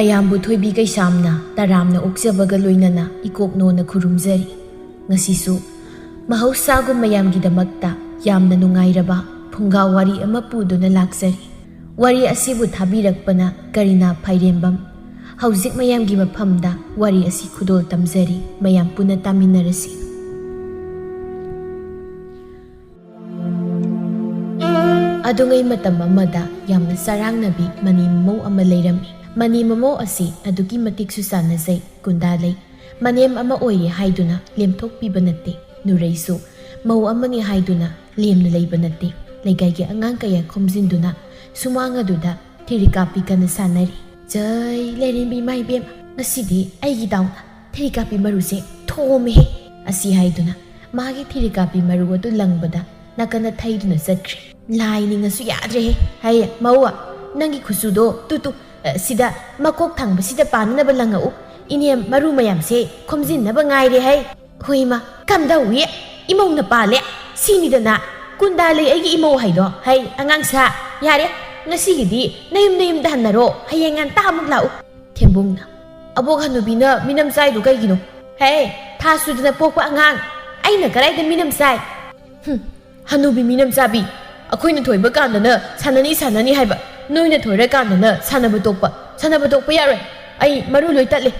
ꯃꯌꯥꯝꯕꯨ ꯊꯣꯏꯕꯤ ꯀꯩꯁꯥꯝꯅ ꯇꯔꯥꯝꯅ ꯑꯣꯛꯆꯕꯒ ꯂꯣꯏꯅꯅ ꯏꯀꯣꯛꯅꯣꯅ ꯈꯨꯔꯨꯝꯖꯔꯤ꯫ ꯉꯁꯤꯁꯨ ꯃꯍꯧꯁꯥꯒꯨꯝ ꯃꯌꯥꯝꯒꯤꯗꯃꯛꯇ ꯌꯥꯝꯅ ꯅꯨꯡꯉꯥꯏꯔꯕ ꯐꯨꯡꯒꯥ ꯋꯥꯔꯤ ꯑꯃ ꯄꯨꯗꯨꯅ ꯂꯥꯛꯆꯔꯤ꯫ ꯋꯥꯔꯤ ꯑꯁꯤꯕꯨ ꯊꯥꯕꯤꯔꯛꯄꯅ ꯀꯔꯤꯅꯥ ꯐꯥꯏꯔꯦꯝꯕꯝ꯫ ꯍꯧꯖꯤꯛ ꯃꯌꯥꯝꯒꯤ ꯃꯐꯝꯗ ꯋꯥꯔꯤ ꯑꯁꯤ ꯈꯨꯗꯣꯜ ꯇꯝꯖꯔꯤ, ꯃꯌꯥꯝ ꯄꯨꯟꯅ ꯇꯥꯃꯤꯟꯅꯔꯁꯤ꯫ ꯑꯗꯨꯉꯩ ꯃꯇꯝ ꯑꯃꯗ ꯌꯥꯝꯅ ꯆꯔꯥꯡꯅꯕꯤ ꯃꯅꯤ ꯃꯃꯧ ꯑꯃ ꯂꯩꯔꯝꯃꯤ꯫ ꯃꯅꯤ ꯃꯃꯧ ꯑꯁꯤ ꯑꯗꯨꯛꯀꯤ ꯃꯇꯤꯛꯁꯨ ꯆꯥꯟꯅꯖꯩ, ꯀꯨꯟꯗꯥ ꯂꯩ꯫ ꯃꯅꯦꯝ ꯑꯃ ꯑꯣꯏꯔꯦ ꯍꯥꯏꯗꯨꯅ ꯂꯦꯝꯊꯣꯛꯄꯤꯕ ꯅꯠꯇꯦ, ꯅꯨꯔꯩꯁꯨ ꯃꯧ ꯑꯃꯅꯤ ꯍꯥꯏꯗꯨꯅ ꯂꯦꯝꯅ ꯂꯩꯕ ꯅꯠꯇꯦ꯫ ꯂꯩꯀꯥꯏꯒꯤ ꯑꯉꯥꯡ ꯀꯌꯥ ꯈꯣꯝꯖꯤꯟꯗꯨꯅ ꯁꯨꯃꯥꯡ ꯑꯗꯨꯗ ꯊꯤꯔꯤꯀꯥꯞꯄꯤ ꯀꯟꯅ ꯁꯥꯟꯅꯔꯤ꯫ ꯖꯩ ꯂꯩꯔꯦꯝꯕꯤ ꯏꯃꯥ ꯏꯕꯦꯝ, ꯉꯁꯤꯗꯤ ꯑꯩꯒꯤ ꯗꯥꯎꯅ ꯊꯤꯔꯤꯀꯥꯞꯄꯤ ꯃꯔꯨꯁꯦ ꯊꯣꯝꯃꯦꯍꯦ꯫ ꯑꯁꯤ ꯍꯥꯏꯗꯨꯅ ꯃꯥꯒꯤ ꯊꯤꯔꯤꯀꯥꯞꯄꯤ ꯃꯔꯨ ꯑꯗꯨ ꯂꯪꯕꯗ ꯅꯥꯀꯟꯅ ꯊꯩꯗꯨꯅ ꯆꯠꯈ꯭ꯔꯦ꯫ ꯂꯥꯏꯅꯤꯡꯉꯁꯨ ꯌꯥꯗ꯭ꯔꯦꯍꯦ꯫ ꯍꯩ ꯃꯧ, ꯅꯪꯒꯤ ꯈꯨꯆꯨꯗꯣ ꯁꯤꯗ ꯃꯀꯣꯛ ꯊꯪꯕꯁꯤꯗ ꯄꯥꯟꯅꯅꯕ ꯂꯪꯉꯛꯎ꯫ ꯏꯅꯦꯝ ꯃꯔꯨ ꯃꯌꯥꯝꯁꯦ ꯈꯣꯝꯖꯤꯟꯅꯕ ꯉꯥꯏꯔꯦ ꯍꯩ꯫ ꯍꯨꯏꯃ ꯀꯝꯗꯧꯏ, ꯏꯃꯧꯅ ꯄꯥꯜꯂꯦ ꯁꯤꯅꯤꯗꯅ ꯀꯨꯟꯗꯥ ꯂꯩ ꯑꯩꯒꯤ ꯏꯃꯧ ꯍꯥꯏꯗꯣ꯫ ꯍꯩ ꯑꯉꯥꯡ ꯁꯥ, ꯌꯥꯔꯦ ꯉꯁꯤꯒꯤꯗꯤ ꯅꯌꯨꯝꯗ ꯍꯟꯅꯔꯣ, ꯍꯌꯦꯡ ꯉꯟꯇꯥ ꯑꯃꯨꯛ ꯂꯥꯛꯎ꯫ ꯊꯦꯝꯕꯨꯡꯅ ꯑꯕꯣꯛ ꯍꯅꯨꯕꯤꯅ ꯃꯤꯅꯝ ꯆꯥꯏꯗꯨ ꯀꯩꯒꯤꯅꯣ? ꯍꯦ ꯊꯥ ꯁꯨꯗꯅ ꯄꯣꯛꯄ ꯑꯉꯥꯡ, ꯑꯩꯅ ꯀꯗꯥꯏꯗ ꯃꯤꯅꯝ ꯆꯥꯏ? ꯍꯅꯨꯕꯤ ꯃꯤꯅꯝ ꯆꯥꯕꯤ, ꯑꯩꯈꯣꯏꯅ ꯊꯣꯏꯕ ꯀꯥꯟꯗꯅ ꯁꯥꯟꯅꯅꯤ ꯍꯥꯏꯕ, ꯅꯣꯏꯅ ꯊꯣꯏꯔꯀꯥꯟꯗꯅ ꯁꯥꯟꯅꯕ ꯇꯣꯛꯄ ꯌꯥꯔꯣꯏ꯫ ꯑꯩ ꯃꯔꯨ ꯂꯣꯏ ꯇꯠꯂꯦ꯫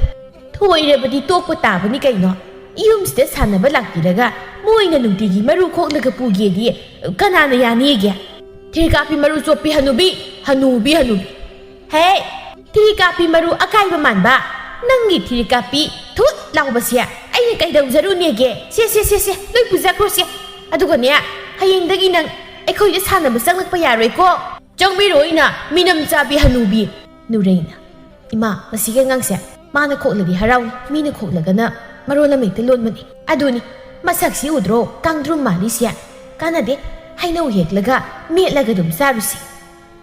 ꯊꯣꯏꯔꯕꯗꯤ ꯇꯣꯛꯄ ꯇꯥꯕꯅꯤ ꯀꯩꯅꯣ꯫ ꯌꯨꯝꯁꯤꯗ ꯁꯥꯟꯅꯕ ꯂꯥꯛꯄꯤꯔꯒ ꯃꯣꯏꯅ ꯅꯨꯡꯇꯤꯒꯤ ꯃꯔꯨ ꯈꯣꯛꯂꯒ ꯄꯨꯒꯦꯗꯤ ꯀꯅꯥꯅ ꯌꯥꯅꯤꯒꯦ? ꯊꯤꯔꯤꯀꯥꯞꯄꯤ ꯃꯔꯨ ꯆꯣꯞꯄꯤ ꯍꯅꯨꯕꯤ꯫ ꯍꯦ ꯊꯤꯔꯤꯀꯥꯞꯄꯤ ꯃꯔꯨ ꯑꯀꯥꯏꯕ ꯃꯥꯟꯕ, ꯅꯪꯒꯤ ꯊꯤꯔꯤꯀꯥꯞꯄꯤ ꯊꯨꯠ ꯂꯥꯎꯕꯁꯦ ꯑꯩꯅ ꯀꯩꯗꯧꯖꯔꯨꯅꯦꯒꯦ? ꯁꯦ ꯂꯣꯏ ꯄꯨꯖꯈ꯭ꯔꯣꯁꯦ꯫ ꯑꯗꯨꯒꯅꯦ ꯍꯌꯦꯡꯗꯒꯤ ꯅꯪ ꯑꯩꯈꯣꯏꯗ ꯁꯥꯟꯅꯕ ꯆꯪꯂꯛꯄ ꯌꯥꯔꯣꯏꯀꯣ? ꯆꯪꯕꯤꯔꯣꯏꯅ ꯃꯤꯅꯝ ꯆꯥꯕꯤ ꯍꯅꯨꯕꯤ꯫ ꯅꯨꯔꯩꯅ ꯏꯃꯥ, ꯃꯁꯤꯒꯤ ꯑꯉꯥꯡꯁꯦ ꯃꯥꯅ ꯈꯣꯛꯂꯗꯤ ꯍꯔꯥꯎꯏ, ꯃꯤꯅ ꯈꯣꯛꯂꯒꯅ ꯃꯔꯣꯜ ꯑꯃ ꯍꯦꯛꯇ ꯂꯣꯟꯕꯅꯤ꯫ ꯑꯗꯨꯅꯤ ꯃꯁꯛꯁꯤ ꯎꯗ꯭ꯔꯣ, ꯀꯥꯡꯗ꯭ꯔꯨꯝ ꯃꯥꯜꯂꯤꯁꯦ꯫ ꯀꯥꯟꯅꯗꯦ, ꯍꯩꯅꯧ ꯍꯦꯛꯂꯒ ꯃꯦꯠꯂꯒ ꯑꯗꯨꯝ ꯆꯥꯔꯨꯁꯤ꯫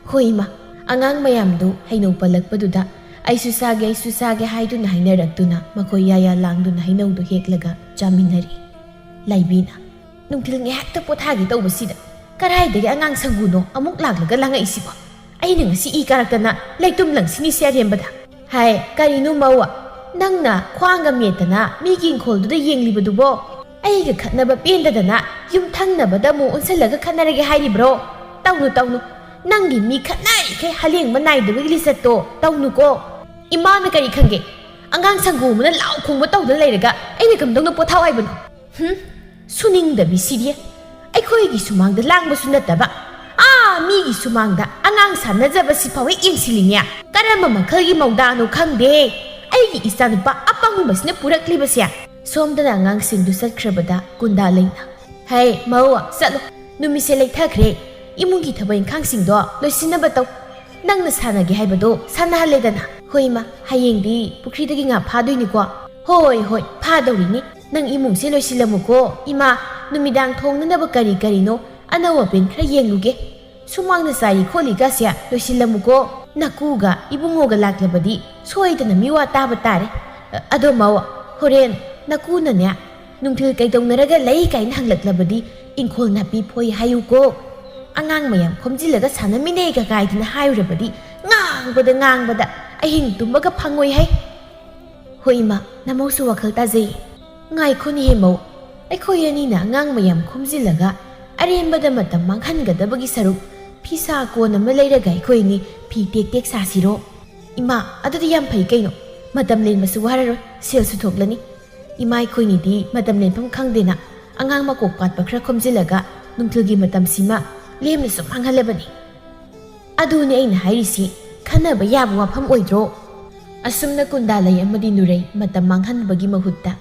ꯍꯣꯏ ꯏꯃꯥ꯫ ꯑꯉꯥꯡ ꯃꯌꯥꯝꯗꯨ ꯍꯩꯅꯧ ꯄꯜꯂꯛꯄꯗꯨꯗ ꯑꯩꯁꯨ ꯆꯥꯒꯦ ꯍꯥꯏꯗꯨꯅ ꯍꯥꯏꯅꯔꯛꯇꯨꯅ ꯃꯈꯣꯏ ꯌꯥꯌꯥ ꯂꯥꯡꯗꯨꯅ ꯍꯩꯅꯧꯗꯨ ꯍꯦꯛꯂꯒ ꯆꯥꯃꯤꯟꯅꯔꯤ꯫ ꯂꯥꯏꯕꯤꯅ ꯅꯨꯡꯊꯤꯜ ꯉꯥꯏꯍꯥꯛꯇ ꯄꯣꯊꯥꯒꯦ ꯇꯧꯕꯁꯤꯗ ꯀꯔꯥꯏꯗꯒꯤ ꯑꯉꯥꯡ ꯁꯪꯒꯨꯅꯣ ꯑꯃꯨꯛ ꯂꯥꯛꯂꯒ ꯂꯥꯡꯉꯛꯏꯁꯤꯕꯣ? ꯑꯩꯅ ꯉꯁꯤ ꯏ ꯀꯥꯔꯛꯇꯅ ꯂꯩꯇꯨꯝ ꯂꯪꯁꯤꯅꯤꯁꯦ ꯑꯔꯦꯝꯕꯗ꯫ ꯍꯥꯏ ꯀꯔꯤꯅꯣ ꯃꯧ, ꯅꯪꯅ ꯈ꯭ꯋꯥꯡꯒ ꯃꯦꯠꯇꯅ ꯃꯤꯒꯤ ꯏꯪꯈꯣꯜꯗꯨꯗ ꯌꯦꯡꯂꯤꯕꯗꯨꯕꯣ? ꯑꯩꯒ ꯈꯠꯅꯕ ꯄꯦꯟꯗꯗꯅ ꯌꯨꯝꯊꯪꯅꯕꯗ ꯑꯃꯨꯛ ꯑꯣꯟꯁꯤꯜꯂꯒ ꯈꯠꯅꯔꯒꯦ ꯍꯥꯏꯔꯤꯕ꯭ꯔꯣ? ꯇꯧꯅꯨ, ꯅꯪꯒꯤ ꯃꯤ ꯈꯠꯅꯔꯤꯈꯩ ꯍꯂꯦꯡꯕ ꯅꯥꯏꯗꯕꯒꯤ ꯂꯤꯆꯠꯇꯣ ꯇꯧꯅꯨꯀꯣ꯫ ꯏꯃꯥꯅ ꯀꯔꯤ ꯈꯪꯒꯦ? ꯑꯉꯥꯡ ꯁꯪꯒꯨ ꯑꯃꯅ ꯂꯥꯎ ꯈꯣꯡꯕ ꯇꯧꯗꯅ ꯂꯩꯔꯒ ꯑꯩꯅ ꯀꯝꯗꯧꯅ ꯄꯣꯊꯥꯎ ꯍꯥꯏꯕꯅꯣ? ꯁꯨꯅꯤꯡꯗꯕꯤ ꯁꯤꯗꯤ ꯑꯩꯈꯣꯏꯒꯤ ꯁꯨꯃꯥꯡꯗ ꯂꯥꯡꯕꯁꯨ ꯅꯠꯇꯕ ꯃꯤꯒꯤ ꯁꯨꯃꯥꯡꯗ ꯑꯉꯥꯡ ꯁꯥꯟꯅꯖꯕꯁꯤ ꯐꯥꯎ ꯍꯦꯛ ꯌꯦꯡꯁꯤꯜꯂꯤꯅꯦ꯫ ꯀꯔꯝꯕ ꯃꯈꯜꯒꯤ ꯃꯧꯗꯥꯅꯣ ꯈꯪꯗꯦ ꯑꯩꯒꯤ ꯏꯆꯥꯅꯨꯄꯥ ꯑꯄꯪꯕꯁꯤꯅ ꯄꯨꯔꯛꯂꯤꯕꯁꯦ꯫ ꯁꯣꯝꯗꯅ ꯑꯉꯥꯡꯁꯤꯡꯗꯨ ꯆꯠꯈ꯭ꯔꯕꯗ ꯀꯨꯟꯗꯥ ꯂꯩꯅ ꯍꯩ ꯃꯧ ꯆꯠꯂꯣ, ꯅꯨꯃꯤꯠꯁꯦ ꯂꯩꯊꯈ꯭ꯔꯦ, ꯏꯃꯨꯡꯒꯤ ꯊꯕꯛ ꯏꯪꯈꯥꯡꯁꯤꯡꯗꯣ ꯂꯣꯏꯁꯤꯟꯅꯕ ꯇꯧ꯫ ꯅꯪꯅ ꯁꯥꯟꯅꯒꯦ ꯍꯥꯏꯕꯗꯣ ꯁꯥꯟꯅꯍꯜꯂꯦꯗꯅ꯫ ꯍꯣꯏ ꯏꯃꯥ, ꯍꯌꯦꯡꯗꯤ ꯄꯨꯈ꯭ꯔꯤꯗꯒꯤ ꯉꯥ ꯐꯥꯗꯣꯏꯅꯤꯀꯣ? ꯍꯣꯏ ꯐꯥꯗꯧꯔꯤꯅꯤ꯫ ꯅꯪ ꯏꯃꯨꯡꯁꯦ ꯂꯣꯏꯁꯤꯜꯂꯝꯃꯨꯀꯣ ꯏꯃꯥ, ꯅꯨꯃꯤꯗꯥꯡ ꯊꯣꯡꯅꯅꯕ ꯀꯔꯤꯅꯣ ꯑꯅꯧ ꯑꯄꯦꯟ ꯈꯔ ꯌꯦꯡꯂꯨꯒꯦ꯫ ꯁꯨꯃꯥꯡꯗ ꯆꯥꯏꯔꯤ ꯈꯣꯠꯂꯤꯒꯁꯦ ꯂꯣꯏꯁꯤꯜꯂꯝꯃꯨꯀꯣ꯫ ꯅꯀꯨꯒ ꯏꯕꯨꯡꯉꯣꯒ ꯂꯥꯛꯂꯕꯗꯤ ꯁꯣꯏꯗꯅ ꯃꯤꯋꯥ ꯇꯥꯕ ꯇꯥꯔꯦ꯫ ꯑꯗꯣ ꯃꯧ, ꯍꯣꯔꯦꯟ ꯅꯀꯨꯅꯅꯦ ꯅꯨꯡꯊꯤꯜ ꯀꯩꯗꯧꯅꯔꯒ ꯂꯩ ꯀꯥꯏꯅ ꯍꯪꯂꯛꯂꯕꯗꯤ ꯏꯪꯈꯣꯜ ꯅꯥꯄꯤ ꯐꯣꯏ ꯍꯥꯏꯌꯨꯀꯣ꯫ ꯑꯉꯥꯡ ꯃꯌꯥꯝ ꯈꯣꯝꯖꯤꯜꯂꯒ ꯁꯥꯟꯅꯃꯤꯟꯅꯩꯒ ꯀꯥꯏꯗꯅ ꯍꯥꯏꯔꯨꯔꯕꯗꯤ ꯉꯥꯡꯕꯗ ꯑꯍꯤꯡ ꯇꯨꯝꯕꯒ ꯐꯪꯉꯣꯏ ꯍꯩ꯫ ꯍꯣꯏ ꯏꯃꯥ, ꯅꯃꯧꯁꯨ ꯋꯥꯈꯜ ꯇꯥꯖꯩ꯫ ꯉꯥꯏꯈꯣꯅꯦꯍꯦ ꯃꯧ, ꯑꯩꯈꯣꯏ ꯑꯅꯤꯅ ꯑꯉꯥꯡ ꯃꯌꯥꯝ ꯈꯣꯝꯖꯤꯜꯂꯒ ꯑꯔꯦꯝꯕꯗ ꯃꯇꯝ ꯃꯥꯡꯍꯟꯒꯗꯕꯒꯤ ꯁꯔꯨꯛ ꯐꯤꯁꯥ ꯀꯣꯟ ꯑꯃ ꯂꯩꯔꯒ ꯑꯩꯈꯣꯏꯅꯤ ꯐꯤ ꯇꯦꯛ ꯁꯥꯁꯤꯔꯣ? ꯏꯃꯥ, ꯑꯗꯨꯗꯤ ꯌꯥꯝ ꯐꯩ ꯀꯩꯅꯣ, ꯃꯇꯝ ꯂꯦꯟꯕꯁꯨ ꯋꯥꯔꯔꯣꯏ, ꯁꯦꯜꯁꯨ ꯊꯣꯛꯂꯅꯤ꯫ ꯏꯃꯥ ꯑꯩꯈꯣꯏꯅꯤꯗꯤ ꯃꯇꯝ ꯂꯦꯟꯐꯝ ꯈꯪꯗꯦꯅ ꯑꯉꯥꯡ ꯃꯀꯣꯛ ꯄꯥꯠꯄ ꯈꯔ ꯈꯣꯝꯖꯤꯜꯂꯒ ꯅꯨꯡꯊꯤꯜꯒꯤ ꯃꯇꯝꯁꯤꯃ ꯂꯦꯝꯅ ꯁꯨꯝ ꯃꯥꯡꯍꯜꯂꯕꯅꯤ꯫ ꯑꯗꯨꯅꯦ ꯑꯩꯅ ꯍꯥꯏꯔꯤꯁꯤ, ꯈꯟꯅꯕ ꯌꯥꯕ ꯋꯥꯐꯝ ꯑꯣꯏꯗ꯭ꯔꯣ? ꯑꯁꯨꯝꯅ ꯀꯨꯟꯗꯥ ꯂꯩ ꯑꯃꯗꯤ ꯅꯨꯔꯩ ꯃꯇꯝ ꯃꯥꯡꯍꯟꯕꯒꯤ ꯃꯍꯨꯠꯇ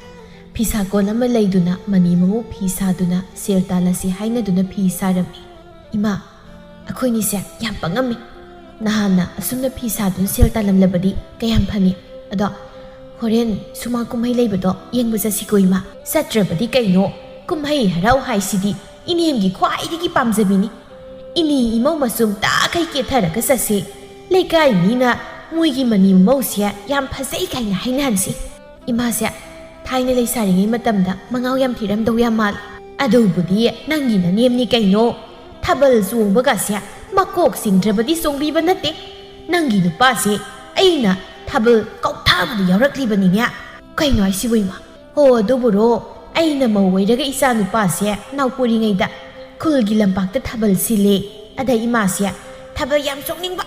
ꯐꯤꯁꯥꯀꯣꯟ ꯑꯃ ꯂꯩꯗꯨꯅ ꯃꯅꯤ ꯃꯃꯧ ꯐꯤ ꯁꯥꯗꯨꯅ ꯁꯦꯜ ꯇꯥꯜꯂꯁꯤ ꯍꯥꯏꯅꯗꯨꯅ ꯐꯤ ꯁꯥꯔꯝꯃꯤ꯫ ꯏꯃꯥ, ꯑꯩꯈꯣꯏꯅꯤꯁꯦ ꯌꯥꯝ ꯄꯪꯉꯝꯃꯤ꯫ ꯅꯍꯥꯟꯅ ꯑꯁꯨꯝꯅ ꯐꯤ ꯁꯥꯗꯨꯅ ꯁꯦꯜ ꯇꯥꯜꯂꯝꯂꯕꯗꯤ ꯀꯌꯥꯝ ꯐꯅꯤ꯫ ꯑꯗꯣ ꯍꯣꯔꯦꯟ ꯁꯨꯃꯥꯡ ꯀꯨꯝꯍꯩ ꯂꯩꯕꯗꯣ ꯌꯦꯡꯕ ꯆꯠꯁꯤꯀꯣ ꯏꯃꯥ? ꯆꯠꯇ꯭ꯔꯕꯗꯤ ꯀꯩꯅꯣ, ꯀꯨꯝꯍꯩ ꯍꯔꯥꯎ ꯍꯥꯏꯁꯤꯗꯤ ꯏꯅꯦꯝꯒꯤ ꯈ꯭ꯋꯥꯏꯗꯒꯤ ꯄꯥꯝꯖꯕꯤꯅꯤ꯫ ꯏꯅꯦ ꯏꯃꯧ ꯃꯁꯨꯝ ꯇꯥꯈꯩ ꯀꯦꯊꯔꯒ ꯆꯠꯁꯤ꯫ ꯂꯩꯀꯥꯏ ꯃꯤꯅ ꯃꯣꯏꯒꯤ ꯃꯅꯤ ꯃꯃꯧꯁꯦ ꯌꯥꯝ ꯐꯖꯩ ꯀꯥꯏꯅ ꯍꯥꯏꯅꯍꯟꯁꯤ꯫ ꯏꯃꯥꯁꯦ ꯊꯥꯏꯅ ꯂꯩꯁꯥꯔꯤꯉꯩ ꯃꯇꯝꯗ ꯃꯉꯥꯎ ꯌꯥꯝ ꯊꯤꯔꯝꯗꯧ ꯌꯥꯝ ꯃꯥꯜꯂꯤ꯫ ꯑꯗꯨꯕꯨꯗꯤ ꯅꯪꯒꯤ ꯅꯅꯦꯝꯅꯤ ꯀꯩꯅꯣ, ꯊꯥꯕꯜ ꯆꯣꯡꯕꯒꯁꯦ ꯃꯀꯣꯛ ꯆꯤꯡꯗ꯭ꯔꯕꯗꯤ ꯆꯣꯡꯕꯤꯕ ꯅꯠꯇꯦ꯫ ꯅꯪꯒꯤ ꯅꯨꯄꯥꯁꯦ ꯑꯩꯅ ꯊꯥꯕꯜ ꯀꯧꯊꯥꯕꯗ ꯌꯥꯎꯔꯛꯂꯤꯕꯅꯤꯅꯦ ꯀꯩꯅꯣ ꯍꯥꯏꯁꯤꯕꯨ ꯏꯃꯥ ꯍꯣ ꯑꯗꯨꯕꯨꯔꯣ ꯑꯩꯅ ꯃꯧ ꯑꯣꯏꯔꯒ ꯏꯆꯥ ꯅꯨꯄꯥꯁꯦ ꯅꯥꯎꯄꯨꯔꯤꯉꯩꯗ ꯈꯨꯜꯒꯤ ꯂꯝꯄꯥꯛꯇ ꯊꯥꯕꯜ ꯁꯤꯜꯂꯦ ꯑꯗ ꯏꯃꯥꯁꯦ ꯊꯥꯕꯜ ꯌꯥꯝ ꯆꯣꯡꯅꯤꯡꯕ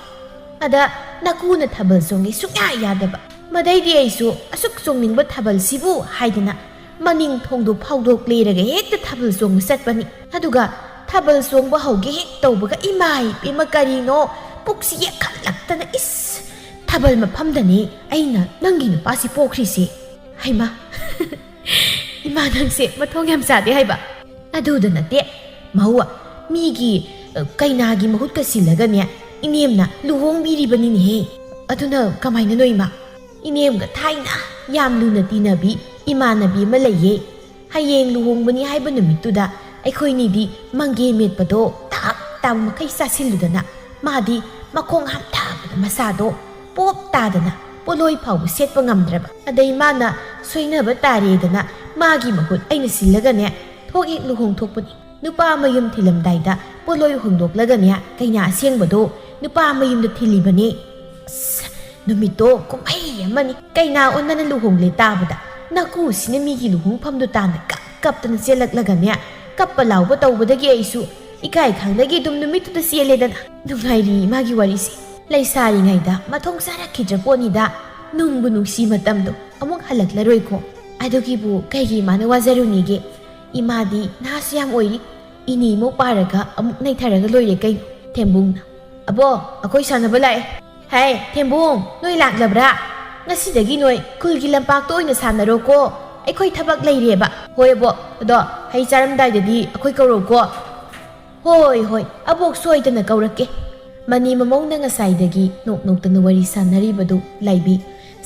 ꯑꯗ ꯅꯀꯨꯅ ꯊꯥꯕꯜ ꯆꯣꯡꯒꯦ ꯁꯨꯡꯌꯥ ꯌꯥꯗꯕ ꯃꯗꯩꯗꯤ ꯑꯩꯁꯨ ꯑꯁꯨꯛ ꯆꯣꯡꯅꯤꯡꯕ ꯊꯥꯕꯜꯁꯤꯕꯨ ꯍꯥꯏꯗꯅ ꯃꯅꯤꯡ ꯊꯣꯡꯗꯣ ꯐꯥꯎꯗꯣꯛ ꯂꯩꯔꯒ ꯍꯦꯛꯇ ꯊꯥꯕꯜ ꯆꯣꯡꯕ ꯆꯠꯄꯅꯤ ꯑꯗꯨꯒ ꯊꯥꯕꯜ ꯆꯣꯡꯕ ꯍꯧꯒꯦ ꯍꯦꯛ ꯇꯧꯕꯒ ꯏꯃꯥꯏ ꯏꯃ ꯀꯔꯤꯅꯣ ꯄꯨꯛꯁꯤ ꯌꯦꯛꯈꯠꯂꯛꯇꯅ ꯏꯁ ꯊꯥꯕꯜ ꯃꯐꯝꯗꯅꯤ ꯑꯩꯅ ꯅꯪꯒꯤ ꯅꯨꯄꯥꯁꯤ ꯄꯣꯛꯈ꯭ꯔꯤꯁꯤ ꯍꯩꯃꯥ ꯏꯃꯥ ꯅꯪꯁꯦ ꯃꯊꯣꯡ ꯌꯥꯝ ꯆꯥꯗꯦ ꯍꯥꯏꯕ ꯑꯗꯨꯗ ꯅꯠꯇꯦ ꯃꯧ ꯃꯤꯒꯤ ꯀꯩꯅꯥꯒꯤ ꯃꯍꯨꯠꯀ ꯁꯤꯜꯂꯒꯅꯦ ꯏꯅꯦꯝꯅ ꯂꯨꯍꯣꯡꯕꯤꯔꯤꯕꯅꯤꯅꯦꯍꯦ ꯑꯗꯨꯅ ꯀꯃꯥꯏꯅꯅꯣ ꯏꯃꯥ ꯏꯅꯦꯝꯒ ꯊꯥꯏꯅ ꯌꯥꯝ ꯂꯨꯅ ꯇꯤꯟꯅꯕꯤ ꯏꯃꯥꯟꯅꯕꯤ ꯑꯃ ꯂꯩꯌꯦ ꯍꯌꯦꯡ ꯂꯨꯍꯣꯡꯕꯅꯤ ꯍꯥꯏꯕ ꯅꯨꯃꯤꯠꯇꯨꯗ ꯑꯩꯈꯣꯏꯅꯤꯗꯤ ꯃꯪꯒꯦ ꯃꯦꯠꯄꯗꯣ ꯇꯥꯞ ꯇꯥꯞ ꯃꯈꯩ ꯆꯥꯁꯤꯜꯂꯨꯗꯅ ꯃꯥꯗꯤ ꯃꯈꯣꯡ ꯍꯥꯝꯊꯕꯗ ꯃꯁꯥꯗꯣ ꯄꯣꯞ ꯇꯥꯗꯅ ꯄꯣꯂꯣꯏ ꯐꯥꯎꯕ ꯁꯦꯠꯄ ꯉꯝꯗ꯭ꯔꯕ ꯑꯗꯩ ꯃꯥꯅ ꯁꯣꯏꯅꯕ ꯇꯥꯔꯦꯗꯅ ꯃꯥꯒꯤ ꯃꯍꯨꯠ ꯑꯩꯅ ꯁꯤꯜꯂꯒꯅꯦ ꯊꯣꯛ ꯍꯦꯛ ꯂꯨꯍꯣꯡꯊꯣꯛꯄꯅꯤ ꯅꯨꯄꯥ ꯃꯌꯨꯝ ꯊꯤꯜꯂꯝꯗꯥꯏꯗ ꯄꯣꯂꯣꯏ ꯍꯣꯡꯗꯣꯛꯂꯒꯅꯦ ꯀꯩꯅꯥ ꯑꯁꯦꯡꯕꯗꯣ ꯅꯨꯄꯥ ꯃꯌꯨꯝꯗ ꯊꯤꯜꯂꯤꯕꯅꯤ ꯑꯁ ꯅꯨꯃꯤꯠꯇꯣ ꯀꯨꯝꯍꯩ ꯑꯃꯅꯤ ꯀꯩꯅꯥ ꯑꯣꯟꯅꯅ ꯂꯨꯍꯣꯡꯂꯦ ꯇꯥꯕꯗ ꯅꯀꯨꯁꯤꯅ ꯃꯤꯒꯤ ꯂꯨꯍꯣꯡꯐꯝꯗꯨ ꯇꯥꯟꯅ ꯀꯞꯇꯅ ꯆꯦꯜꯂꯛꯂꯒꯅꯦ ꯀꯞꯄ ꯂꯥꯎꯕ ꯇꯧꯕꯗꯒꯤ ꯑꯩꯁꯨ ꯏꯀꯥꯏ ꯈꯪꯗꯒꯤ ꯑꯗꯨꯝ ꯅꯨꯃꯤꯠꯇꯨꯗ ꯆꯦꯜꯂꯦꯗꯅ ꯅꯨꯡꯉꯥꯏꯔꯤ ꯃꯥꯒꯤ ꯋꯥꯔꯤꯁꯦ ꯂꯩꯁꯥꯔꯤꯉꯩꯗ ꯃꯊꯣꯡ ꯆꯥꯔꯛꯈꯤꯗ꯭ꯔ ꯄꯣꯠꯅꯤꯗ ꯅꯨꯡꯕꯨ ꯅꯨꯡꯁꯤ ꯃꯇꯝꯗꯣ ꯑꯃꯨꯛ ꯍꯜꯂꯛꯂꯔꯣꯏꯀꯣ ꯑꯗꯨꯒꯤꯕꯨ ꯀꯩꯒꯤ ꯏꯃꯥꯅ ꯋꯥꯖꯔꯨꯅꯤꯒꯦ ꯏꯃꯥꯗꯤ ꯅꯍꯥꯁꯨ ꯌꯥꯝ ꯑꯣꯏꯔꯤ ꯏꯅꯦꯃꯨꯛ ꯄꯥꯔꯒ ꯑꯃꯨꯛ ꯅꯩꯊꯔꯒ ꯂꯣꯏꯔꯦ ꯀꯩꯅꯣ ꯊꯦꯝꯕꯨꯡꯅ ꯑꯕꯣ ꯑꯩꯈꯣꯏ ꯁꯥꯟꯅꯕ ꯂꯥꯛꯑꯦ ꯍꯥꯏ ꯊꯦꯝꯕꯨꯡ ꯅꯣꯏ ꯂꯥꯛꯂꯕ꯭ꯔꯥ ꯉꯁꯤꯗꯒꯤ ꯅꯣꯏ ꯈꯨꯜꯒꯤ ꯂꯝꯄꯥꯛꯇ ꯑꯣꯏꯅ ꯁꯥꯟꯅꯔꯣꯀꯣ ꯑꯩꯈꯣꯏ ꯊꯕꯛ ꯂꯩꯔꯦꯕ ꯍꯣꯏ ꯑꯕꯣ ꯑꯗꯣ ꯍꯩ ꯆꯥꯔꯝꯗꯥꯏꯗꯗꯤ ꯑꯩꯈꯣꯏ ꯀꯧꯔꯛꯎꯀꯣ ꯍꯣꯏ ꯍꯣꯏ ꯑꯕꯣꯛ ꯁꯣꯏꯗꯅ ꯀꯧꯔꯛꯀꯦ ꯃꯅꯤ ꯃꯃꯧꯅ ꯉꯁꯥꯏꯗꯒꯤ ꯅꯣꯛ ꯅꯣꯛꯇꯅ ꯋꯥꯔꯤ ꯁꯥꯟꯅꯔꯤꯕꯗꯨ ꯂꯥꯏꯕꯤ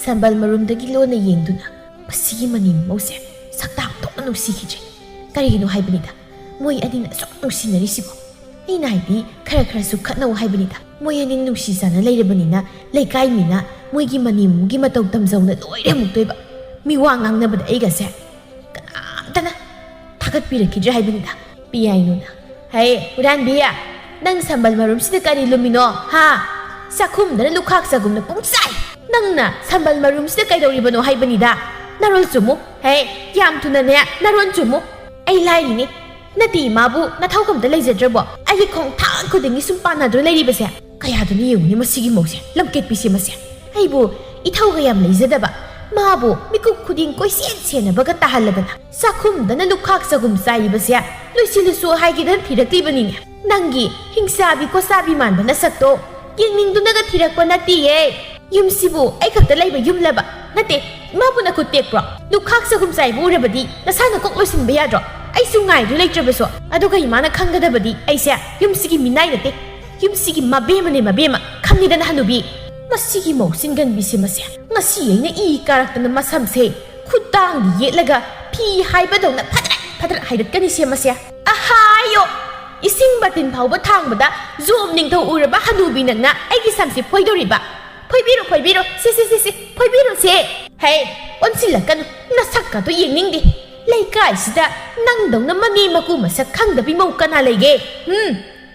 ꯁꯝꯕꯜ ꯃꯔꯨꯝꯗꯒꯤ ꯂꯣꯟꯅ ꯌꯦꯡꯗꯨꯅ ꯃꯁꯤꯒꯤ ꯃꯅꯤ ꯃꯃꯧꯁꯦ ꯁꯛꯇꯥꯛ ꯊꯣꯛꯅ ꯅꯨꯡꯁꯤꯈꯤꯗ꯭ꯔꯦ ꯀꯔꯤꯒꯤꯅꯣ ꯍꯥꯏꯕꯅꯤꯗ ꯃꯣꯏ ꯑꯅꯤꯅ ꯑꯁꯨꯛ ꯅꯨꯡꯁꯤꯅꯔꯤꯁꯤꯕꯣ ꯑꯩꯅ ꯍꯥꯏꯗꯤ ꯈꯔ ꯈꯔꯁꯨ ꯈꯠꯅꯧ ꯍꯥꯏꯕꯅꯤꯗ ꯃꯣꯏ ꯑꯅꯤ ꯅꯨꯡꯁꯤ ꯆꯥꯟꯅ ꯂꯩꯔꯕꯅꯤꯅ ꯂꯩꯀꯥꯏ ꯃꯤꯅ ꯃꯣꯏꯒꯤ ꯃꯅꯤꯃꯨꯒꯤ ꯃꯇꯧ ꯇꯝꯖꯧꯅ ꯂꯣꯏꯔꯦ ꯑꯃꯨꯛꯇꯣꯏꯕ ꯃꯤ ꯋꯥ ꯉꯥꯡꯅꯕꯗ ꯑꯩꯒꯁꯦ ꯀꯅꯥꯝꯇꯅ ꯊꯥꯒꯠꯄꯤꯔꯛꯈꯤꯗ꯭ꯔꯦ ꯍꯥꯏꯕꯅꯤꯗ ꯄꯤꯌꯥꯏꯅꯨꯅ ꯍꯩ ꯍꯨꯔꯥꯟꯕꯤ ꯅꯪ ꯁꯝꯕꯜ ꯃꯔꯨꯝꯁꯤꯗ ꯀꯔꯤ ꯂꯨꯝꯃꯤꯅꯣ ꯍꯥ ꯆꯥꯛꯈꯨꯝꯗꯅ ꯂꯨꯈꯥꯛ ꯆꯒꯨꯝꯅ ꯄꯨꯡꯆꯥꯏ ꯅꯪꯅ ꯁꯝꯕꯜ ꯃꯔꯨꯝꯁꯤꯗ ꯀꯩꯗꯧꯔꯤꯕꯅꯣ ꯍꯥꯏꯕꯅꯤꯗ ꯅꯔꯣꯜ ꯆꯨꯝꯃꯨ ꯍꯦ ꯌꯥꯝ ꯊꯨꯅꯅꯦ ꯅꯔꯣꯜ ꯆꯨꯝꯃꯨ ꯑꯩ ꯂꯥꯏꯔꯤꯅꯤ ꯅꯠꯇꯦ ꯏꯃꯥꯕꯨ ꯅꯊꯧꯒꯝꯇ ꯂꯩꯖꯗ꯭ꯔꯕꯣ ꯑꯩꯒꯤ ꯈꯣꯡꯊꯥꯡ ꯈꯨꯗꯤꯡꯒꯤ ꯁꯨꯝ ꯄꯥꯟꯅꯗꯨꯅ ꯂꯩꯔꯤꯕꯁꯦ ꯀꯌꯥꯗꯨꯅ ꯌꯦꯡꯉꯨꯅꯤ ꯃꯁꯤꯒꯤ ꯃꯧꯁꯦ ꯂꯝꯀꯦꯠꯄꯤꯁꯦ ꯃꯁꯦ ꯑꯩꯕꯨ ꯏꯊꯧꯒ ꯌꯥꯝ ꯂꯩꯖꯗꯕ ꯃꯥꯕꯨ ꯃꯤꯀꯨꯞ ꯈꯨꯗꯤꯡ ꯀꯣꯏꯁꯦꯟ ꯁꯦꯟꯅꯕꯒ ꯇꯥꯍꯜꯂꯗꯅ ꯆꯥꯛꯈꯨꯝꯗꯅ ꯂꯨꯈꯥꯛ ꯆꯒꯨꯝ ꯆꯥꯏꯔꯤꯕꯁꯦ ꯂꯣꯏꯁꯤꯜꯂꯨꯁꯨ ꯍꯥꯏꯒꯦꯗꯅ ꯊꯤꯔꯛꯂꯤꯕꯅꯤꯅꯦ ꯅꯪꯒꯤ ꯍꯤꯡꯆꯥꯕꯤ ꯀꯣꯆꯥꯕꯤ ꯃꯥꯟꯕ ꯅꯁꯛꯇꯣ ꯌꯦꯡꯅꯤꯡꯗꯨꯅꯒ ꯊꯤꯔꯛꯄ ꯅꯠꯇꯤꯌꯦ ꯌꯨꯝꯁꯤꯕꯨ ꯑꯩ ꯈꯛꯇ ꯂꯩꯕ ꯌꯨꯝꯂꯕ ꯅꯠꯇꯦ ꯏꯃꯥꯕꯨ ꯅꯈꯨꯠ ꯇꯦꯛꯄ꯭ꯔꯣ ꯂꯨꯈꯥꯛ ꯆꯒꯨꯝ ꯆꯥꯏꯕ ꯎꯔꯕꯗꯤ ꯅꯁꯥꯅ ꯀꯣꯛ ꯂꯣꯏꯁꯤꯟꯕ ꯌꯥꯗ꯭ꯔꯣ ꯑꯩꯁꯨ ꯉꯥꯏꯗꯨ ꯂꯩꯇ꯭ꯔꯕꯁꯨ ꯑꯗꯨꯒ ꯏꯃꯥꯅ ꯈꯪꯒꯗꯕꯗꯤ ꯑꯩꯁꯦ ꯌꯨꯝꯁꯤꯒꯤ ꯃꯤꯅꯥꯏ ꯅꯠꯇꯦ ꯌꯨꯝꯁꯤꯒꯤ ꯃꯕꯦꯝꯃꯅꯦ ꯃꯕꯦꯝꯃ ꯈꯪꯅꯤꯗꯅ ꯍꯅꯨꯕꯤ ꯃꯁꯤꯒꯤ ꯃꯧꯁꯤꯟꯒꯟꯕꯤꯁꯦ ꯃꯁꯦ ꯉꯁꯤ ꯑꯩꯅ ꯏ ꯀꯥꯔꯛꯇꯅ ꯃꯁꯝꯁꯦ ꯈꯨꯠꯇꯥꯡꯗ ꯌꯦꯠꯂꯒ ꯐꯤ ꯍꯥꯏꯕꯗꯧꯅ ꯐꯗ꯭ꯔꯛ ꯐꯗ꯭ꯔꯛ ꯍꯥꯏꯔꯛꯀꯅꯤꯁꯦ ꯃꯁꯦ ꯑꯍꯥꯌꯣ ꯏꯁꯤꯡ ꯕꯥꯇꯤꯟ ꯐꯥꯎꯕ ꯊꯥꯡꯕꯗ ꯖꯣꯝ ꯅꯤꯡꯊꯧ ꯎꯔꯕ ꯍꯅꯨꯕꯤ ꯅꯪꯅ ꯑꯩꯒꯤ ꯁꯝꯁꯦ ꯐꯣꯏꯗꯧꯔꯤꯕ ꯐꯣꯏꯕꯤꯔꯣ ꯁꯤ ꯐꯣꯏꯕꯤꯔꯣꯁꯦ ꯍꯦ ꯑꯣꯟꯁꯤꯜꯂꯛꯀꯅꯨ ꯅꯁꯛꯀꯗꯣ ꯌꯦꯡꯅꯤꯡꯗꯦ ꯂꯩꯀꯥꯏꯁꯤꯗ ꯅꯪꯗꯧꯅ ꯃꯅꯦ ꯃꯀꯨ ꯃꯁꯛ ꯈꯪꯗꯕꯤ ꯃꯧ ꯀꯅꯥ ꯂꯩꯒꯦ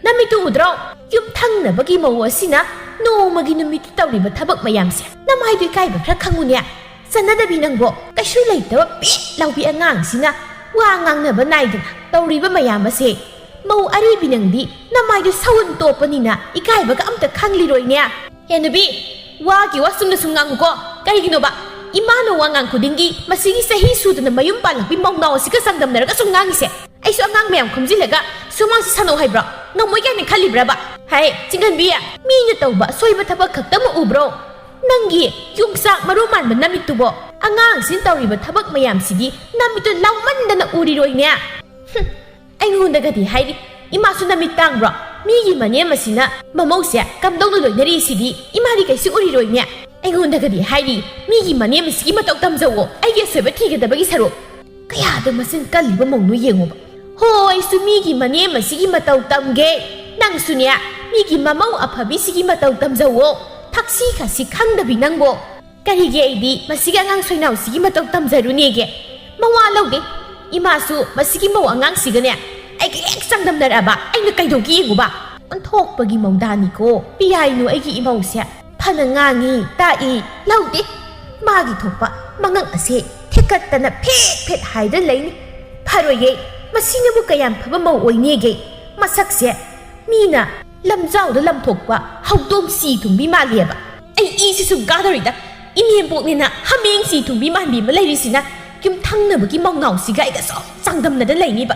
ꯅꯃꯤꯠꯇꯨ ꯎꯗ꯭ꯔꯣ ꯌꯨꯝꯊꯪꯅꯕꯒꯤ ꯃꯧ ꯑꯁꯤꯅ ꯅꯣꯡꯃꯒꯤ ꯅꯨꯃꯤꯠꯇ ꯇꯧꯔꯤꯕ ꯊꯕꯛ ꯃꯌꯥꯝꯁꯦ ꯅꯃꯥꯏꯗꯨ ꯏꯀꯥꯏꯕ ꯈꯔ ꯈꯪꯉꯨꯅꯦ ꯆꯟꯅꯗꯕꯤ ꯅꯪꯕꯣ ꯀꯩꯁꯨ ꯂꯩꯇꯕ ꯄꯦꯠ ꯂꯥꯎꯕꯤ ꯑꯉꯥꯡꯁꯤꯅ ꯋꯥ ꯉꯥꯡꯅꯕ ꯅꯥꯏꯗꯅ ꯇꯧꯔꯤꯕ ꯃꯌꯥꯝ ꯑꯁꯦ ꯃꯧ ꯑꯔꯤꯕꯤ ꯅꯪꯗꯤ ꯅꯃꯥꯏꯗꯨ ꯁꯧꯟ ꯇꯣꯞꯄꯅꯤꯅ ꯏꯀꯥꯏꯕꯒ ꯑꯝꯇ ꯈꯪꯂꯤꯔꯣꯏꯅꯦ ꯍꯦ ꯅꯨꯕꯤ ꯋꯥꯒꯤ ꯋꯥ ꯆꯨꯝꯅ ꯁꯨꯝ ꯉꯥꯡꯉꯨꯀꯣ ꯀꯔꯤꯒꯤꯅꯣꯕ ꯏꯃꯥꯅ ꯋꯥ ꯉꯥꯡ ꯈꯨꯗꯤꯡꯒꯤ ꯃꯁꯤꯒꯤ ꯆꯍꯤ ꯁꯨꯗꯅ ꯃꯌꯨꯝ ꯄꯥꯜꯂꯛꯄꯤ ꯃꯧꯅꯥꯎ ꯑꯁꯤꯒ ꯆꯥꯡꯗꯝꯅꯔꯒ ꯁꯨꯝ ꯉꯥꯡꯉꯤꯁꯦ ꯑꯩꯁꯨ ꯑꯉꯥꯡ ꯃꯌꯥꯝ ꯈꯣꯝꯖꯤꯜꯂꯒ ꯁꯨꯃꯥꯡꯁꯤ ꯁꯥꯟꯅꯧ ꯍꯥꯏꯕ꯭ꯔꯣ ꯉꯝꯃꯣꯏ ꯀꯥꯏꯅ ꯈꯜꯂꯤꯕ꯭ꯔꯕ ꯍꯥꯏ ꯆꯤꯡꯒꯟꯕꯤ ꯃꯤꯅ ꯇꯧꯕ ꯑꯁꯣꯏꯕ ꯊꯕꯛ ꯈꯛꯇꯃꯛ ꯎꯕ꯭ꯔꯣ ꯅꯪꯒꯤ ꯌꯣꯡꯆꯥꯛ ꯃꯔꯨ ꯃꯥꯟꯕ ꯅꯃꯤꯠꯇꯨꯕꯣ ꯑꯉꯥꯡꯁꯤꯅ ꯇꯧꯔꯤꯕ ꯊꯕꯛ ꯃꯌꯥꯝꯁꯤꯗꯤ ꯅꯃꯤꯠꯇꯨ ꯂꯥꯎꯃꯟꯗꯅ ꯎꯔꯤꯔꯣꯏꯅꯦ ꯑꯩꯉꯣꯟꯗꯒꯗꯤ ꯍꯥꯏꯔꯤ ꯏꯃꯥꯁꯨ ꯅꯃꯤꯠ ꯇꯥꯡꯕ꯭ꯔꯣ ꯃꯤꯒꯤ ꯃꯅꯦꯝ ꯑꯁꯤꯅ ꯃꯃꯧꯁꯦ ꯀꯝꯗꯧꯅ ꯂꯣꯏꯅꯔꯤꯁꯤꯗꯤ ꯏꯃꯥꯗꯤ ꯀꯩꯁꯨ ꯎꯔꯤꯔꯣꯏꯅꯦ ꯑꯩꯉꯣꯟꯗꯒꯗꯤ ꯍꯥꯏꯔꯤ ꯃꯤꯒꯤ ꯃꯅꯦꯝ ꯑꯁꯤꯒꯤ ꯃꯇꯧ ꯇꯝꯖꯧꯋꯣ ꯑꯩꯒꯤ ꯑꯁꯣꯏꯕ ꯊꯤꯒꯗꯕꯒꯤ ꯁꯔꯨꯛ ꯀꯌꯥꯗ ꯃꯆꯤꯟ ꯀꯜꯂꯤꯕ ꯃꯧꯅꯣ ꯌꯦꯡꯉꯣꯕ ꯍꯣꯏ ꯑꯩꯁꯨ ꯃꯤꯒꯤꯃꯅꯦꯝ ꯑꯁꯤꯒꯤ ꯃꯇꯧ ꯇꯝꯒꯦ ꯅꯪꯁꯨꯅꯦ ꯃꯤꯒꯤ ꯃꯃꯧ ꯑꯐꯕꯤꯁꯤꯒꯤ ꯃꯇꯧ ꯇꯝꯖꯧꯋꯣ ꯊꯛꯁꯤ ꯈꯥꯁꯤ ꯈꯪꯗꯕꯤ ꯅꯪꯕꯣ ꯀꯔꯤꯒꯤ ꯑꯩꯗꯤ ꯃꯁꯤꯒꯤ ꯑꯉꯥꯡ ꯁꯣꯏꯅꯥꯎꯁꯤꯒꯤ ꯃꯇꯧ ꯇꯝꯖꯔꯨꯅꯦꯒꯦ ꯃꯋꯥ ꯂꯧꯗꯦ ꯏꯃꯥꯁꯨ ꯃꯁꯤꯒꯤ ꯃꯧ ꯑꯉꯥꯡꯁꯤꯒꯅꯦ ꯑꯩꯒ ꯍꯦꯛ ꯆꯥꯡꯗꯝꯅꯔꯛꯑꯕ ꯑꯩꯅ ꯀꯩꯗꯧꯒꯦ ꯌꯦꯡꯉꯨꯕ ꯑꯣꯟꯊꯣꯛꯄꯒꯤ ꯃꯧꯗꯥꯅꯤꯀꯣ ꯄꯤꯌꯥꯏꯅꯨ ꯑꯩꯒꯤ ꯏꯃꯧꯁꯦ ꯐꯅ ꯉꯥꯡꯉꯤ ꯇꯥꯛꯏ ꯂꯧꯗꯦ ꯃꯥꯒꯤ ꯊꯣꯛꯄ ꯃꯉꯛ ꯑꯁꯦ ꯊꯦꯛꯀꯠꯇꯅ ꯐꯦꯠ ꯐꯦꯠ ꯍꯥꯏꯗꯨꯅ ꯂꯩꯅꯤ ꯐꯔꯣꯏꯌꯦ ꯃꯁꯤꯅꯕꯨ ꯀꯌꯥꯝ ꯐꯕ ꯃꯧ ꯑꯣꯏꯅꯦꯒꯦ ꯃꯁꯛꯁꯦ ꯃꯤꯅ ꯂꯝꯖꯥꯎꯗ ꯂꯝꯊꯣꯛꯄ ꯍꯧꯗꯣꯡ ꯁꯤ ꯊꯨꯡꯕꯤ ꯃꯥꯜꯂꯦꯕ ꯑꯩ ꯏꯁꯤꯁꯨ ꯀꯥꯗꯧꯔꯤꯗ ꯏꯅꯦꯝꯄꯣꯛꯅꯤꯅ ꯍꯥꯃꯦꯡ ꯁꯤ ꯊꯨꯡꯕꯤ ꯃꯥꯟꯕꯤ ꯑꯃ ꯂꯩꯔꯤꯁꯤꯅ ꯌꯨꯝꯊꯪꯅꯕꯒꯤ ꯃꯧꯅꯥꯎꯁꯤꯒ ꯑꯩꯒꯁꯨ ꯆꯥꯡꯗꯝꯅꯗ ꯂꯩꯅꯤꯕ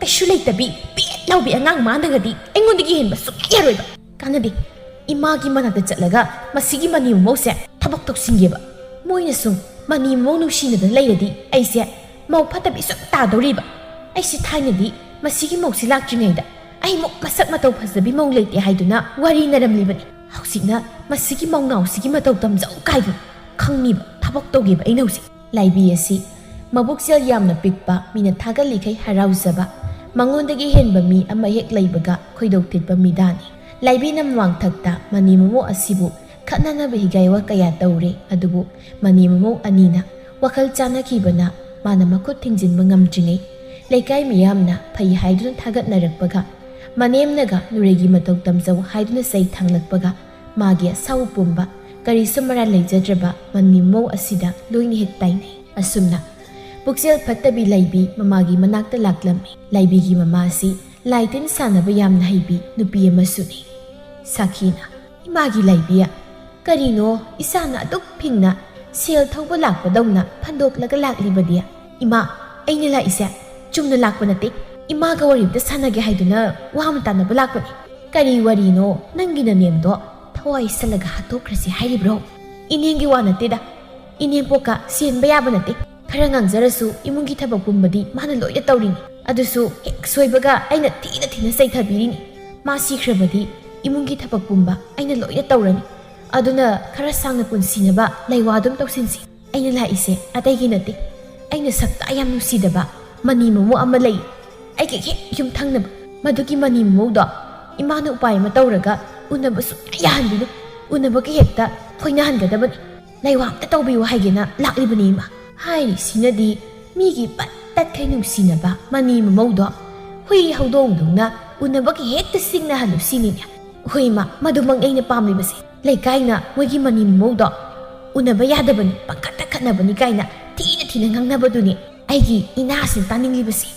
ꯀꯩꯁꯨ ꯂꯩꯇꯕꯤ ꯄꯦꯠ ꯂꯧꯕꯤ ꯑꯉꯥꯡ ꯃꯥꯟꯅꯒꯗꯤ ꯑꯩꯉꯣꯟꯗꯒꯤ ꯍꯦꯟꯕ ꯁꯨꯛꯌꯥ ꯌꯥꯔꯣꯏꯕ ꯀꯥꯟꯅꯗꯦ 이마기 만나다 ꯆꯠꯂꯒ ꯃꯁꯤꯒꯤ ꯃꯅꯤ ꯃꯃꯧꯁꯦ ꯊꯕꯛ ꯇꯧꯁꯤꯟꯒꯦꯕ ꯃꯣꯏꯅ ꯁꯨꯝ ꯃꯅꯤ ꯃꯃꯧ ꯅꯨꯡꯁꯤꯅꯗ ꯂꯩꯔꯗꯤ ꯑꯩꯁꯦ ꯃꯧ ꯐꯠꯇꯕꯤ ꯁꯨꯝ ꯇꯥꯗꯧꯔꯤꯕ ꯑꯩꯁꯦ ꯊꯥꯏꯅꯗꯤ ꯃꯁꯤꯒꯤ ꯃꯧꯁꯤ ꯂꯥꯛꯇ꯭ꯔꯤꯉꯩꯗ ꯑꯩꯃꯨꯛ ꯃꯁꯛ ꯃꯇꯧ ꯐꯖꯕꯤ ꯃꯧ ꯂꯩꯇꯦ ꯍꯥꯏꯗꯨꯅ ꯋꯥꯔꯤ ꯅꯔꯝꯂꯤꯕꯅꯤ ꯍꯧꯖꯤꯛꯅ ꯃꯁꯤꯒꯤ ꯃꯧꯅꯥꯎꯁꯤꯒꯤ ꯃꯇꯧ ꯇꯝꯖꯧ ꯀꯥꯏꯗꯨꯅ ꯈꯪꯅꯤꯕ ꯊꯕꯛ ꯇꯧꯒꯦꯕ ꯑꯩꯅ ꯍꯧꯖꯤꯛ ꯂꯥꯏꯕꯤ ꯑꯁꯤ ꯃꯕꯨꯛꯆꯦꯜ ꯌꯥꯝꯅ ꯄꯤꯛꯄ ꯃꯤꯅ ꯊꯥꯒꯠꯂꯤꯈꯩ ꯍꯔꯥꯎꯖꯕ ꯃꯉꯣꯟꯗꯒꯤ ꯍꯦꯟꯕ ꯃꯤ ꯑꯃ ꯍꯦꯛ ꯂꯩꯕꯒ ꯈꯣꯏꯗꯧ ꯊꯤꯠꯄ ꯃꯤꯗꯥꯅꯤ ꯂꯥꯏꯕꯤꯅ ꯃꯃꯥꯡꯊꯛꯇ ꯃꯅꯤ ꯃꯃꯧ ꯑꯁꯤꯕꯨ ꯈꯠꯅꯅꯕ ꯍꯤꯒꯥꯏꯋꯥ ꯀꯌꯥ ꯇꯧꯔꯦ ꯑꯗꯨꯕꯨ ꯃꯅꯤ ꯃꯃꯧ ꯑꯅꯤꯅ ꯋꯥꯈꯜ ꯆꯥꯟꯅꯈꯤꯕꯅ ꯃꯥꯅ ꯃꯈꯨꯠ ꯊꯤꯡꯖꯤꯟꯕ ꯉꯝꯗ꯭ꯔꯤꯉꯩ ꯂꯩꯀꯥꯏ ꯃꯤꯌꯥꯝꯅ ꯐꯩ ꯍꯥꯏꯗꯨꯅ ꯊꯥꯒꯠꯅꯔꯛꯄꯒ ꯃꯅꯦꯝꯅꯒ ꯅꯨꯔꯩꯒꯤ ꯃꯇꯧ ꯇꯝꯖꯧ ꯍꯥꯏꯗꯨꯅ ꯆꯩ ꯊꯥꯡꯂꯛꯄꯒ ꯃꯥꯒꯤ ꯑꯁꯥꯎ ꯄꯨꯝꯕ ꯀꯔꯤꯁꯨ ꯃꯔꯥꯜ ꯂꯩꯖꯗ꯭ꯔꯕ ꯃꯅꯤ ꯃꯃꯧ ꯑꯁꯤꯗ ꯂꯣꯏꯅ ꯍꯦꯛ ꯇꯥꯏꯅꯩ ꯑꯁꯨꯝꯅ ꯄꯨꯛꯆꯦꯜ ꯐꯠꯇꯕꯤ ꯂꯩꯕꯤ ꯃꯃꯥꯒꯤ ꯃꯅꯥꯛꯇ ꯂꯥꯛꯂꯝꯃꯤ ꯂꯩꯕꯤꯒꯤ ꯃꯃꯥ ꯑꯁꯤ ꯂꯥꯏ ꯇꯤꯟ ꯁꯥꯟꯅꯕ ꯌꯥꯝꯅ ꯍꯩꯕꯤ ꯅꯨꯄꯤ ꯑꯃꯁꯨꯅꯤ ꯁꯥꯈꯤꯅ 이마기 ꯂꯩꯕꯤ야 ꯀꯔꯤꯅꯣ 이사나 ꯑꯗꯨꯛ ꯐꯤꯡꯅ ꯁꯦꯜ ꯊꯧꯕ ꯂꯥꯛꯄꯗꯧꯅ ꯐꯟꯗꯣꯛꯂꯒ ꯂꯥꯛꯂꯤꯕꯗꯤ 이마 ꯑꯩꯅ ꯂꯥꯛꯏꯁꯦ ꯆꯨꯝꯅ ꯂꯥꯛꯄ ꯅꯠꯇꯦ 이마가 ꯋꯥꯔꯤꯝꯇ ꯁꯥꯟꯅꯒꯦ ꯍꯥꯏꯗꯨꯅ ꯋꯥ ꯑꯃ ꯇꯥꯟꯅꯕ ꯂꯥꯛꯄꯅꯤ ꯀꯔꯤ ꯋꯥꯔꯤꯅꯣ ꯅꯪꯒꯤ ꯅꯅꯦꯝꯗꯣ ꯊꯋꯥꯏ ꯁꯜꯂꯒ ꯍꯥꯠꯇꯣꯛꯈ꯭ꯔꯁꯤ ꯍꯥꯏꯔꯤꯕ꯭ꯔꯣ 이ನೇꯝꯒꯤ ꯋꯥ ꯅꯠꯇꯦꯗ 이ನೇꯝꯄꯣꯛꯀ ꯁꯦꯟꯕ ꯌꯥꯕ ꯅꯠꯇꯦ ꯈꯔ ꯉꯥꯡꯖꯔꯁꯨ ꯏꯃꯨꯡꯒꯤ ꯊꯕꯛ ꯄꯨꯝꯕꯗꯤ ꯃꯥꯅ ꯂꯣꯏꯅ ꯇꯧꯔꯤꯅꯤ ꯑꯗꯨꯁꯨ ꯍꯦꯛ ꯁꯣꯏꯕꯒ ꯑꯩꯅ ꯊꯤꯅ ꯆꯩꯊꯕꯤꯔꯤꯅꯤ ꯃꯥ ꯁꯤꯈ꯭ꯔꯕꯗꯤ 이문기 타박 ꯄꯨꯝꯕ ꯑꯩꯅ ꯂꯣꯏꯅ ꯇꯧꯔꯅꯤ ꯑꯗꯨꯅ ꯈꯔ ꯁꯥꯡꯅ ꯄꯨꯟꯁꯤꯅꯕ ꯂꯩꯋꯥ ꯑꯗꯨꯝ ꯇꯧꯁꯤꯟꯁꯤ ꯑꯩꯅ ꯂꯥꯛꯏꯁꯦ ꯑꯇꯩꯒꯤ ꯅꯠꯇꯦ ꯑꯩꯅ ꯁꯛꯇ ꯌꯥꯝ ꯅꯨꯡꯁꯤꯗꯕ ꯃꯅꯤ ꯃꯃꯧ ꯑꯃ ꯂꯩ ꯑꯩꯒ ꯍꯦꯛ ꯌꯨꯝꯊꯪꯅꯕ ꯃꯗꯨꯒꯤ ꯃꯅꯤ ꯃꯃꯧꯗꯣ ꯏꯃꯥꯅ ꯎꯄꯥꯏ ꯑꯃ ꯇꯧꯔꯒ ꯎꯅꯕ ꯁꯨꯡꯌꯥ ꯌꯥꯍꯟꯕꯤꯅꯨ ꯎꯅꯕꯒ ꯍꯦꯛꯇ ꯐꯣꯏꯅꯍꯟꯒꯗꯕꯅꯤ ꯂꯩꯋꯥ ꯑꯝꯇ ꯇꯧꯕꯤꯌꯨ ꯍꯥꯏꯒꯦꯅ ꯂꯥꯛꯂꯤꯕꯅꯤ ꯏꯃꯥ ꯍꯥꯏꯔꯤꯁꯤꯅꯗꯤ ꯃꯤꯒꯤ ꯄꯠ ꯇꯠꯈꯩ ꯅꯨꯡꯁꯤꯅꯕ ꯃꯅꯤ ꯃꯃꯧꯗꯣ ꯍꯨꯏ ꯍꯧꯗꯣꯡꯗꯧꯅ ꯎꯅꯕꯒ ꯍꯦꯛꯇ ꯁꯤꯡꯅꯍꯜꯂꯨ ꯁꯤꯅꯤꯅꯦ ꯍꯣꯏꯃ ꯃꯗꯨꯃꯛ ꯑꯩꯅ ꯄꯥꯝꯂꯤꯕꯁꯦ ꯂꯩꯀꯥꯏꯅ ꯃꯣꯏꯒꯤ ꯃꯅꯤ ꯃꯃꯧꯗꯣ ꯎꯅꯕ ꯌꯥꯗꯕꯅꯤ ꯄꯪꯈꯠꯇ ꯈꯠꯅꯕꯅꯤ ꯀꯥꯏꯅ ꯊꯤꯅ ꯉꯥꯡꯅꯕꯗꯨꯅꯤ ꯑꯩꯒꯤ ꯏꯅꯥꯁꯤꯅ ꯇꯥꯅꯤꯡꯂꯤꯕꯁꯦ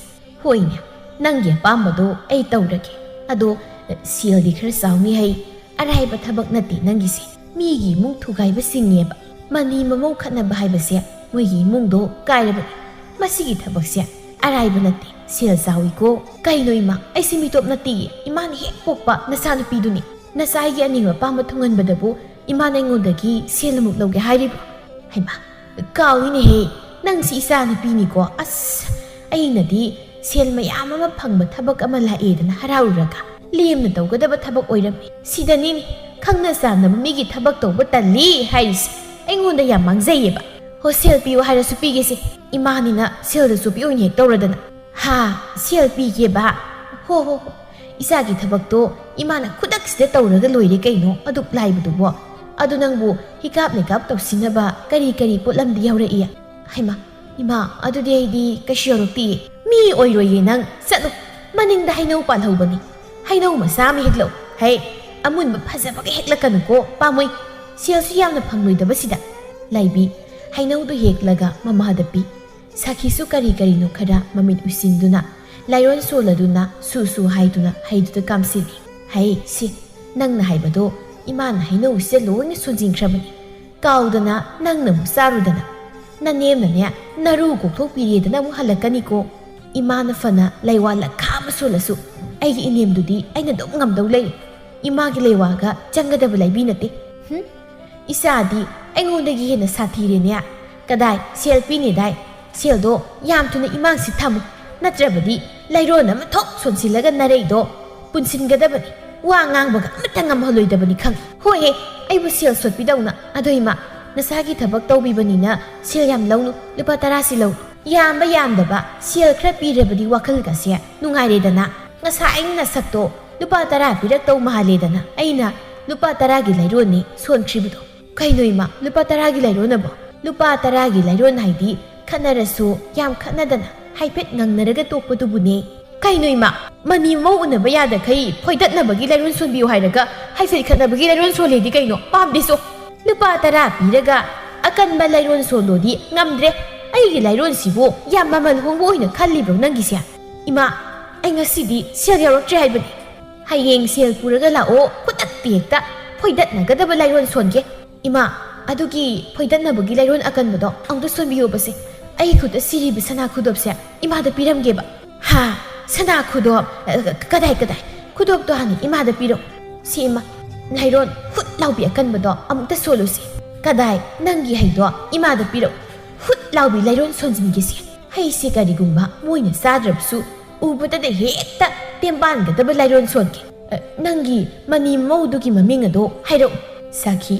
ꯍꯣꯏꯅꯦ ꯅꯪꯒꯤ ꯑꯄꯥꯝꯕꯗꯣ ꯑꯩ ꯇꯧꯔꯒꯦ ꯑꯗꯣ ꯁꯦꯜꯗꯤ ꯈꯔ ꯆꯥꯎꯅꯤ ꯍꯩ ꯑꯔꯥꯏꯕ ꯊꯕꯛ ꯅꯠꯇꯦ ꯅꯪꯒꯤꯁꯦ ꯃꯤꯒꯤ ꯏꯃꯨꯡ ꯊꯨꯒꯥꯏꯕ ꯁꯤꯡꯉꯦꯕ ꯃꯅꯤ ꯃꯃꯧ ꯈꯠꯅꯕ ꯍꯥꯏꯕꯁꯦ ꯃꯣꯏꯒꯤ ꯏꯃꯨꯡꯗꯣ ꯀꯥꯏꯔꯕꯅꯤ ꯃꯁꯤꯒꯤ ꯊꯕꯛꯁꯦ ꯑꯔꯥꯏꯕ ꯅꯠꯇꯦ ꯁꯦꯜ ꯆꯥꯎꯏꯀꯣ ꯀꯩꯅꯣ ꯏꯃꯥ ꯑꯩꯁꯦ ꯃꯤꯇꯣꯞ ꯅꯠꯇꯦꯌꯦ ꯏꯃꯥꯅ ꯍꯦꯛ ꯄꯣꯛꯄ ꯅꯆꯥꯅꯨꯄꯤꯗꯨꯅꯤ ꯅꯆꯥꯒꯤ ꯑꯅꯤꯡꯕ ꯑꯄꯥꯝꯕ ꯊꯨꯡꯍꯟꯕꯗꯕꯨ ꯏꯃꯥꯅ ꯑꯩꯉꯣꯟꯗꯒꯤ ꯁꯦꯜ ꯑꯃꯨꯛ ꯂꯧꯒꯦ ꯍꯥꯏꯔꯤꯕ꯭ꯔꯣ ꯍꯩꯃꯥ ꯀꯥꯎꯏꯅꯦꯍꯦ ꯅꯪꯁꯤ ꯏꯆꯥꯅꯨꯄꯤꯅꯤꯀꯣ ꯑꯁ ꯑꯩꯅꯗꯤ ꯁꯦꯜ ꯃꯌꯥꯝ ꯑꯃ ꯐꯪꯕ ꯊꯕꯛ ꯑꯃ ꯂꯥꯛꯑꯦꯗꯅ ꯍꯔꯥꯎꯔꯒ ꯂꯦꯝꯅ ꯇꯧꯒꯗꯕ ꯊꯕꯛ ꯑꯣꯏꯔꯝꯃꯤ ꯁꯤꯗꯅꯤꯅꯦ ꯈꯪꯅ ꯆꯥꯟꯅꯕ ꯃꯤꯒꯤ ꯊꯕꯛ ꯇꯧꯕ ꯇꯜꯂꯤ ꯍꯥꯏꯔꯤꯁꯦ ꯑꯩꯉꯣꯟꯗ ꯌꯥꯝ ꯃꯥꯡꯖꯩꯌꯦꯕ ꯍꯣ ꯁꯦꯜ ꯄꯤꯌꯨ ꯍꯥꯏꯔꯁꯨ ꯄꯤꯒꯦꯁꯦ ꯏꯃꯥꯅꯤꯅ ꯁꯦꯜꯗꯁꯨ ꯄꯤꯑꯣꯏꯅ ꯍꯦꯛ ꯇꯧꯔꯗꯅ ꯍꯥ ꯁꯦꯜ ꯄꯤꯒꯦꯕ ꯍꯣ ꯏꯆꯥꯒꯤ ꯊꯕꯛꯇꯣ ꯏꯃꯥꯅ ꯈꯨꯗꯛꯁꯤꯗ ꯇꯧꯔꯒ ꯂꯣꯏꯔꯦ ꯀꯩꯅꯣ ꯑꯗꯨꯛ ꯂꯥꯏꯕꯗꯨꯕꯣ ꯑꯗꯨ ꯅꯪꯕꯨ ꯍꯤꯀꯥꯞ ꯅꯤꯀꯥꯞ ꯇꯧꯁꯤꯟꯅꯕ ꯀꯔꯤ ꯄꯣꯠꯂꯝꯗꯤ ꯌꯥꯎꯔꯛꯏ ꯍꯩꯃꯥ ꯏꯃꯥ ꯑꯗꯨꯗꯤ ꯑꯩꯗꯤ ꯀꯩꯁꯨ ꯌꯥꯎꯔꯛꯇꯤꯌꯦ ꯃꯤ ꯑꯣꯏꯔꯣꯏꯌꯦ ꯅꯪ ꯆꯠꯂꯨ ꯃꯅꯤꯡꯗ ꯍꯩꯅꯧ ꯄꯥꯜꯍꯧꯕꯅꯤ ꯍꯩꯅꯧ ꯃꯆꯥ ꯑꯃ ꯍꯦꯛꯂꯛꯎ ꯍꯩ ꯑꯃꯨꯟꯕ ꯐꯖꯕꯒ ꯍꯦꯛꯂꯛꯀꯅꯨꯀꯣ ꯄꯥꯝꯃꯣꯏ ꯁꯦꯜꯁꯨ ꯌꯥꯝꯅ ꯐꯪꯂꯣꯏꯗꯕꯁꯤꯗ ꯂꯩꯕꯤ ꯍꯩꯅꯧꯗꯨ ꯍꯦꯛꯂꯒ ꯃꯃꯥꯗ ꯄꯤ ꯁꯥꯈꯤꯁꯨ ꯀꯔꯤꯅꯣ ꯈꯔ ꯃꯃꯤꯠ ꯎꯏꯁꯤꯟꯗꯨꯅ ꯂꯥꯏꯔꯣꯟ ꯁꯣꯜꯂꯗꯨꯅ ꯁꯨ ꯍꯥꯏꯗꯨꯅ ꯍꯩꯗꯨꯗ ꯀꯥꯝꯁꯤꯜꯂꯤ ꯍꯩ ꯁꯤ ꯅꯪꯅ ꯍꯥꯏꯕꯗꯣ ꯏꯃꯥꯅ ꯍꯩꯅꯧꯁꯤꯗ ꯂꯣꯏꯅ ꯁꯣꯟꯖꯤꯟꯈ꯭ꯔꯕꯅꯤ ꯀꯥꯎꯗꯅ ꯅꯪꯅ ꯑꯃꯨꯛ ꯆꯥꯔꯨꯗꯅ ꯅꯅꯦꯝꯅꯅꯦ ꯅꯔꯨ ꯀꯣꯛꯊꯣꯛꯄꯤꯔꯦꯗꯅ ꯑꯃꯨꯛ ꯍꯜꯂꯛꯀꯅꯤꯀꯣ ꯏꯃꯥꯅ ꯐꯅ ꯂꯩꯋꯥ ꯂꯛꯈꯥ ꯑꯃ ꯁꯣꯜꯂꯁꯨ ꯑꯩꯒꯤ ꯏꯅꯦꯝꯗꯨꯗꯤ ꯑꯩꯅ ꯑꯗꯨꯝ ꯉꯝꯗꯧ ꯂꯩ 이마기 레와가 짱가다블 라이비나떼 이사디 앵온데기 헤나 사티레냐 까다이 셀피니다이 셀도 얌투나 이망시 타무 나트라바디 라이로나 마톡 손실라가 나레이도 분신가다바니 와앙앙바가 아무탕 헐로이다바니 캉 호에 아이부 셀 솥비다우나 아도이마 나사기 타박 떠비바니나 셀 얌 라우누 루파 따라시 라우 얌바 얌다바 셀 크라 피레바디 와클가시야 눅아이레다나 나사잉 나삭도 루파 따라 비락도 마할레다나 아이나 루파 따라기 라이로니 손트리부도 카이노이마 루파 따라기 라이로나보 루파 따라기 라이론 하이디 카나라수 얌 카나다나 하이펫 낭나라가 똑바두부네 ꯀꯩꯅꯣ ꯏꯃꯥ ꯃꯅꯤ ꯃꯧ ꯎꯅꯕ ꯌꯥꯗꯈꯩ ꯐꯣꯏꯗꯠꯅꯕꯒꯤ ꯂꯩꯔꯣꯟ ꯁꯣꯟꯕꯤꯌꯨ ꯍꯥꯏꯔꯒ ꯍꯥꯏꯐꯦꯠ ꯈꯠꯅꯕꯒꯤ ꯂꯩꯔꯣꯟ ꯁꯣꯜꯂꯦꯗꯤ ꯀꯩꯅꯣ ꯄꯥꯝꯗꯦꯁꯣ ꯂꯨꯄꯥ 10 ꯄꯤꯔꯒ ꯑꯀꯟꯕ ꯂꯩꯔꯣꯟ ꯁꯣꯜꯂꯣꯗꯤ ꯉꯝꯗ꯭ꯔꯦ ꯑꯩꯒꯤ ꯂꯩꯔꯣꯟꯁꯤꯕꯨ ꯌꯥꯝ ꯃꯃꯜ ꯍꯣꯡꯕ ꯑꯣꯏꯅ ꯈꯜꯂꯤꯕ꯭ꯔꯣ ꯅꯪꯒꯤꯁꯦ ꯏꯃꯥ ꯑꯩ ꯉꯁꯤꯗꯤ ꯁꯦꯜ ꯌꯥꯎꯔꯛꯇ꯭ꯔꯦ ꯍꯥꯏꯕꯅꯤ ꯍꯌꯦꯡ ꯁꯦꯜ ꯄꯨꯔꯒ ꯂꯥꯛꯑꯣ ꯈꯨꯗꯛꯇ ꯍꯦꯛꯇ ꯐꯣꯏꯗꯠꯅꯒꯗꯕ ꯂꯩꯔꯣꯟ ꯁꯣꯟꯒꯦ ꯏꯃꯥ ꯑꯗꯨꯒꯤ ꯐꯣꯏꯗꯠꯅꯕꯒꯤ ꯂꯩꯔꯣꯟ ꯑꯀꯟꯕꯗꯣ ꯑꯃꯨꯛꯇ ꯁꯣꯟꯕꯤꯌꯣꯕꯁꯦ ꯑꯩ ꯈꯨꯠꯇ ꯁꯤꯔꯤꯕ ꯁꯅꯥ ꯈꯨꯗꯣꯞꯁꯦ ꯏꯃꯥꯗ ꯄꯤꯔꯝꯒꯦꯕ ꯍꯥ ꯁꯅꯥ ꯈꯨꯗꯣꯞ ꯀꯗꯥꯏ ꯈꯨꯗꯣꯞꯇꯣ ꯍꯥꯟꯅ ꯏꯃꯥꯗ ꯄꯤꯔꯣ ꯁꯤ ꯏꯃꯥ ꯂꯩꯔꯣꯟ ꯍꯨꯠ ꯂꯥꯎꯕꯤ ꯑꯀꯟꯕꯗꯣ ꯑꯃꯨꯛꯇ ꯁꯣꯜꯂꯨꯁꯤ ꯀꯗꯥꯏ ꯅꯪꯒꯤ ꯍꯩꯗꯣ ꯏꯃꯥꯗ ꯄꯤꯔꯣ ꯍꯨꯠ ꯂꯥꯎꯕꯤ ꯂꯩꯔꯣꯟ ꯁꯣꯟꯖꯤꯟꯒꯦꯁꯦ ꯍꯩꯁꯦ ꯀꯔꯤꯒꯨꯝꯕ ꯃꯣꯏꯅ ꯆꯥꯗ꯭ꯔꯕꯁꯨ ꯎꯕꯗꯗ ꯍꯦꯛꯇ ꯇꯦꯝꯕꯥꯟꯒꯗꯕ ꯂꯩꯔꯣꯟ ꯁꯣꯟꯒꯦ ꯅꯪꯒꯤ ꯃꯅꯤ ꯃꯧꯗꯨꯒꯤ ꯃꯃꯤꯡ ꯑꯗꯣ ꯍꯥꯏꯔꯛꯎ ꯁꯥꯈꯤ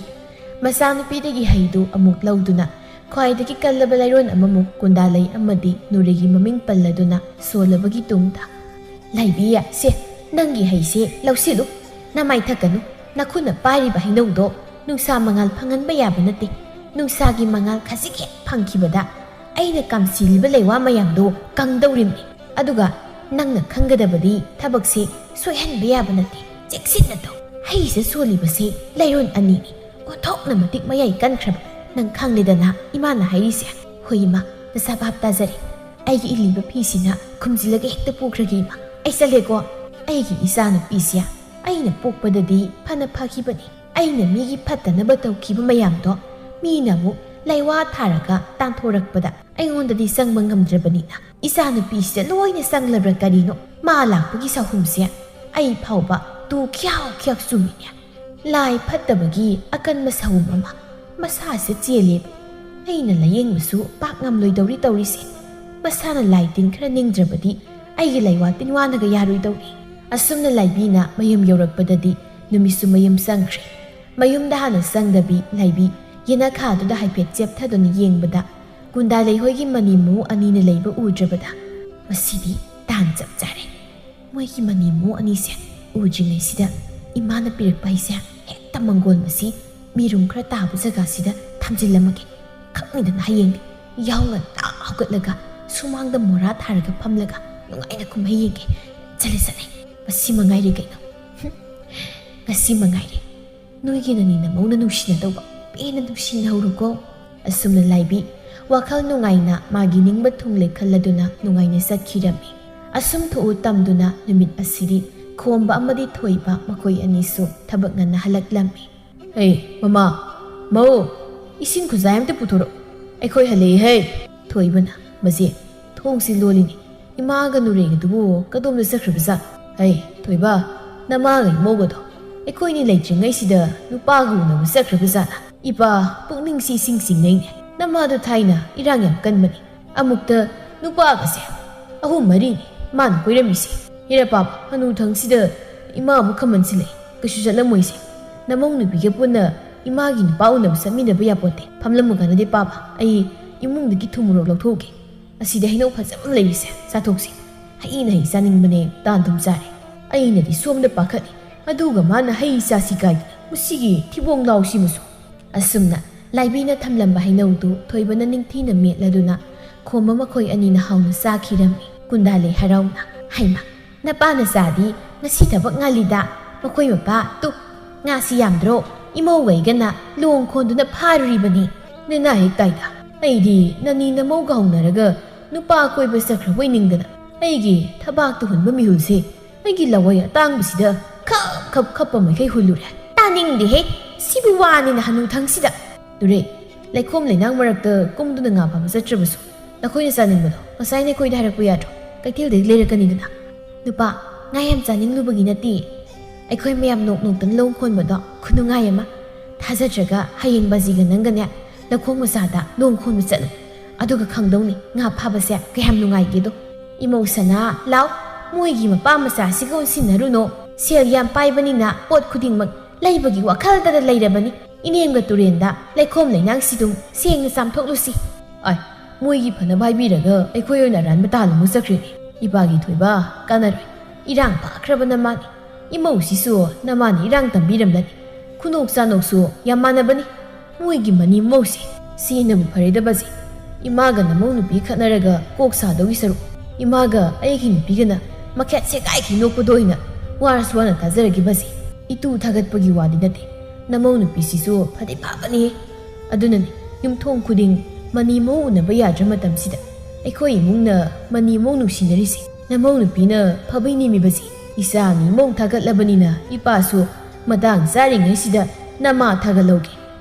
ꯃꯆꯥꯅꯨꯄꯤꯗꯒꯤ ꯍꯩꯗꯨ ꯑꯃꯨꯛ ꯂꯧꯗꯨꯅ ꯈ꯭ꯋꯥꯏꯗꯒꯤ ꯀꯜꯂꯕ ꯂꯩꯔꯣꯟ ꯑꯃꯃꯨꯛ ꯀꯨꯟꯗꯥꯂꯩ ꯑꯃꯗꯤ ꯅꯨꯔꯦꯒꯤ ꯃꯃꯤꯡ ꯄꯜꯂꯗꯨꯅ ꯁꯣꯜꯂꯕꯒꯤ ꯇꯨꯡꯗ ꯂꯩꯕꯤꯌꯦ ꯁꯦ ꯅꯪꯒꯤ ꯍꯩꯁꯦ ꯂꯧꯁꯤꯜꯂꯨ ꯅꯃꯥꯏ ꯊꯛꯀꯅꯨ ꯅꯈꯨꯠꯅ ꯄꯥꯏꯔꯤꯕ ꯍꯩꯅꯧꯗꯣ ꯅꯨꯡꯁꯥ ꯃꯉꯥꯜ ꯐꯪꯍꯟꯕ ꯌꯥꯕ ꯅꯠꯇꯦ ꯅꯨꯡꯁꯥꯒꯤ ꯃꯉꯥꯜ ꯈꯖꯤꯛ ꯍꯦꯛ ꯐꯪꯈꯤꯕꯗ ꯑꯩꯅ ꯀꯥꯝꯁꯤꯜꯂꯤꯕ ꯂꯩꯋꯥ ꯃꯌꯥꯝꯗꯣ ꯀꯪꯗꯧꯔꯤꯕꯅꯤ ꯑꯗꯨꯒ ꯅꯪꯅ ꯈꯪꯒꯗꯕꯗꯤ ꯊꯕꯛꯁꯦ ꯁꯣꯏꯍꯟꯕ ꯌꯥꯕ ꯅꯠꯇꯦ ꯆꯦꯛꯁꯤꯟꯅ ꯇꯧ ꯍꯩꯁꯦ ꯁꯣꯜꯂꯤꯕꯁꯦ ꯂꯩꯔꯣꯟ ꯑꯅꯤꯅꯤ ꯑꯣꯟꯊꯣꯛꯅ ꯃꯇꯤꯛ ꯃꯌꯥꯏ ꯀꯟꯈ꯭ꯔꯕ ꯅꯪ ꯈꯪꯂꯦꯗꯅ ꯏꯃꯥꯅ ꯍꯥꯏꯔꯤꯁꯦ ꯍꯣꯏ ꯏꯃꯥ ꯅꯁꯥ ꯚꯥꯞ ꯇꯥꯖꯔꯦ ꯑꯩꯒꯤ ꯏꯜꯂꯤꯕ ꯐꯤꯁꯤꯅ ꯈꯨꯝꯖꯤꯜꯂꯒ ꯍꯦꯛꯇ ꯄꯨꯈ꯭ꯔꯒꯦ ꯏꯃꯥ ꯑꯩ ꯆꯠꯂꯦꯀꯣ ꯑꯩꯒꯤ ꯏꯆꯥꯅꯨꯄꯤꯁꯦ ꯑꯩꯅ ꯄꯣꯛꯄꯗꯗꯤ ꯐꯅ ꯐꯈꯤꯕꯅꯤ ꯑꯩꯅ ꯃꯤꯒꯤ ꯐꯠꯇꯅꯕ ꯇꯧꯈꯤꯕ ꯃꯌꯥꯝꯗꯣ ꯃꯤꯅ ꯑꯃꯨꯛ ꯂꯩꯋꯥ ꯊꯥꯔꯒ ꯇꯥꯟꯊꯣꯔꯛꯄꯗ ꯑꯩꯉꯣꯟꯗꯗꯤ ꯆꯪꯕ ꯉꯝꯗ꯭ꯔꯕꯅꯤꯅ ꯏꯆꯥꯅꯨꯄꯤꯁꯦ ꯂꯣꯏꯅ ꯆꯪꯂꯕ꯭ꯔꯥ ꯀꯔꯤꯅꯣ ꯃꯥ ꯂꯥꯛꯄꯒꯤ ꯁꯥꯍꯨꯝꯁꯦ ꯑꯩ ꯐꯥꯎꯕ ꯇꯨ ꯈ꯭ꯌꯥꯎ ꯆꯨꯝꯃꯤꯅꯦ ꯂꯥꯏ ꯐꯠꯇꯕꯒꯤ ꯑꯀꯟꯕ ꯁꯥꯍꯨꯝ ꯑꯃ ꯃꯁꯥꯁꯦ ꯆꯦꯜꯂꯦꯕ ꯑꯩꯅ ꯂꯥꯌꯦꯡꯕꯁꯨ ꯄꯥꯛ ꯉꯝꯂꯣꯏꯗꯧꯔꯤ ꯇꯧꯔꯤꯁꯦ ꯃꯁꯥꯅ ꯂꯥꯏ ꯇꯤꯟ ꯈꯔ ꯅꯤꯡꯗ꯭ꯔꯕꯗꯤ ꯑꯩꯒꯤ ꯂꯩꯋꯥ ꯇꯤꯟꯋꯥꯅꯒ ꯌꯥꯔꯣꯏꯗꯧꯔꯤ ꯑꯁꯨꯝꯅ ꯂꯥꯏꯕꯤꯅ ꯃꯌꯨꯝ ꯌꯧꯔꯛꯄꯗꯗꯤ ꯅꯨꯃꯤꯠꯁꯨ ꯃꯌꯨꯝ ꯆꯪꯈ꯭ꯔꯦ ꯃꯌꯨꯝꯗ ꯍꯥꯟꯅ ꯆꯪꯗꯕꯤ ꯂꯥꯏꯕꯤ ꯌꯦꯅꯈꯥꯗꯨꯗ ꯍꯥꯏꯐꯦꯠ ꯆꯦꯞꯊꯗꯨꯅ ꯌꯦꯡꯕꯗ ꯀꯨꯟꯗꯥꯂꯩ ꯍꯣꯏꯒꯤ ꯃꯅꯤ ꯃꯧ ꯑꯅꯤꯅ ꯂꯩꯕ ꯎꯗ꯭ꯔꯕꯗ ꯃꯁꯤꯗꯤ ꯇꯥꯟ ꯆꯞ ꯆꯥꯔꯦ ꯃꯣꯏꯒꯤ ꯃꯅꯤ ꯃꯧ ꯑꯅꯤꯁꯦ ꯎꯗ꯭ꯔꯤꯉꯩꯁꯤꯗ ꯏꯃꯥꯅ ꯄꯤꯔꯛꯄ ꯍꯩꯁꯦ ꯍꯦꯛꯇ ꯃꯪꯒꯣꯜ ꯃꯁꯤ ꯃꯤꯔꯨꯝ ꯈꯔ ꯇꯥꯕ ꯖꯒꯥꯁꯤꯗ ꯊꯝꯖꯤꯜꯂꯝꯃꯒꯦ ꯈꯪꯅꯤꯗꯅ ꯍꯌꯦꯡꯗꯤ ꯌꯥꯎ ꯉꯟꯇꯥ ꯍꯧꯒꯠꯂꯒ ꯁꯨꯃꯥꯡꯗ ꯃꯣꯔꯥ ꯊꯥꯔꯒ ꯐꯝꯂꯒ ꯅꯨꯡꯉꯥꯏꯅ ꯀꯨꯝꯍꯩ ꯌꯦꯡꯒꯦ ꯆꯠꯂꯦ ꯃꯁꯤ ꯃꯉꯥꯏꯔꯦ ꯀꯩꯅꯣ ꯉꯁꯤ ꯃꯉꯥꯏꯔꯦ ꯅꯣꯏꯒꯤ ꯅꯅꯤꯅ ꯃꯧꯅ ꯅꯨꯡꯁꯤꯅꯗꯧꯕ ꯄꯦꯟꯅ ꯅꯨꯡꯁꯤꯅꯍꯧꯔꯣꯀꯣ ꯑꯁꯨꯝꯅ ꯂꯥꯏꯕꯤ ꯋꯥꯈꯜ ꯅꯨꯡꯉꯥꯏꯅ ꯃꯥꯒꯤ ꯅꯤꯡꯕ ꯊꯨꯡꯂꯦ ꯈꯜꯂꯗꯨꯅ ꯅꯨꯡꯉꯥꯏꯅ ꯆꯠꯈꯤꯔꯝꯃꯤ ꯑꯁꯨꯝ ꯊꯣꯛꯎ ꯇꯝꯗꯨꯅ ꯅꯨꯃꯤꯠ ꯑꯁꯤꯗꯤ ꯈꯣꯝꯕ ꯑꯃꯗꯤ ꯊꯣꯏꯕ ꯃꯈꯣꯏ ꯑꯅꯤꯁꯨ ꯊꯕꯛ ꯉꯟꯅ ꯍꯜꯂꯛꯂꯝꯃꯤ ꯃꯃꯥ ꯃꯧ ꯏꯁꯤꯡ ꯈꯨꯖꯥꯏ ꯑꯝꯇ ꯄꯨꯊꯣꯔꯛꯎ ꯑꯩꯈꯣꯏ ꯍꯜꯂꯛꯏꯍꯦ ꯊꯣꯏꯕꯅ ꯃꯖꯦ ꯊꯣꯡꯁꯤ ꯂꯣꯜꯂꯤꯅꯤ ꯏꯃꯥꯒ ꯅꯨꯔꯦꯒꯗꯨꯕꯨ ꯀꯗꯣꯝꯗ ꯆꯠꯈ꯭ꯔꯕꯖꯥꯠ ꯊꯣꯏꯕ ꯅꯃꯥꯒ ꯏꯃꯧꯒꯗꯣ ꯑꯩꯈꯣꯏꯅꯤ ꯂꯩꯇ꯭ꯔꯤꯉꯩꯁꯤꯗ ꯅꯨꯄꯥꯒ ꯎꯅꯕ ꯆꯠꯈ꯭ꯔꯕꯖꯥꯠꯂ ꯏꯄꯥ ꯄꯨꯛꯅꯤꯡꯁꯤ ꯏꯁꯤꯡ ꯆꯤꯡꯅꯩꯅꯦ ꯅꯃꯥꯗꯣ ꯊꯥꯏꯅ ꯏꯔꯥꯡ ꯌꯥꯝ ꯀꯟꯕꯅꯤ ꯑꯃꯨꯛꯇ ꯅꯨꯄꯥꯒꯁꯦ 3-4ꯅꯤ ꯃꯥꯅ ꯀꯣꯏꯔꯝꯃꯤꯁꯦ ꯏꯔꯄꯥꯄ ꯍꯅꯨꯊꯪꯁꯤꯗ ꯏꯃꯥ ꯑꯃꯨꯛ ꯈꯝꯃꯟꯁꯤꯜꯂꯛꯏ ꯀꯩꯁꯨ ꯆꯠꯂꯝꯃꯣꯏꯁꯦ ꯅꯃꯧ ꯅꯨꯄꯤꯒ ꯄꯨꯟꯅ ꯏꯃꯥꯒꯤ ꯅꯨꯄꯥ ꯎꯅꯕ ꯆꯠꯃꯤꯟꯅꯕ ꯌꯥꯄꯣꯠꯇꯦ ꯐꯝꯂꯝꯃꯨ ꯀꯥꯟꯅꯗꯦ ꯄꯥꯄ ꯑꯩ ꯏꯃꯨꯡꯗꯒꯤ ꯊꯨꯝ ꯃꯣꯔꯣꯛ ꯂꯧꯊꯣꯛꯎꯒꯦ ꯑꯁꯤꯗ ꯍꯩꯅꯧ ꯐꯖꯕ ꯂꯩꯔꯤꯁꯦ ꯆꯥꯊꯣꯛꯁꯤ ꯍꯩꯅ ꯍꯩ ꯆꯥꯅꯤꯡꯕꯅꯦ ꯇꯥꯟ ꯊꯨꯝ ꯆꯥꯔꯦ ꯑꯩꯅꯗꯤ ꯁꯣꯝꯗ ꯄꯥꯈꯠꯂꯤ ꯑꯗꯨꯒ ꯃꯥꯅ ꯍꯩ ꯆꯥꯁꯤ ꯀꯥꯏꯗꯅ ꯃꯁꯤꯒꯤ ꯊꯤꯕꯣꯡ ꯂꯥꯎꯁꯤꯃꯁꯨ ꯑꯁꯨꯝꯅ ꯂꯥꯏꯕꯤꯅ ꯊꯝꯂꯝꯕ ꯍꯩꯅꯧꯗꯨ ꯊꯣꯏꯕꯅ ꯅꯤꯡꯊꯤꯅ ꯃꯦꯠꯂꯗꯨꯅ ꯈꯣꯝꯕ ꯃꯈꯣꯏ ꯑꯅꯤꯅ ꯍꯥꯎꯅ ꯆꯥꯈꯤꯔꯝꯃꯤ ꯀꯨꯟꯗꯥꯂꯩ ꯍꯔꯥꯎꯅ ꯍꯩꯃ ꯅꯄꯥꯅ ꯆꯥꯗꯤ ꯉꯁꯤ ꯊꯕꯛ ꯉꯜꯂꯤꯗ ꯃꯈꯣꯏ ꯃꯄꯥ ꯇꯨ ꯉꯥꯁꯤ ꯌꯥꯝꯗ꯭ꯔꯣ ꯏꯃꯧꯒꯩꯒꯅ ꯂꯣꯡ ꯈꯣꯟꯗꯨꯅ ꯐꯥꯔꯨꯔꯤꯕꯅꯤ ꯅꯅꯥ ꯍꯦꯛ ꯇꯥꯏꯗ ꯑꯩꯗꯤ ꯅꯅꯤ ꯅꯃꯧꯒ ꯍꯧꯅꯔꯒ ꯅꯨꯄꯥ ꯀꯣꯏꯕ ꯆꯠꯈ꯭ꯔꯕꯣꯏ ꯅꯤꯡꯗꯅ ꯑꯩꯒꯤ ꯊꯕꯥꯛꯇ ꯍꯨꯟꯕ ꯃꯤꯍꯨꯜꯁꯦ ꯑꯩꯒꯤ ꯂꯋꯥꯏ ꯑꯇꯥꯡꯕꯁꯤꯗ ꯈꯞꯄ ꯃꯈꯩ ꯍꯨꯜꯂꯨꯔꯦ ꯇꯥꯅꯤꯡꯗꯦꯍꯦ ꯁꯤꯕꯨ ꯋꯥꯅꯤꯅ ꯍꯅꯨꯊꯪꯁꯤꯗ ꯅꯨꯔꯦ ꯂꯩꯈꯣꯝ ꯂꯩꯅꯥꯡ ꯃꯔꯛꯇ ꯀꯨꯝꯗꯨꯅ ꯉꯥ ꯐꯥꯕ ꯆꯠꯇ꯭ꯔꯕꯁꯨ ꯅꯈꯣꯏꯅ ꯆꯥꯅꯤꯡꯕꯗꯣ ꯉꯁꯥꯏꯅ ꯑꯩꯈꯣꯏꯗ ꯍꯥꯏꯔꯛꯄ ꯌꯥꯗ꯭ꯔꯣ ꯀꯩꯊꯦꯜꯗꯒꯤ ꯂꯩꯔꯛꯀꯅꯤꯗꯅ ꯅꯨꯄꯥ ꯉꯥ ꯌꯥꯝ ꯆꯥꯅꯤꯡꯂꯨꯕꯒꯤ ꯅꯠꯇꯦ ꯑꯩꯈꯣꯏ ꯃꯌꯥꯝ ꯅꯣꯛꯇꯅ ꯂꯧ ꯈꯣꯟꯕꯗꯣ ꯈꯨꯅꯨꯡꯉꯥꯏ ꯑꯃ ꯊꯥꯖꯗ꯭ꯔꯒ ꯍꯌꯦꯡ ꯕꯥꯖꯤꯒ ꯅꯪꯒꯅꯦ ꯂꯧꯈꯣꯡ ꯃꯆꯥꯗ ꯂꯣꯡ ꯈꯣꯟꯕ ꯆꯠꯂꯨ ꯑꯗꯨꯒ ꯈꯪꯗꯧꯅꯤ ꯉꯥ ꯐꯥꯕꯁꯦ ꯀꯌꯥꯝ ꯅꯨꯡꯉꯥꯏꯒꯦꯗꯣ ꯏꯃꯧ ꯁꯅꯥ ꯂꯥꯎ ꯃꯣꯏꯒꯤ ꯃꯄꯥ ꯃꯆꯥꯁꯤꯒ ꯑꯣꯟꯁꯤꯟꯅꯔꯨꯅꯣ ꯁꯦꯜ ꯌꯥꯝ ꯄꯥꯏꯕꯅꯤꯅ ꯄꯣꯠ ꯈꯨꯗꯤꯡꯃꯛ ꯂꯩꯕꯒꯤ ꯋꯥꯈꯜꯗꯗ ꯂꯩꯔꯕꯅꯤ ꯏꯅꯦꯝꯒ ꯇꯨꯔꯦꯟꯗ ꯂꯩꯈꯣꯝ ꯂꯩꯅꯥꯡꯁꯤꯗꯨꯝ ꯁꯦꯡꯅ ꯆꯥꯝꯊꯣꯛꯂꯨꯁꯤ ꯃꯣꯏꯒꯤ ꯐꯅꯕ ꯍꯥꯏꯕꯤꯔꯒ ꯑꯩꯈꯣꯏ ꯑꯣꯏꯅ ꯑꯔꯥꯟꯕ ꯇꯥꯍꯜꯂꯝꯃꯨ ꯆꯠꯈ꯭ꯔꯤꯅꯤ ꯏꯄꯥꯒꯤ ꯊꯣꯏꯕ ꯀꯥꯟꯅꯔꯣꯏ ꯏꯔꯥꯡ ꯐꯈ꯭ꯔꯕ ꯅꯃꯥꯅꯤ ꯏꯃꯧꯁꯤꯁꯨ ꯅꯃꯥꯅ ꯏꯔꯥꯡ ꯇꯝꯕꯤꯔꯝꯂꯅꯤ ꯈꯨꯅꯣꯛ ꯆꯥꯅꯣꯛꯁꯨ ꯌꯥꯝ ꯃꯥꯟꯅꯕꯅꯤ ꯃꯣꯏꯒꯤ ꯃꯅꯤ ꯃꯧꯁꯦ ꯁꯤꯅꯕꯨ ꯐꯔꯦꯗꯕꯁꯦ ꯏꯃꯥꯒ ꯅꯃꯧ ꯅꯨꯄꯤ ꯈꯠꯅꯔꯒ ꯀꯣꯛ ꯁꯥꯗꯧꯒꯤ ꯁꯔꯨꯛ ꯏꯃꯥꯒ ꯑꯩꯒꯤ ꯅꯨꯄꯤꯒꯅ ꯃꯈꯦꯠ ꯁꯦꯒꯥꯏꯈꯤ ꯅꯣꯛꯄꯗꯣꯏꯅ ꯋꯥꯔꯁꯨ ꯋꯥꯅ ꯇꯥꯖꯔꯒꯤꯕꯁꯤ ꯏꯇꯨ ꯊꯥꯒꯠꯄꯒꯤ ꯋꯥꯗꯤ ꯅꯠꯇꯦ ꯅꯃꯧ ꯅꯨꯄꯤꯁꯤꯁꯨ ꯐꯗꯤ ꯐꯕꯅꯤ ꯑꯗꯨꯅꯅꯤ ꯌꯨꯝꯊꯣꯡ ꯈꯨꯗꯤꯡ ꯃꯅꯤ ꯃꯧ ꯎꯅꯕ ꯌꯥꯗ꯭ꯔ ꯃꯇꯝꯁꯤꯗ ꯑꯩꯈꯣꯏ ꯏꯃꯨꯡꯅ ꯃꯅꯤ ꯃꯧ ꯅꯨꯡꯁꯤꯅꯔꯤꯁꯤ ꯅꯃꯧ ꯅꯨꯄꯤꯅ ꯐꯕꯩ ꯅꯤꯃꯤꯕꯁꯤ ꯏꯆꯥꯅꯤ ꯃꯧ ꯊꯥꯒꯠꯂꯕꯅꯤꯅ ꯏꯄꯥꯁꯨ ꯃꯇꯥꯡ ꯆꯥꯔꯤꯉꯩꯁꯤꯗ ꯅꯃꯥ ꯊꯥꯒꯠꯍꯧꯒꯦ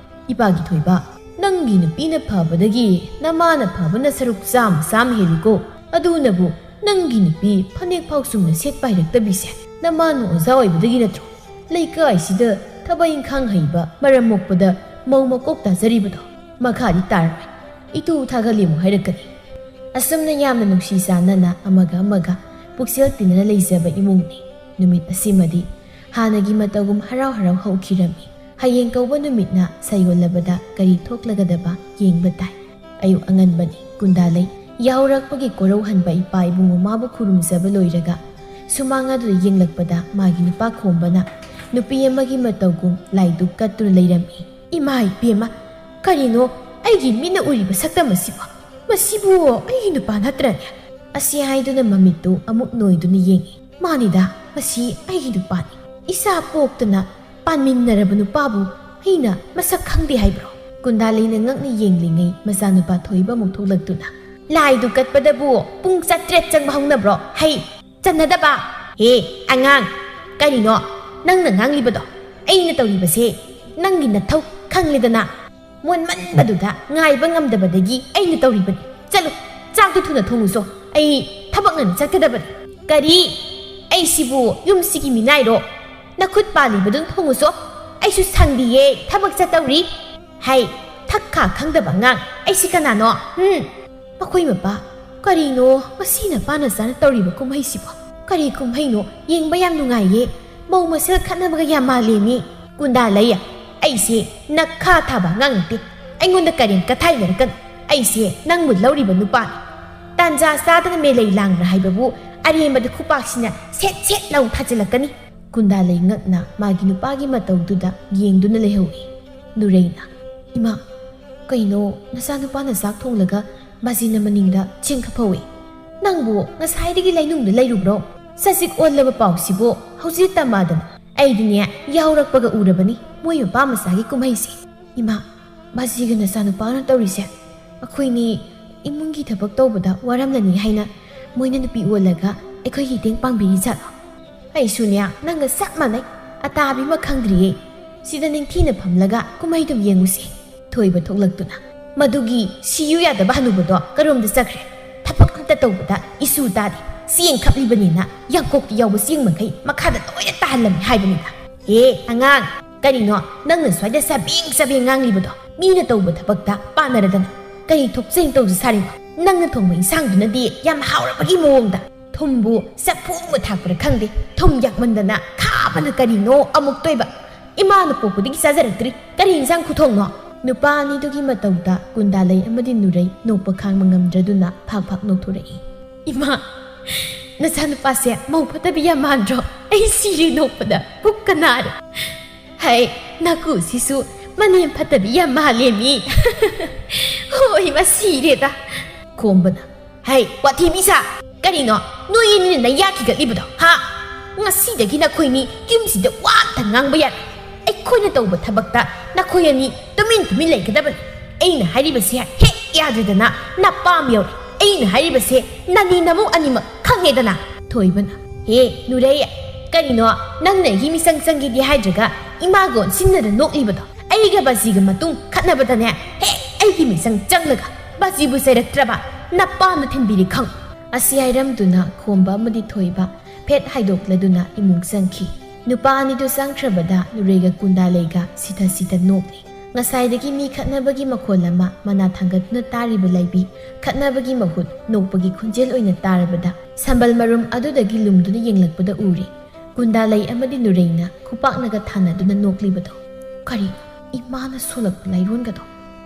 ꯏꯄꯥꯒꯤ ꯊꯣꯏꯕ ꯅꯪꯒꯤ ꯅꯨꯄꯤꯅ ꯐꯕꯗꯒꯤ ꯅꯃꯥꯅ ꯐꯕꯅ ꯁꯔꯨꯛ ꯆꯥꯝ ꯍꯦꯜꯂꯤꯀꯣ ꯑꯗꯨꯅꯕꯨ ꯅꯪꯒꯤ ꯅꯨꯄꯤ ꯐꯅꯦꯛ ꯐꯥꯎ ꯆꯨꯝꯅ ꯁꯦꯠꯄ ꯍꯩꯔꯛꯇꯕꯤꯁꯦ ꯅꯃꯥꯅ ꯑꯣꯖꯥ ꯑꯣꯏꯕꯗꯒꯤ ꯅꯠꯇ꯭ꯔꯣ ꯂꯩꯀꯥꯏꯁꯤꯗ ꯊꯕꯛ ꯏꯪꯈꯥꯡ ꯍꯩꯕ ꯃꯔꯝ ꯃꯣꯛꯄꯗ ꯃꯧ ꯃꯀꯣꯛ ꯇꯥꯖꯔꯤꯕꯗꯣ ꯃꯈꯥꯗꯤ ꯇꯥꯔꯔꯣꯏ ꯏꯇꯨ ꯊꯥꯒꯠꯂꯤ ꯑꯃꯨꯛ ꯍꯥꯏꯔꯛꯀꯅꯤ ꯑꯁꯨꯝꯅ ꯌꯥꯝꯅ ꯅꯨꯡꯁꯤ ꯆꯥꯟꯅꯅ ꯑꯃꯒ ꯄꯨꯛꯆꯦꯜ ꯇꯤꯟꯅꯅ ꯂꯩꯖꯕ ꯏꯃꯨꯡꯅꯤ ꯅꯨꯃꯤꯠ ꯑꯁꯤꯃꯗꯤ ꯍꯥꯟꯅꯒꯤ ꯃꯇꯧꯒꯨꯝ ꯍꯔꯥꯎ ꯍꯔꯥꯎ ꯍꯧꯈꯤꯔꯝꯃꯤ ꯍꯌꯦꯡ ꯀꯧꯕ ꯅꯨꯃꯤꯠꯅ ꯁꯩꯌꯣꯜꯂꯕꯗ ꯀꯔꯤ ꯊꯣꯛꯂꯒꯗꯕ ꯌꯦꯡꯕ ꯇꯥꯏ ꯑꯌꯨꯛ ꯑꯉꯟꯕꯅꯤ ꯀꯨꯟꯗꯥꯂꯩ ꯌꯥꯍꯧꯔꯛꯄꯒꯤ ꯀꯣꯔꯧꯍꯟꯕ ꯏꯄꯥ ꯏꯕꯨꯡꯉꯣ ꯃꯥꯕꯨ ꯈꯨꯔꯨꯝꯖꯕ ꯂꯣꯏꯔꯒ ꯁꯨꯃꯥꯡ ꯑꯗꯨꯗ ꯌꯦꯡꯂꯛꯄꯗ ꯃꯥꯒꯤ ꯅꯨꯄꯥ ꯈꯣꯝꯕꯅ ꯅꯨꯄꯤ ꯑꯃꯒꯤ ꯃꯇꯧꯒꯨꯝ ꯂꯥꯏꯗꯨꯛ ꯀꯠꯇꯨꯅ ꯂꯩꯔꯝꯃꯤ ꯏꯃꯥ ꯏꯕꯦꯝꯃ ꯀꯔꯤꯅꯣ ꯑꯩꯒꯤ ꯃꯤꯠꯅ ꯎꯔꯤꯕ ꯁꯛꯇꯝ ꯑꯁꯤꯕꯣ ꯃꯁꯤꯕꯨ ꯑꯩꯒꯤ ꯅꯨꯄꯥ ꯅꯠꯇ꯭ꯔꯅꯦ ꯑꯁꯤ ꯍꯥꯏꯗꯨꯅ ꯃꯃꯤꯠꯇꯨ ꯑꯃꯨꯛ ꯅꯣꯏꯗꯨꯅ ꯌꯦꯡꯉꯤ ꯃꯥꯅꯤꯗ ꯃꯁꯤ ꯑꯩꯒꯤ ꯅꯨꯄꯥꯅꯤ ꯏꯆꯥ ꯄꯣꯛꯇꯅ ꯄꯥꯟꯃꯤꯟꯅꯔꯕ ꯅꯨꯄꯥꯕꯨ ꯑꯩꯅ ꯃꯁꯛ ꯈꯪꯗꯦ ꯍꯥꯏꯕ꯭ꯔꯣ ꯀꯨꯟꯗꯥꯂꯩꯅ ꯉꯛꯅ ꯌꯦꯡꯂꯤꯉꯩ ꯃꯆꯥꯅꯨꯄꯥ ꯊꯣꯏꯕ ꯑꯃꯨꯛ ꯊꯣꯛꯂꯛꯇꯨꯅ ꯂꯥꯏꯗꯨ ꯀꯠꯄꯗꯕꯨ ꯄꯨꯡ 7 ꯆꯪꯕ ꯍꯧꯅꯕ꯭ꯔോ ꯍꯩ ꯆꯟꯅꯗꯕ ꯍꯦ ꯑꯉꯥꯡ ꯀꯔꯤꯅꯣ ꯅꯪꯅ ꯉꯥꯡꯂꯤꯕꯗꯣ ꯑꯩꯅ ꯇꯧꯔꯤꯕꯁꯦ ꯅꯪꯒꯤ ꯅꯊꯧ ꯈꯪꯂꯦꯗꯅ ꯃꯣꯟꯃꯟꯕꯗꯨꯗ ꯉꯥꯏꯕ ꯉꯝꯗꯕꯗꯒꯤ ꯑꯩꯅ ꯇꯧꯔꯤꯕꯅꯤ ꯆꯠꯂꯨ ꯆꯥꯛꯇꯨ ꯊꯨꯅ ꯊꯣꯡꯉꯨꯆꯣ ꯑꯩ ꯊꯕꯛ ꯉꯟꯅ ꯆꯠꯀꯗꯕꯅꯤ ꯀꯔꯤ ꯑꯩꯁꯤꯕꯨ ꯌꯨꯝꯁꯤꯒꯤ ꯃꯤꯅꯥꯏꯔꯣ ꯅꯈꯨꯠ ꯄꯥꯜꯂꯤꯕꯗꯨ ꯊꯣꯡꯉꯨꯆꯣ ꯑꯩꯁꯨ ꯁꯪꯗꯤꯌꯦ ꯊꯕꯛ ꯆꯠꯇꯧꯔꯤ ꯍꯩ ꯊꯛꯈꯥ ꯈꯪꯗꯕ ꯑꯉꯥꯡ ꯑꯩꯁꯤ ꯀꯅꯥꯅꯣ ꯃꯈꯣꯏ ꯃꯄꯥ ꯀꯔꯤꯅꯣ ꯃꯁꯤꯅ ꯄꯥꯅ ꯆꯥꯅ ꯇꯧꯔꯤꯕ ꯀꯨꯝꯍꯩꯁꯤꯕꯣ ꯀꯔꯤ ꯀꯨꯝꯍꯩꯅꯣ ꯌꯦꯡꯕ ꯌꯥꯝ ꯅꯨꯡꯉꯥꯏꯌꯦ ꯃꯧ ꯃꯁꯦꯜ ꯈꯠꯅꯕꯒ ꯌꯥꯝ ꯃꯥꯜꯂꯦꯃꯤ ꯀꯨꯟꯗꯥꯂꯩ ꯑꯩꯁꯦ ꯅꯛꯈꯥ ꯊꯥꯕ ꯑꯉꯥꯡ ꯅꯠꯇꯦ ꯑꯩꯉꯣꯟꯗ ꯀꯔꯦꯝ ꯀꯊꯥꯏꯅꯔꯛꯀꯅꯨ ꯑꯩꯁꯦ ꯅꯪꯕꯨ ꯂꯧꯔꯤꯕ ꯅꯨꯄꯥꯅꯤ ꯇꯥꯟꯖꯥ ꯆꯥꯗꯅ ꯃꯦꯂꯩ ꯂꯥꯡꯕ꯭ꯔꯥ ꯍꯥꯏꯕꯕꯨ ꯑꯔꯦꯝꯕꯗ ꯈꯨꯄꯥꯛꯁꯤꯅ ꯁꯦꯠ ꯂꯥꯎ ꯊꯥꯖꯤꯜꯂꯛꯀꯅꯤ ꯀꯨꯟꯗꯥꯂꯩ ꯉꯛꯅ ꯃꯥꯒꯤ ꯅꯨꯄꯥꯒꯤ ꯃꯇꯧꯗꯨꯗ ꯌꯦꯡꯗꯨꯅ ꯂꯩꯍꯧꯏ ꯅꯨꯔꯩꯅ ꯏꯃꯥ ꯀꯩꯅꯣ ꯅꯆꯥꯅꯨꯄꯥꯅ ꯆꯥꯛ ꯊꯣꯡꯂꯒ ꯕꯥꯖꯤꯅ ꯃꯅꯤꯡꯗ ꯆꯦꯟꯈꯠꯐꯧꯏ ꯅꯪꯕꯨ ꯉꯁꯥꯏꯗꯒꯤ ꯂꯩꯅꯨꯡꯗ ꯂꯩꯔꯨꯕ꯭ꯔꯣ ꯆꯖꯤꯛ ꯑꯣꯜꯂꯕ ꯄꯥꯎꯁꯤꯕꯨ ꯍꯧꯖꯤꯛ ꯇꯝꯃꯥꯗꯅ ꯑꯩꯗꯤꯅꯦ ꯌꯥꯎꯔꯛꯄꯒ ꯎꯔꯕꯅꯤ ꯃꯣꯏ ꯃꯄꯥ ꯃꯆꯥꯒꯤ ꯀꯨꯝꯍꯩꯁꯦ ꯏꯃꯥ ꯕꯥꯖꯤꯒ ꯅꯆꯥꯅꯨꯄꯥꯅ ꯇꯧꯔꯤꯁꯦ ꯑꯩꯈꯣꯏꯅꯤ ꯏꯃꯨꯡꯒꯤ ꯊꯕꯛ ꯇꯧꯕꯗ ꯋꯥꯔꯝꯂꯅꯤ ꯍꯥꯏꯅ ꯃꯣꯏꯅ ꯅꯨꯄꯤ ꯑꯣꯜꯂꯒ ꯑꯩꯈꯣꯏꯒꯤ ꯃꯇꯦꯡ ꯄꯥꯡꯕꯤꯔꯤ ꯖꯥꯠꯂꯣ ꯑꯩꯁꯨꯅꯦ ꯅꯪꯒ ꯆꯞ ꯃꯥꯟꯅꯩ ꯑꯇꯥꯕꯤ ꯑꯃ ꯈꯪꯗ꯭ꯔꯤꯌꯦ ꯁꯤꯗ ꯅꯤꯡꯊꯤꯅ ꯐꯝꯂꯒ ꯀꯨꯝꯍꯩꯗꯨꯝ ꯌꯦꯡꯉꯨꯁꯤ ꯊꯣꯏꯕ ꯊꯣꯛꯂꯛꯇꯨꯅ ꯃꯗꯨꯒꯤ ꯁꯤꯌꯨ ꯌꯥꯗꯕ ꯍꯅꯨꯕꯗꯣ ꯀꯔꯣꯝꯗ ꯆꯠꯈ꯭ꯔꯦ ꯊꯕꯛ ꯑꯝꯇ ꯇꯧꯕꯗ ꯏꯁꯨ ꯇꯥꯗꯦ ꯆꯦꯡ ꯈꯞꯂꯤꯕꯅꯤꯅ ꯌꯥꯡꯀꯣꯛꯇ ꯌꯥꯎꯕ ꯆꯦꯡ ꯃꯈꯩ ꯃꯈꯥꯗ ꯂꯣꯏꯅ ꯇꯥꯍꯜꯂꯝꯃꯤ ꯍꯥꯏꯕꯅꯤꯗ ꯍꯦ ꯑꯉꯥꯡ ꯀꯔꯤꯅꯣ ꯅꯪꯅ ꯁ꯭ꯋꯥꯏꯗ ꯆꯕꯦꯡ ꯉꯥꯡꯂꯤꯕꯗꯣ ꯃꯤꯅ ꯇꯧꯕ ꯊꯕꯛꯇ ꯄꯥꯟꯅꯔꯗꯅ ꯀꯔꯤ ꯊꯣꯛꯆꯦꯡ ꯇꯧꯖ ꯁꯥꯔꯤꯅꯣ ꯅꯪꯅ ꯊꯣꯡꯕ ꯏꯟꯁꯥꯡꯗꯨꯅꯗꯤ ꯌꯥꯝ ꯍꯥꯎꯔꯕꯒꯤ ꯃꯑꯣꯡꯗ ꯊꯨꯝꯕꯨ ꯆꯐꯨ ꯑꯃ ꯊꯥꯛꯄ꯭ꯔꯥ ꯈꯪꯗꯦ ꯊꯨꯝ ꯌꯥꯛꯃꯟꯗꯅ ꯈꯥꯕꯅ ꯀꯔꯤꯅꯣ ꯑꯃꯨꯛ ꯇꯣꯏꯕ ꯏꯃꯥꯅ ꯄꯣꯛꯄꯗꯒꯤ ꯆꯥꯖꯔꯛꯇ꯭ꯔꯤ ꯀꯔꯤ ꯏꯟꯁꯥꯡ ꯈꯨꯊꯣꯡꯅꯣ ꯅꯨꯄꯥ ꯑꯅꯤꯗꯨꯒꯤ ꯃꯇꯧꯗ ꯀꯨꯟꯗꯥꯂꯩ ꯑꯃꯗꯤ ꯅꯨꯔꯩ ꯅꯣꯛꯄ ꯈꯥꯡꯕ ꯉꯝꯗ꯭ꯔꯗꯨꯅ ꯐꯥꯛ ꯅꯣꯛꯊꯣꯔꯛꯏ ꯏꯃꯥ ꯅꯆꯥꯅꯨꯄꯥꯁꯦ ꯃꯧ ꯐꯠꯇꯕꯤ ꯌꯥꯝ ꯃꯥꯟꯗ꯭ꯔꯣ ꯑꯩ ꯁꯤꯔꯦ ꯅꯣꯛꯄꯗ ꯄꯨꯛꯀ ꯅꯥꯔꯦ ꯍꯩ ꯅꯀꯨꯁꯤꯁꯨ ꯃꯅꯦꯝ ꯐꯠꯇꯕꯤ ꯌꯥꯝ ꯃꯥꯜꯂꯦꯃꯤ ꯍꯣꯏ ꯃꯥ ꯁꯤꯔꯦꯗ ꯈꯣꯝꯕꯅ ꯍꯩ ꯋꯥꯊꯤ ꯃꯤꯁꯥ ꯀꯔꯤꯅꯣ ꯅꯣꯏ ꯑꯅꯤꯅ ꯅꯌꯥ ꯈꯤꯒꯠꯂꯤꯕꯗꯣ ꯍꯥ ꯉꯁꯤꯗꯒꯤ ꯅꯈꯣꯏꯅꯤ ꯌꯨꯝꯁꯤꯗ ꯋꯥ ꯑꯝꯇ ꯉꯥꯡꯕ ꯌꯥꯔꯣꯏ ꯑꯩꯈꯣꯏꯅ ꯇꯧꯕ ꯊꯕꯛꯇ ꯅꯈꯣꯏ ꯑꯅꯤ ꯇꯨꯃꯤꯟ ꯂꯩꯒꯗꯕꯅꯤ ꯑꯩꯅ ꯍꯥꯏꯔꯤꯕꯁꯦ ꯍꯦꯛ ꯌꯥꯗ꯭ꯔꯦꯗꯅ ꯅꯄꯥꯝ ꯌꯧꯔꯦ ꯑꯩꯅ ꯍꯥꯏꯔꯤꯕꯁꯦ ꯅꯅꯤ ꯅꯃꯧ ꯑꯅꯤꯃꯛ ꯈꯪꯉꯦꯗꯅ ꯊꯣꯏꯕꯅ ꯍꯦ ꯅꯨꯔꯩ ꯀꯔꯤꯅꯣ ꯅꯪꯅ ꯑꯩꯒꯤ ꯃꯤꯆꯪ ꯆꯪꯒꯦꯗꯤ ꯍꯥꯏꯗ꯭ꯔꯒ ꯏꯃꯥꯒ ꯑꯣꯟꯁꯤꯟꯅꯗ ꯅꯣꯛꯂꯤꯕꯗꯣ ꯑꯩꯒ ꯕꯥꯖꯤꯒ ꯃꯇꯨꯡ ꯈꯠꯅꯕꯗꯅꯦ ꯍꯦꯛ ꯑꯩꯒꯤ ꯃꯤꯆꯪ ꯆꯪꯂꯒ ꯕꯥꯖꯤꯕꯨ ꯆꯩꯔꯛꯇ꯭ꯔꯕ ꯅꯄꯥꯝꯅ ꯊꯤꯟꯕꯤꯔꯤ ꯈꯪ ꯑꯁꯤ ꯍꯥꯏꯔꯝꯗꯨꯅ ꯈꯣꯝꯕ ꯑꯃꯗꯤ ꯊꯣꯏꯕ ꯐꯦꯠ ꯍꯥꯏꯗꯣꯛꯂꯗꯨꯅ ꯏꯃꯨꯡ ꯆꯪꯈꯤ ꯅꯨꯄꯥ ꯑꯅꯤꯗꯨ ꯆꯪꯈ꯭ꯔꯕꯗ ꯅꯨꯔꯩꯒ ꯀꯨꯟꯗꯥꯂꯩꯒ ꯁꯤꯊ ꯅꯣꯛꯂꯤ ꯉꯁꯥꯏꯗꯒꯤ ꯃꯤ ꯈꯠꯅꯕꯒꯤ ꯃꯈꯣꯜ ꯑꯃ ꯃꯅꯥ ꯊꯥꯡꯒꯠꯇꯨꯅ ꯇꯥꯔꯤꯕ ꯂꯩꯕꯤ ꯈꯠꯅꯕꯒꯤ ꯃꯍꯨꯠ ꯅꯣꯛꯄꯒꯤ ꯈꯣꯟꯖꯦꯜ ꯑꯣꯏꯅ ꯇꯥꯔꯕꯗ ꯁꯝꯕꯜ ꯃꯔꯨꯝ ꯑꯗꯨꯗꯒꯤ ꯂꯨꯝꯗꯨꯅ ꯌꯦꯡꯂꯛꯄꯗ ꯎꯔꯤ ꯀꯨꯟꯗꯥꯂꯩ ꯑꯃꯗꯤ ꯅꯨꯔꯩꯅ ꯈꯨꯄꯥꯛꯅꯒ ꯊꯥꯅꯗꯨꯅ ꯅꯣꯛꯂꯤꯕꯗꯣ ꯀꯔꯤ ꯏꯃꯥꯅ ꯁꯣꯜꯂꯛꯄ ꯂꯩꯔꯣꯟꯒꯗꯣ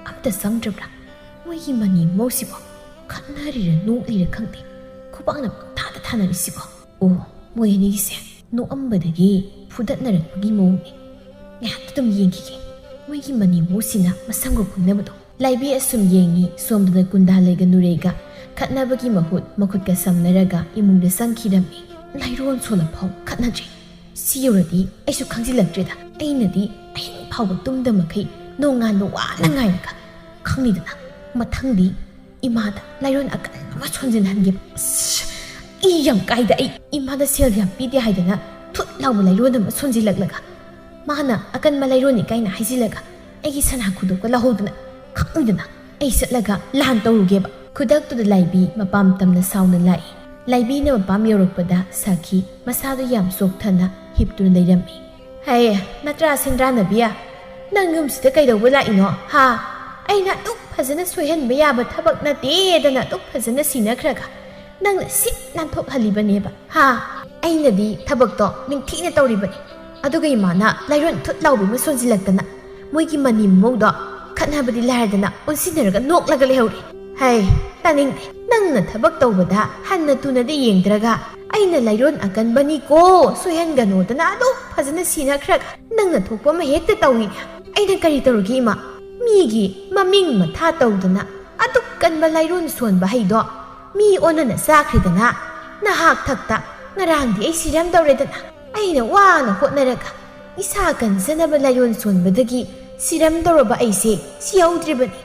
ꯑꯝꯇ ꯆꯪꯗ꯭ꯔꯕ꯭ꯔꯥ ꯃꯣꯏꯒꯤ ꯃꯅꯤ ꯃꯧꯁꯤꯕꯣ ꯈꯠꯅꯔꯤꯔ ꯅꯣꯛꯂꯤꯔ ꯈꯪꯗꯦ ꯈꯨꯄꯥꯛꯅ ꯄꯪꯊꯥꯗ ꯊꯥꯅꯔꯤꯁꯤꯕꯣ ꯑꯣ ꯃꯣꯏ ꯑꯅꯤꯒꯤꯁꯦ ꯅꯣꯛꯑꯝꯕꯗꯒꯤ ꯐꯨꯗꯠꯅꯔꯛꯄꯒꯤ ꯃꯑꯣꯡꯅꯤ ꯉꯥꯏꯍꯥꯛꯇ ꯑꯗꯨꯝ ꯌꯦꯡꯈꯤꯒꯦ ꯃꯣꯏꯒꯤ ꯃꯅꯤ ꯃꯧꯁꯤꯅ ꯃꯁꯝꯒ ꯄꯨꯟꯅꯕꯗꯣ ꯂꯥꯏꯕꯤ ꯑꯁꯨꯝ ꯌꯦꯡꯉꯤ ꯁꯣꯝꯗꯅ ꯀꯨꯟꯗꯥꯂꯩꯒ ꯅꯨꯔꯩꯒ ꯈꯠꯅꯕꯒꯤ ꯃꯍꯨꯠ ꯃꯈꯨꯠꯀ ꯁꯝꯅꯔꯒ ꯏꯃꯨꯡꯗ ꯆꯪꯈꯤꯔꯝꯃꯤ ꯂꯩꯔꯣꯟ ꯁꯣꯜꯂꯐꯥꯎ ꯈꯠꯅꯗ꯭ꯔꯤ ꯁꯤ ꯌꯧꯔꯗꯤ ꯑꯩꯁꯨ ꯈꯪꯖꯤꯜꯂꯛꯇ꯭ꯔꯦꯗ ꯑꯩꯅꯗꯤ ꯑꯍꯤꯡ ꯐꯥꯎꯕ ꯇꯨꯝꯗꯃꯈꯩ ꯅꯣꯡꯉꯥꯟꯕ ꯋꯥꯅ ꯉꯥꯏꯔꯒ ꯈꯪꯅꯤꯗꯅ ꯃꯊꯪꯗꯤ ꯏꯃꯥꯗ ꯂꯩꯔꯣꯟ ꯑꯀꯟꯕ ꯑꯃ ꯁꯣꯟꯖꯤꯟꯍꯟꯒꯦ ꯏ ꯌꯥꯝ ꯀꯥꯏꯗ ꯑꯩ ꯏꯃꯥꯗ ꯁꯦꯜ ꯌꯥꯝ ꯄꯤꯗꯦ ꯍꯥꯏꯗꯅ ꯊꯨꯠ ꯂꯥꯎꯕ ꯂꯩꯔꯣꯟ ꯑꯃ ꯁꯣꯟꯖꯤꯜꯂꯛꯂꯒ ꯃꯥꯅ ꯑꯀꯟꯕ ꯂꯩꯔꯣꯟꯅꯤ ꯀꯥꯏꯅ ꯍꯥꯏꯖꯤꯜꯂꯒ ꯑꯩꯒꯤ ꯁꯅꯥ ꯈꯨꯗꯣꯞꯀ ꯂꯧꯍꯧꯗꯅ ꯈꯪꯅꯤꯗꯅ ꯑꯩ ꯆꯠꯂꯒ ꯂꯥꯟ ꯇꯧꯔꯨꯒꯦꯕ ꯈꯨꯗꯛꯇꯨꯗ ꯂꯥꯏꯕꯤ ꯃꯄꯥꯝ ꯇꯝꯅ ꯁꯥꯎꯅ ꯂꯥꯛꯏ ꯂꯥꯏꯕꯤꯅ ꯃꯄꯥꯝ ꯌꯧꯔꯛꯄꯗ ꯁꯥꯈꯤ ꯃꯁꯥꯗꯣ ꯌꯥꯝ ꯆꯣꯛꯊꯅ ꯍꯤꯞꯇꯨꯅ ꯂꯩꯔꯝꯃꯤ ꯍꯩ ꯅꯠꯇ꯭ꯔꯥ ꯁꯦꯟꯗ꯭ꯔꯥꯅꯕꯤꯌꯥ ꯅꯪ ꯌꯨꯝꯁꯤꯗ ꯀꯩꯗꯧꯕ ꯂꯥꯛꯏꯅꯣ ꯍꯥ ꯑꯩꯅ ꯑꯗꯨꯛ ꯐꯖꯅ ꯁꯣꯏꯍꯟꯕ ꯌꯥꯕ ꯊꯕꯛ ꯅꯠꯇꯦꯗꯅ ꯑꯗꯨꯛ ꯐꯖꯅ ꯁꯤꯟꯅꯈ꯭ꯔꯒ ꯅꯪꯅ ꯁꯤꯠ ꯅꯥꯟꯊꯣꯛꯍꯜꯂꯤꯕꯅꯦꯕ ꯍꯥ ꯑꯩꯅꯗꯤ ꯊꯕꯛꯇꯣ ꯅꯤꯡꯊꯤꯅ ꯇꯧꯔꯤꯕꯅꯤ ꯑꯗꯨꯒ ꯏꯃꯥꯅ ꯂꯩꯔꯣꯟ ꯊꯨꯠ ꯂꯥꯎꯕꯤ ꯑꯃ ꯁꯣꯟꯖꯤꯜꯂꯛꯇꯅ ꯃꯣꯏꯒꯤ ꯃꯅꯤ ꯃꯃꯧꯗꯣ ꯈꯠꯅꯕꯗꯤ ꯂꯥꯏꯔꯗꯅ ꯑꯣꯟꯁꯤꯟꯅꯔꯒ ꯅꯣꯛꯂꯒ ꯂꯩꯍꯧꯔꯤ ꯍꯩ ꯇꯥꯅꯤꯡꯗꯦ ꯅꯪꯅ ꯊꯕꯛ ꯇꯧꯕꯗ ꯍꯟꯅ ꯇꯨꯅꯗꯤ ꯌꯦꯡꯗ꯭ꯔꯒ ꯑꯩꯅ ꯂꯩꯔꯣꯟ ꯑꯀꯟꯕꯅꯤꯀꯣ ꯁꯣꯏꯍꯟꯒꯅꯣꯗꯅ ꯑꯗꯨꯛ ꯐꯖꯅ ꯁꯤꯟꯅꯈ꯭ꯔꯒ ꯅꯪꯅ ꯊꯣꯛꯄ ꯑꯃ ꯍꯦꯛꯇ ꯇꯧꯏꯅꯦ ꯑꯩꯅ ꯀꯔꯤ ꯇꯧꯔꯒꯦ ꯏꯃꯥ ꯃꯤꯒꯤ ꯃꯃꯤꯡ ꯃꯊꯥ ꯇꯧꯗꯅ ꯑꯗꯨꯛ ꯀꯟꯕ ꯂꯩꯔꯣꯟ ꯁꯣꯟꯕ ꯍꯩꯗꯣ ꯃꯤ ꯑꯣꯟꯅꯅ ꯆꯥꯈ꯭ꯔꯤꯗꯅ ꯅꯍꯥꯛ ꯊꯛꯇ ꯉꯔꯥꯡꯗꯤ ꯑꯩ ꯁꯤꯔꯝꯗꯧꯔꯦꯗꯅ ꯑꯩꯅ ꯋꯥꯅ ꯍꯣꯠꯅꯔꯒ ꯏꯁꯥ ꯀꯟꯖꯅꯕ ꯂꯩꯔꯣꯟ ꯁꯣꯟꯕꯗꯒꯤ ꯁꯤꯔꯝꯗꯧꯔꯕ ꯑꯩꯁꯦ ꯁꯤꯍꯧꯗ꯭ꯔꯤꯕꯅꯤ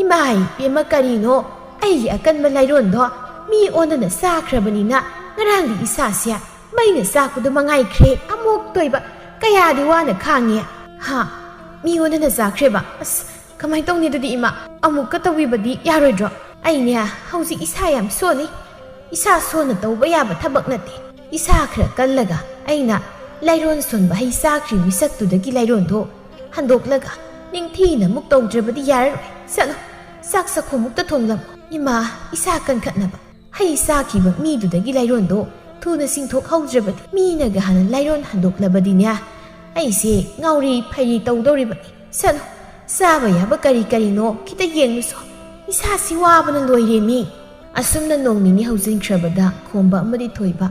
ꯏꯃꯥ ꯏꯕꯦꯝꯃ ꯀꯔꯤꯅꯣ ꯑꯩꯒꯤ ꯑꯀꯟꯕ ꯂꯩꯔꯣꯟꯗꯣ ꯃꯤ ꯑꯣꯟꯅꯅ ꯆꯥꯈ꯭ꯔꯕꯅꯤꯅ ꯉꯔꯥꯡꯗꯤ ꯏꯁꯥꯁꯦ ꯃꯩꯅ ꯆꯥꯛꯄꯗꯣ ꯃꯉꯥꯏꯈ꯭ꯔꯦ ꯑꯃꯨꯛ ꯇꯣꯏꯕ ꯀꯌꯥꯗꯤ ꯋꯥꯅ ꯈꯥꯡꯉꯦ ꯍꯥ ꯃꯤ ꯑꯣꯟꯅꯅ ꯆꯥꯈ꯭ꯔꯦꯕ ꯑꯁ ꯀꯃꯥꯏꯅ ꯇꯧꯅꯤ ꯑꯗꯨꯗꯤ ꯏꯃꯥ ꯑꯃꯨꯛꯀ ꯇꯧꯕꯤꯕꯗꯤ ꯌꯥꯔꯣꯏꯗ꯭ꯔꯣ ꯑꯩꯅꯦ ꯍꯧꯖꯤꯛ ꯏꯁꯥ ꯌꯥꯝ ꯁꯣꯜꯂꯤ ꯏꯁా ꯁꯣꯟꯅ ꯇꯧꯕ ꯌꯥꯕ ꯊꯕꯛ ꯅꯠꯇꯦ ꯏꯁꯥ ꯈꯔ ꯀꯜꯂꯒ ꯑꯩꯅ ꯂꯩꯔꯣꯟ ꯁꯣꯟꯕ ꯍꯩ ꯆꯥꯈ꯭ꯔꯤ ꯃꯤꯁꯛꯇꯨꯗꯒꯤ ꯂꯩꯔꯣꯟꯗꯣ ꯍꯟꯗꯣꯛꯂꯒ ꯅꯤꯡꯊꯤꯅ ꯑꯃꯨꯛ ꯇꯧꯗ꯭ꯔꯕꯗꯤ ꯌꯥꯔꯔꯣꯏ ꯆꯠꯂꯣ ꯆꯥꯛ ꯆꯥꯈꯣꯃꯨꯛꯇ ꯊꯣꯡꯂꯝꯃꯣ ꯏꯃꯥ ꯏꯁꯥ ꯀꯟꯈꯠꯅꯕ ꯍꯩ ꯆꯥꯈꯤꯕ ꯃꯤꯗꯨꯗꯒꯤ ꯂꯩꯔꯣꯟꯗꯣ ꯊꯨꯅ ꯆꯤꯡꯊꯣꯛꯍꯧꯗ꯭ꯔꯕꯗꯤ ꯃꯤꯅꯒ ꯍꯥꯟꯅ ꯂꯩꯔꯣꯟ ꯍꯟꯗꯣꯛꯂꯕꯗꯤꯅꯦ ꯑꯩꯁꯦ ꯉꯥꯎꯔꯤ ꯐꯩꯔꯤ ꯇꯧꯗꯧꯔꯤꯕꯅꯤ ꯆꯠꯂꯣ ꯆꯥꯕ ꯌꯥꯕ ꯀꯔꯤ ꯀꯔꯤꯅೋ ꯈꯤꯇ ꯌꯦꯡꯂꯨꯁꯣ ꯏꯁꯥꯁꯤ ꯋꯥꯕꯅ ꯂꯣꯏꯔꯦꯃꯤ ꯑꯁꯨꯝꯅ ꯅꯣꯡ ꯅꯤꯅꯤ ꯍꯧꯖꯤꯟꯈ꯭ꯔꯕꯗ ꯈꯣꯝꯕ ꯑꯃꯗꯤ ꯊꯣꯏꯕ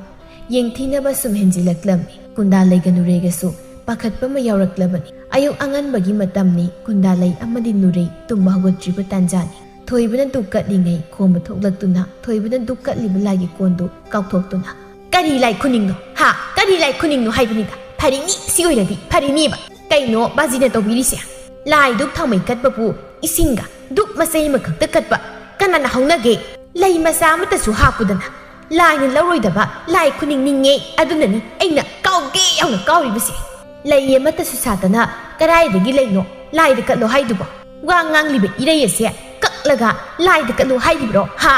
ꯌꯦꯡꯊꯤꯅꯕ ꯁꯨꯝ ꯍꯦꯟꯖꯤꯜꯂꯛꯂꯝꯃꯤ ꯀꯨꯟꯗꯥꯂꯩꯒ ꯅꯨꯔꯩꯒꯁꯨ ꯄꯥꯈꯠꯄ ꯑꯃ ꯌꯥꯎꯔꯛꯂꯕꯅꯤ ꯑꯌꯨꯛ ꯑꯉꯟꯕꯒꯤ ꯃꯇꯝꯅꯤ ꯀꯨꯟꯗꯥꯂꯩ ꯑꯃꯗꯤ ꯅꯨꯔꯩ ꯇꯨꯝꯕ ꯍꯧꯒꯠꯇ꯭ꯔꯤꯕ ꯇꯥꯟꯖꯥꯅꯤ ꯊꯣꯏꯕꯅ ꯗꯨꯛ ꯀꯠꯂꯤꯉꯩ ꯈꯣꯝꯕ ꯊꯣꯛꯂꯛꯇꯨꯅ ꯊꯣꯏꯕꯅ ꯗꯨꯛ ꯀꯠꯂꯤꯕ ꯂꯥꯏꯒꯤ ꯀꯣꯟꯗꯨ ꯀꯥꯎꯊꯣꯛꯇꯨꯅ ꯀꯔꯤ ꯂꯥꯏ ꯈꯨꯅꯤꯡꯅꯣ ꯍꯥ ꯀꯔꯤ ꯂꯥꯏ ꯈꯨꯅꯤꯡꯅꯣ ꯍꯥꯏꯕꯅꯤꯗ ꯐꯔꯤꯅꯤ ꯁꯤ ꯑꯣꯏꯔꯗꯤ ꯐꯔꯤꯅꯤꯕ ꯀꯩꯅꯣ ꯕꯥꯖꯤꯅ ꯇꯧꯕꯤꯔꯤꯁꯦ ꯂꯥꯏ ꯗꯨꯛ ꯊꯥꯎꯃꯩ ꯀꯠꯄꯕꯨ ꯏꯁꯤꯡꯒ ꯗꯨꯛ ꯃꯆꯩ ꯑꯃꯈꯛꯇ ꯀꯠꯄ ꯀꯅꯥꯅ ꯍꯧꯅꯒꯦ ꯂꯩ ꯃꯆꯥ ꯑꯃꯇꯁꯨ ꯍꯥꯞꯄꯨꯗꯅ ꯂꯥꯏꯅ ꯂꯧꯔꯣꯏꯗꯕ ꯂꯥꯏ ꯈꯨꯅꯤꯡꯅꯤꯡꯉꯦ ꯑꯗꯨꯅꯅꯤ ꯑꯩꯅ ꯀꯥꯎꯒꯦ ꯌꯥꯎꯅ ꯀꯥꯎꯔꯤꯕꯁꯦ ꯂꯩ ꯑꯃꯇꯁꯨ ꯁꯥꯗꯅ ꯀꯗꯥꯏꯗꯒꯤ ꯂꯩꯅꯣ ꯂꯥꯏꯗ ꯀꯠꯂꯣ ꯍꯥꯏꯗꯨꯕꯣ ꯋꯥ ꯉꯥꯡꯂꯤꯕ ꯏꯔꯩ ꯑꯁꯦ ꯀꯛꯂꯒ ꯂꯥꯏꯗ ꯀꯠꯂꯣ ꯍꯥꯏꯔꯤꯕ꯭ꯔꯣ ꯍꯥ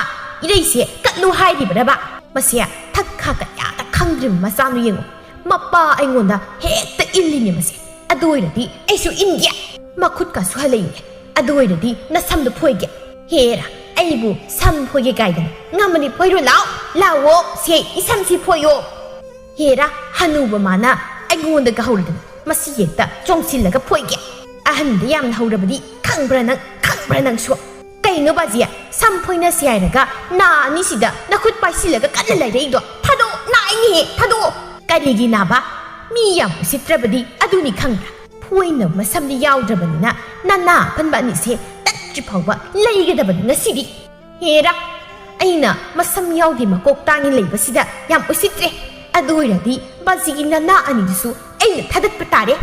ꯏꯔꯩꯁꯦ ꯀꯠꯂꯣ ꯍꯥꯏꯔꯤꯕ꯭ꯔꯕ ꯃꯁꯦ ꯊꯛ ꯈꯥ ꯀꯌꯥꯗ ꯈꯪꯗ꯭ꯔꯤꯕ ꯃꯆꯥꯅꯣ ꯌꯦꯡꯉꯣ ꯃꯄꯥ ꯑꯩꯉꯣꯟꯗ ꯍꯦꯛꯇ ꯏꯜꯂꯤꯅꯦ ꯃꯁꯦ ꯑꯗꯨ ꯑꯣꯏꯔꯗꯤ ꯑꯩꯁꯨ ꯏꯟꯒꯦ ꯃꯈꯨꯠꯀꯁꯨ ꯍꯜꯂꯛꯏꯅꯦ ꯑꯗꯨ ꯑꯣꯏꯔꯗꯤ ꯅꯁꯝꯗꯣ ꯐꯣꯏꯒꯦ ꯍꯦꯔꯥ ꯑꯩꯕꯨ ꯁꯝ ꯐꯣꯏꯒꯦ ꯀꯥꯏꯗꯅ ꯉꯝꯃꯅꯤ ꯐꯣꯏꯔꯣ ꯂꯥꯛꯑꯣ ꯁꯦ ꯏꯁꯝꯁꯤ ꯐꯣꯏꯌꯣ ꯍꯦꯔꯥ ꯍꯅꯨꯕ ꯃꯥꯅ ꯑꯩꯉꯣꯟꯗꯒ ꯍꯧꯔꯗꯅ ꯃꯁꯤ ꯍꯦꯛꯇ ꯆꯣꯡꯁꯤꯜꯂꯒ ꯐꯣꯏꯒꯦ ꯑꯍꯟꯗ ꯌꯥꯝꯅ ꯍꯧꯔꯕꯗꯤ ꯈꯪꯕ꯭ꯔꯥ ꯅꯪꯁꯨ ꯀꯩꯅꯣ ꯕꯥꯖꯤ ꯁꯝ ꯐꯣꯏꯅꯁꯤ ꯍꯥꯏꯔꯒ ꯅꯥ ꯑꯅꯤꯁꯤꯗ ꯅꯈꯨꯠ ꯄꯥꯏꯁꯤꯜꯂꯒ ꯀꯟꯅ ꯂꯩꯔꯛꯏꯗꯣ ꯊꯥꯗꯣꯛ ꯅꯥꯏꯅꯤꯍꯦ ꯊꯥꯗꯣꯛꯑꯣ ꯀꯔꯤꯒꯤ ꯅꯥꯕ ꯃꯤ ꯌꯥꯝ ꯎꯁꯤꯠꯇ꯭ꯔꯕꯗꯤ ꯑꯗꯨꯅꯤ ꯈꯪꯕ꯭ꯔꯥ ꯐꯣꯏꯅꯕ ꯃꯁꯝꯗꯤ ꯌꯥꯎꯗ꯭ꯔꯕꯅꯤꯅ ꯅꯅꯥ ꯑꯄꯟꯕ ꯑꯅꯤꯁꯦ ꯇꯠꯇ꯭ꯔꯤ ꯐꯥꯎꯕ ꯂꯩꯒꯗꯕꯅꯤ ꯉꯁꯤꯗꯤ ꯍꯦꯔꯥ ꯑꯩꯅ ꯃꯁꯝ ꯌꯥꯎꯗꯦ ꯃꯀꯣꯛ ꯇꯥꯡꯉꯤ ꯂꯩꯕꯁꯤꯗ ꯌꯥꯝ ꯎꯁꯤꯠꯇ꯭ꯔꯦ ꯑꯗꯨ ꯑꯣꯏꯔꯗꯤ ꯕꯥꯖꯤꯒꯤ ꯅꯅꯥ ꯑꯅꯤꯗꯨꯁꯨ ꯑꯩꯅ ꯊꯥꯗꯠꯄ ꯇꯥꯔꯦ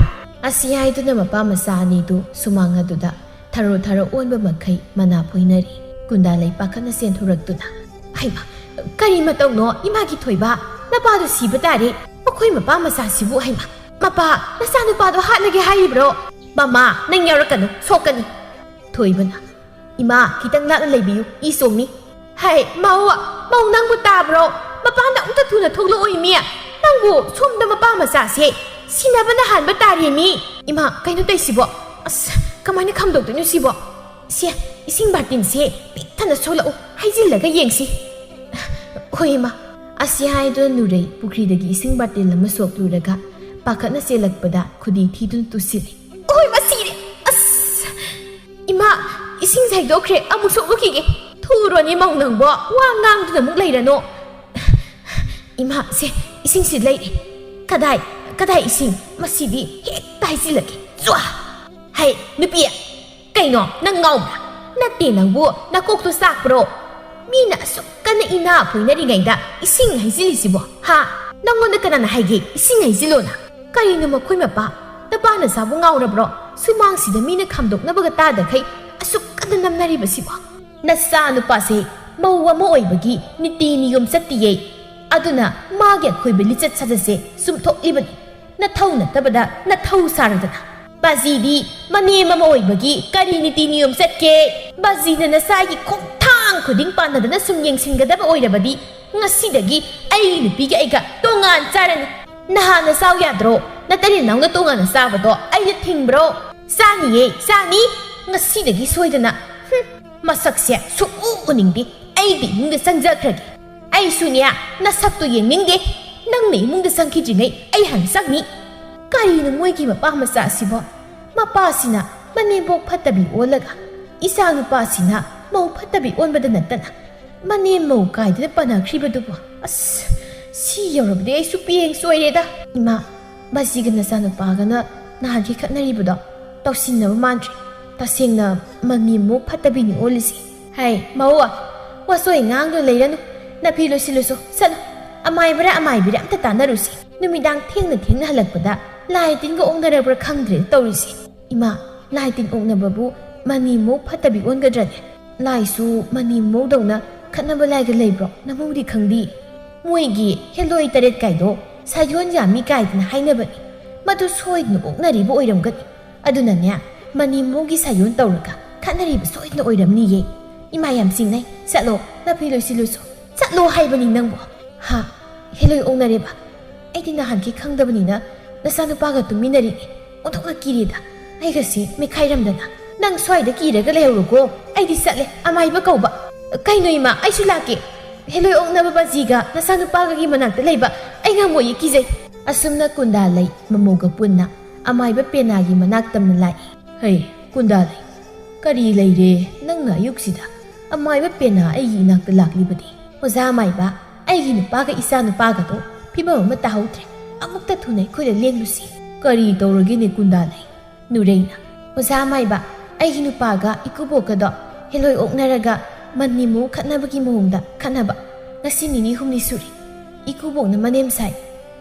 ꯑꯁꯤ ꯍꯥꯏꯗꯨꯅ ꯃꯄꯥ ꯃꯆꯥ ꯑꯅꯤꯗꯨ ꯁꯨꯃꯥꯡ ꯑꯗꯨꯗ ꯊꯔꯣ ꯑꯣꯟꯕ ꯃꯈꯩ ꯃꯅꯥ ꯐꯣꯏꯅꯔꯤ ꯀꯨꯟꯗꯥꯂꯩ ꯄꯥꯈꯠꯅ ꯆꯦꯟꯊꯣꯔꯛꯇꯨꯅ ꯍꯩꯃꯥ ꯀꯔꯤ ꯃꯇꯧꯅꯣ ꯏꯃꯥꯒꯤ ꯊꯣꯏꯕ ꯅꯄꯥꯗꯨ ꯁꯤꯕ ꯇꯥꯔꯦ ꯃꯈꯣꯏ ꯃꯄꯥ ꯃꯆꯥꯁꯤꯕꯨ ꯍꯩꯃꯥ ꯃꯄꯥ ꯅꯆꯥꯅꯨꯄꯥꯗꯣ ꯍꯥꯠꯂꯒꯦ ꯍꯥꯏꯔꯤꯕ꯭ꯔꯣ ꯃꯃꯥ ꯅꯪ ꯌꯥꯎꯔꯛꯀꯅꯨ ꯁꯣꯛꯀꯅꯤ ꯊꯣꯏꯕꯅ ꯏꯃꯥ ꯈꯤꯇꯪ ꯂꯥꯞꯅ ꯂꯩꯕꯤꯌꯨ ꯏ ꯆꯣꯡꯅꯤ ꯍꯩ ꯃꯧ ꯅꯪꯕꯨ ꯇꯥꯕ꯭ꯔꯣ ꯃꯄꯥꯟꯗ ꯑꯃꯨꯛꯇ ꯊꯨꯅ ꯊꯣꯛꯂꯛꯑꯣ ꯏꯃꯤ ꯅꯪꯕꯨ ꯁꯣꯝꯗ ꯃꯄꯥ ꯃꯆꯥꯁꯦ ꯁꯤꯅꯕꯅ ꯍꯥꯟꯕ ꯇꯥꯔꯦꯃꯤ ꯏꯃꯥ ꯀꯩꯅꯣ ꯇꯧꯏꯁꯤꯕꯣ ꯑꯁ ꯀꯃꯥꯏꯅ ꯈꯪꯗꯣꯛꯇꯣꯏꯅꯣ ꯁꯤꯕꯣ ꯁꯦ ꯏꯁꯤꯡ ꯕꯥꯔꯇꯤꯟꯁꯦ ꯄꯤꯛ ꯊꯟꯅ ꯁꯣꯜꯂꯛꯎ ꯍꯩꯖꯤꯜꯂꯒ ꯌꯦꯡꯁꯤ ꯍꯣꯏ ꯏꯃꯥ ꯑꯁꯤ ꯍꯥꯏꯗꯨꯅ ꯅꯨꯔꯩ ꯄꯨꯈ꯭ꯔꯤꯗꯒꯤ ꯏꯁꯤꯡ ꯕꯥꯔꯇꯤꯟ ꯑꯃ ꯁꯣꯛꯂꯨꯔꯒ ꯄꯥꯈꯠꯅ ꯆꯦꯜꯂꯛꯄꯗ ꯈꯨꯗꯤ ꯊꯤꯗꯨꯅ ꯇꯨꯁꯤꯜꯂꯤ ꯑꯣꯏ ꯃꯁꯤꯔꯦ ꯑꯁ ꯏꯃꯥ ꯏꯁꯤꯡ ꯆꯥꯏꯗꯣꯛꯈ꯭ꯔꯦ ꯑꯃꯨꯛ ꯁꯣꯛꯂꯨꯈꯤꯒꯦ ꯊꯨꯔꯣꯅꯦ ꯃꯧ ꯅꯪꯕꯣ ꯋꯥ ꯉꯥꯡꯗꯨꯅ ꯑꯃꯨꯛ ꯂꯩꯔꯅꯣ ꯏꯃꯥ ꯁꯦ ꯏꯁꯤꯡꯁꯤ ꯂꯩꯔꯦ ꯀꯗꯥꯏ ꯏꯁꯤꯡ ꯃꯁꯤꯗꯤ ꯍꯦꯛꯇ ꯍꯩꯖꯤꯜꯂꯒꯦ ꯖ꯭ꯋꯥ ꯍꯩ ꯅꯨꯄꯤ ꯀꯩꯅꯣ ꯅꯪ ꯉꯥꯎꯕ꯭ꯔꯥ ꯅꯠꯇꯦ ꯅꯪꯕꯨ ꯅꯀꯣꯛꯇꯣ ꯆꯥꯛꯄ꯭ꯔꯣ ꯃꯤꯅ ꯑꯁꯨꯛ ꯀꯟꯅ ꯏꯅꯥ ꯐꯣꯏꯅꯔꯤꯉꯩꯗ ꯏꯁꯤꯡ ꯍꯩꯖꯤꯜꯂꯤꯁꯤꯕꯣ ꯍꯥ ꯅꯪꯉꯣꯟꯗ ꯀꯅꯥꯅ ꯍꯥꯏꯒꯦ ꯏꯁꯤꯡ ꯍꯩꯖꯤꯜꯂꯣꯅ ꯀꯔꯤꯅꯣ ꯃꯈꯣꯏ ꯃꯄꯥ ꯅꯄꯥꯅ ꯁꯥꯕꯨ ꯉꯥꯎꯔꯕ꯭ꯔꯣ ꯁꯨꯃꯥꯡꯁꯤꯗ ꯃꯤꯅ ꯈꯥꯝꯗꯣꯛꯅꯕꯒ ꯇꯥꯗꯈꯩ ꯑꯁꯨꯛ ꯀꯟꯅ ꯅꯝꯅꯔꯤꯕꯁꯤꯕꯣ ꯅꯆꯥ ꯅꯨꯄꯥꯁꯦ ꯃꯧ ꯑꯃ ꯑꯣꯏꯕꯒꯤ ꯅꯤꯇꯤ ꯅꯤꯌꯣꯝ ꯆꯠꯇꯤꯌꯦ ꯑꯗꯨꯅ ꯃꯥꯒꯤ ꯑꯈꯣꯏꯕ ꯂꯤꯆꯠ ꯁꯥꯖꯠꯁꯦ ꯁꯨꯝꯊꯣꯛꯂꯤꯕꯅꯤ ꯅꯊꯧ ꯅꯠꯇꯕꯗ ꯅꯊꯧ ꯁꯥꯔꯗꯅ ꯕꯥꯖꯤꯗꯤ ꯃꯅꯦꯝ ꯑꯃ ꯑꯣꯏꯕꯒꯤ ꯀꯔꯤ ꯅꯤꯇꯤ ꯅꯤꯌꯣꯝ ꯆꯠꯀꯦ ꯕꯥꯖꯤꯅ ꯅꯆꯥꯒꯤ ꯈꯣꯡꯊꯥꯡ ꯈꯨꯗꯤꯡ ꯄꯥꯟꯅꯗꯅ ꯁꯨꯝ ꯌꯦꯡꯁꯤꯟꯒꯗꯕ ꯑꯣꯏꯔꯕꯗꯤ ꯉꯁꯤꯗꯒꯤ ꯑꯩ ꯅꯨꯄꯤꯒ ꯑꯩꯒ ꯇꯣꯉꯥꯟ ꯆꯥꯔꯅꯤ ꯅꯍꯥꯟꯅ ꯆꯥꯎ ꯌꯥꯗ꯭ꯔꯣ ꯅꯇꯩ ꯅꯅꯥꯎꯅ ꯇꯣꯉꯥꯟꯅ ꯆꯥꯕꯗꯣ ꯑꯩꯅ ꯊꯤꯡꯕ꯭ꯔꯣ ꯆꯥꯅꯤꯌꯦ ꯆꯥꯅꯤ ꯉꯁꯤꯗꯒꯤ ꯁꯣꯏꯗꯅ ꯃꯁꯛꯁꯦ ꯁꯨꯛꯎ ꯎꯅꯤꯡꯗꯦ ꯑꯩꯒꯤ ꯏꯃꯨꯡꯗ ꯆꯪꯖꯈ꯭ꯔꯒꯦ ꯑꯩꯁꯨꯅꯦ ꯅꯁꯛꯇꯣ ꯌꯦꯡꯅꯤꯡꯗꯦ ꯅꯪꯅ ꯏꯃꯨꯡꯗ ꯆꯪꯈꯤꯗ꯭ꯔꯤꯉꯩ ꯑꯩ ꯍꯥꯟꯅ ꯆꯪꯅꯤ ꯀꯔꯤꯅꯣ ꯃꯣꯏꯒꯤ ꯃꯄꯥ ꯃꯆꯥ ꯑꯁꯤꯕꯣ ꯃꯄꯥꯁꯤꯅ ꯃꯅꯦꯝꯕꯣꯛ ꯐꯠꯇꯕꯤ ꯑꯣꯜꯂꯒ ꯏꯆꯥ ꯅꯨꯄꯥꯁꯤꯅ ꯃꯧ ꯐꯠꯇꯕꯤ ꯑꯣꯟꯕꯗ ꯅꯠꯇꯅ ꯃꯅꯦꯝ ꯃꯧ ꯀꯥꯏꯗꯅ ꯄꯥꯟꯅꯈ꯭ꯔꯤꯕꯗꯨꯕꯨ ꯑꯁ ꯁꯤ ꯌꯧꯔꯕꯗꯤ ꯑꯩꯁꯨ ꯄꯤꯌꯦꯡ ꯆꯣꯏꯔꯦꯗ ꯏꯃꯥ ꯕꯥꯖꯤꯒ ꯅꯆꯥꯅꯨꯄꯥꯒꯅ ꯅꯍꯥꯟꯒꯤ ꯈꯠꯅꯔꯤꯕꯗꯣ ꯇꯧꯁꯤꯟꯅꯕ ꯃꯥꯟꯗ꯭ꯔꯦ ꯇꯁꯦꯡꯅ ꯃꯅꯦꯝꯃꯨꯛ ꯐꯠꯇꯕꯤꯅꯤ ꯑꯣꯜꯂꯤꯁꯤ ꯍꯥꯏ ꯃꯧ ꯋꯥꯁꯣꯏ ꯉꯥꯡꯗꯨꯅ ꯂꯩꯔꯅꯨ ꯅꯐꯤ ꯂꯣꯏꯁꯤꯜꯂꯨꯁꯨ ꯆꯠꯂꯣ ꯑꯃꯥꯏꯕꯔꯥ ꯑꯃꯥꯏꯕꯤꯔꯥ ꯑꯝꯇ ꯇꯥꯟꯅꯔꯨꯁꯤ ꯅꯨꯃꯤꯗꯥꯡ ꯊꯦꯡꯅ ꯍꯜꯂꯛꯄꯗ ꯂꯥꯏ ꯇꯤꯟꯒ ꯑꯣꯛꯅꯔꯕ꯭ꯔꯥ ꯈꯪꯗ꯭ꯔꯦ ꯇꯧꯔꯤꯁꯤ ꯏꯃꯥ ꯂꯥꯏ ꯇꯤꯟ ꯑꯣꯛꯅꯕꯕꯨ ꯃꯅꯦꯝꯃꯨꯛ ꯐꯠꯇꯕꯤ ꯑꯣꯟꯒꯗ꯭ꯔꯅꯦ ꯂꯥꯏꯁꯨ ꯃꯅꯦꯝꯃꯧꯗꯧꯅ ꯈꯠꯅꯕ ꯂꯥꯏꯒ ꯂꯩꯕ꯭ꯔꯣ ꯅꯃꯧꯗꯤ ꯈꯪꯗꯤ ꯃꯣꯏꯒꯤ ꯍꯦꯂꯣꯏ ꯇꯔꯦꯠ ꯀꯥꯏꯗꯣ ꯁꯥꯌꯣꯟ ꯌꯥꯝꯃꯤ ꯀꯥꯏꯗꯅ ꯍꯥꯏꯅꯕꯅꯤ ꯃꯗꯨ ꯁꯣꯏꯗꯅ ꯑꯣꯛꯅꯔꯤꯕ ꯑꯣꯏꯔꯝꯒꯅꯤ ꯑꯗꯨꯅꯅꯦ ꯃꯅꯦꯝꯃꯧꯒꯤ ꯁꯥꯌꯣꯟ ꯇꯧꯔꯒ ꯈꯠꯅꯔꯤꯕ ꯁꯣꯏꯗꯅ ꯑꯣꯏꯔꯝꯅꯤꯌꯦ ꯏꯃꯥ ꯌꯥꯝ ꯆꯤꯡꯅꯩ ꯆꯠꯂꯣ ꯅꯐꯤ ꯂꯣꯏꯁꯤꯜꯂꯨꯁꯨ ꯆꯠꯂꯣ ꯍꯥꯏꯕꯅꯤ ꯅꯪꯕꯨ ꯍꯥ ꯍꯦꯂꯣꯏ ꯑꯣꯛꯅꯔꯦꯕ ꯑꯩꯗꯤ ꯅꯍꯥꯟꯈꯤ ꯈꯪꯗꯕꯅꯤꯅ ꯅꯆꯥꯅꯨꯄꯥꯒ ꯇꯨꯝꯃꯤꯟꯅꯔꯤꯅꯤ ꯑꯣꯟꯊꯣꯛꯅ ꯀꯤꯔꯦꯗ ꯑꯩꯒꯁꯤ ꯃꯤꯈꯥꯏꯔꯝꯗꯅ ꯅꯪ ꯁ꯭ꯋꯥꯏꯗ ꯀꯤꯔꯒ ꯂꯩꯍꯧꯔꯣꯀꯣ ꯑꯩꯗꯤ ꯆꯠꯂꯦ ꯑꯃꯥꯏꯕ ꯀꯧꯕ ꯀꯩꯅꯣ ꯏꯃꯥ ꯑꯩꯁꯨ ꯂꯥꯛꯀꯦ ꯍꯦꯂꯣꯏ ꯑꯣꯛꯅꯕ ꯕꯥꯖꯤꯒ ꯅꯆꯥꯅꯨꯄꯥꯒꯒꯤ ꯃꯅꯥꯛꯇ ꯂꯩꯕ ꯑꯩ ꯉꯝꯃꯣꯏꯌꯦ ꯀꯤꯖꯩ ꯑꯁꯨꯝꯅ ꯀꯨꯟꯗꯥꯂꯩ ꯃꯃꯧꯒ ꯄꯨꯟꯅ ꯑꯃꯥꯏꯕ ꯄꯦꯅꯥꯒꯤ ꯃꯅꯥꯛ ꯇꯝꯅ ꯂꯥꯛꯏ ꯍꯩ ꯀꯨꯟꯗꯥꯂꯩ ꯀꯔꯤ ꯂꯩꯔꯦ ꯅꯪꯅ ꯑꯌꯨꯛꯁꯤꯗ ꯑꯃꯥꯏꯕ ꯄꯦꯅꯥ ꯑꯩꯒꯤ ꯏꯅꯥꯛꯇ ꯂꯥꯛꯂꯤꯕꯗꯤ ꯑꯣꯖꯥ ꯑꯃꯥꯏꯕ ꯑꯩꯒꯤ ꯅꯨꯄꯥꯒ ꯏꯆꯥ ꯅꯨꯄꯥꯒꯗꯣ ꯐꯤꯕꯝ ꯑꯃ ꯇꯥꯍꯧꯗ꯭ꯔꯦ ꯑꯃꯨꯛꯇ ꯊꯨꯅ ꯑꯩꯈꯣꯏꯗ ꯂꯦꯡꯂꯨꯁꯤ ꯀꯔꯤ ꯇꯧꯔꯒꯦꯅꯦ ꯀꯨꯟꯗꯥꯂꯩ ꯅꯨꯔꯩꯅ ꯑꯣꯖꯥ ꯑꯃꯥꯏꯕ ꯑꯩꯒꯤ ꯅꯨꯄꯥꯒ ꯏꯀꯨꯕꯣꯛꯀꯗꯣ ꯍꯦꯂꯣꯏ ꯑꯣꯛꯅꯔꯒ ꯃꯅꯦꯝꯃꯨ ꯈꯠꯅꯕꯒꯤ ꯃꯑꯣꯡꯗ ꯈꯠꯅꯕ ꯉꯁꯤ ꯅꯤꯅꯤ ꯍꯨꯝꯅꯤ ꯁꯨꯔꯤ ꯏꯀꯨꯕꯣꯛꯅ ꯃꯅꯦꯝ ꯁꯥꯏ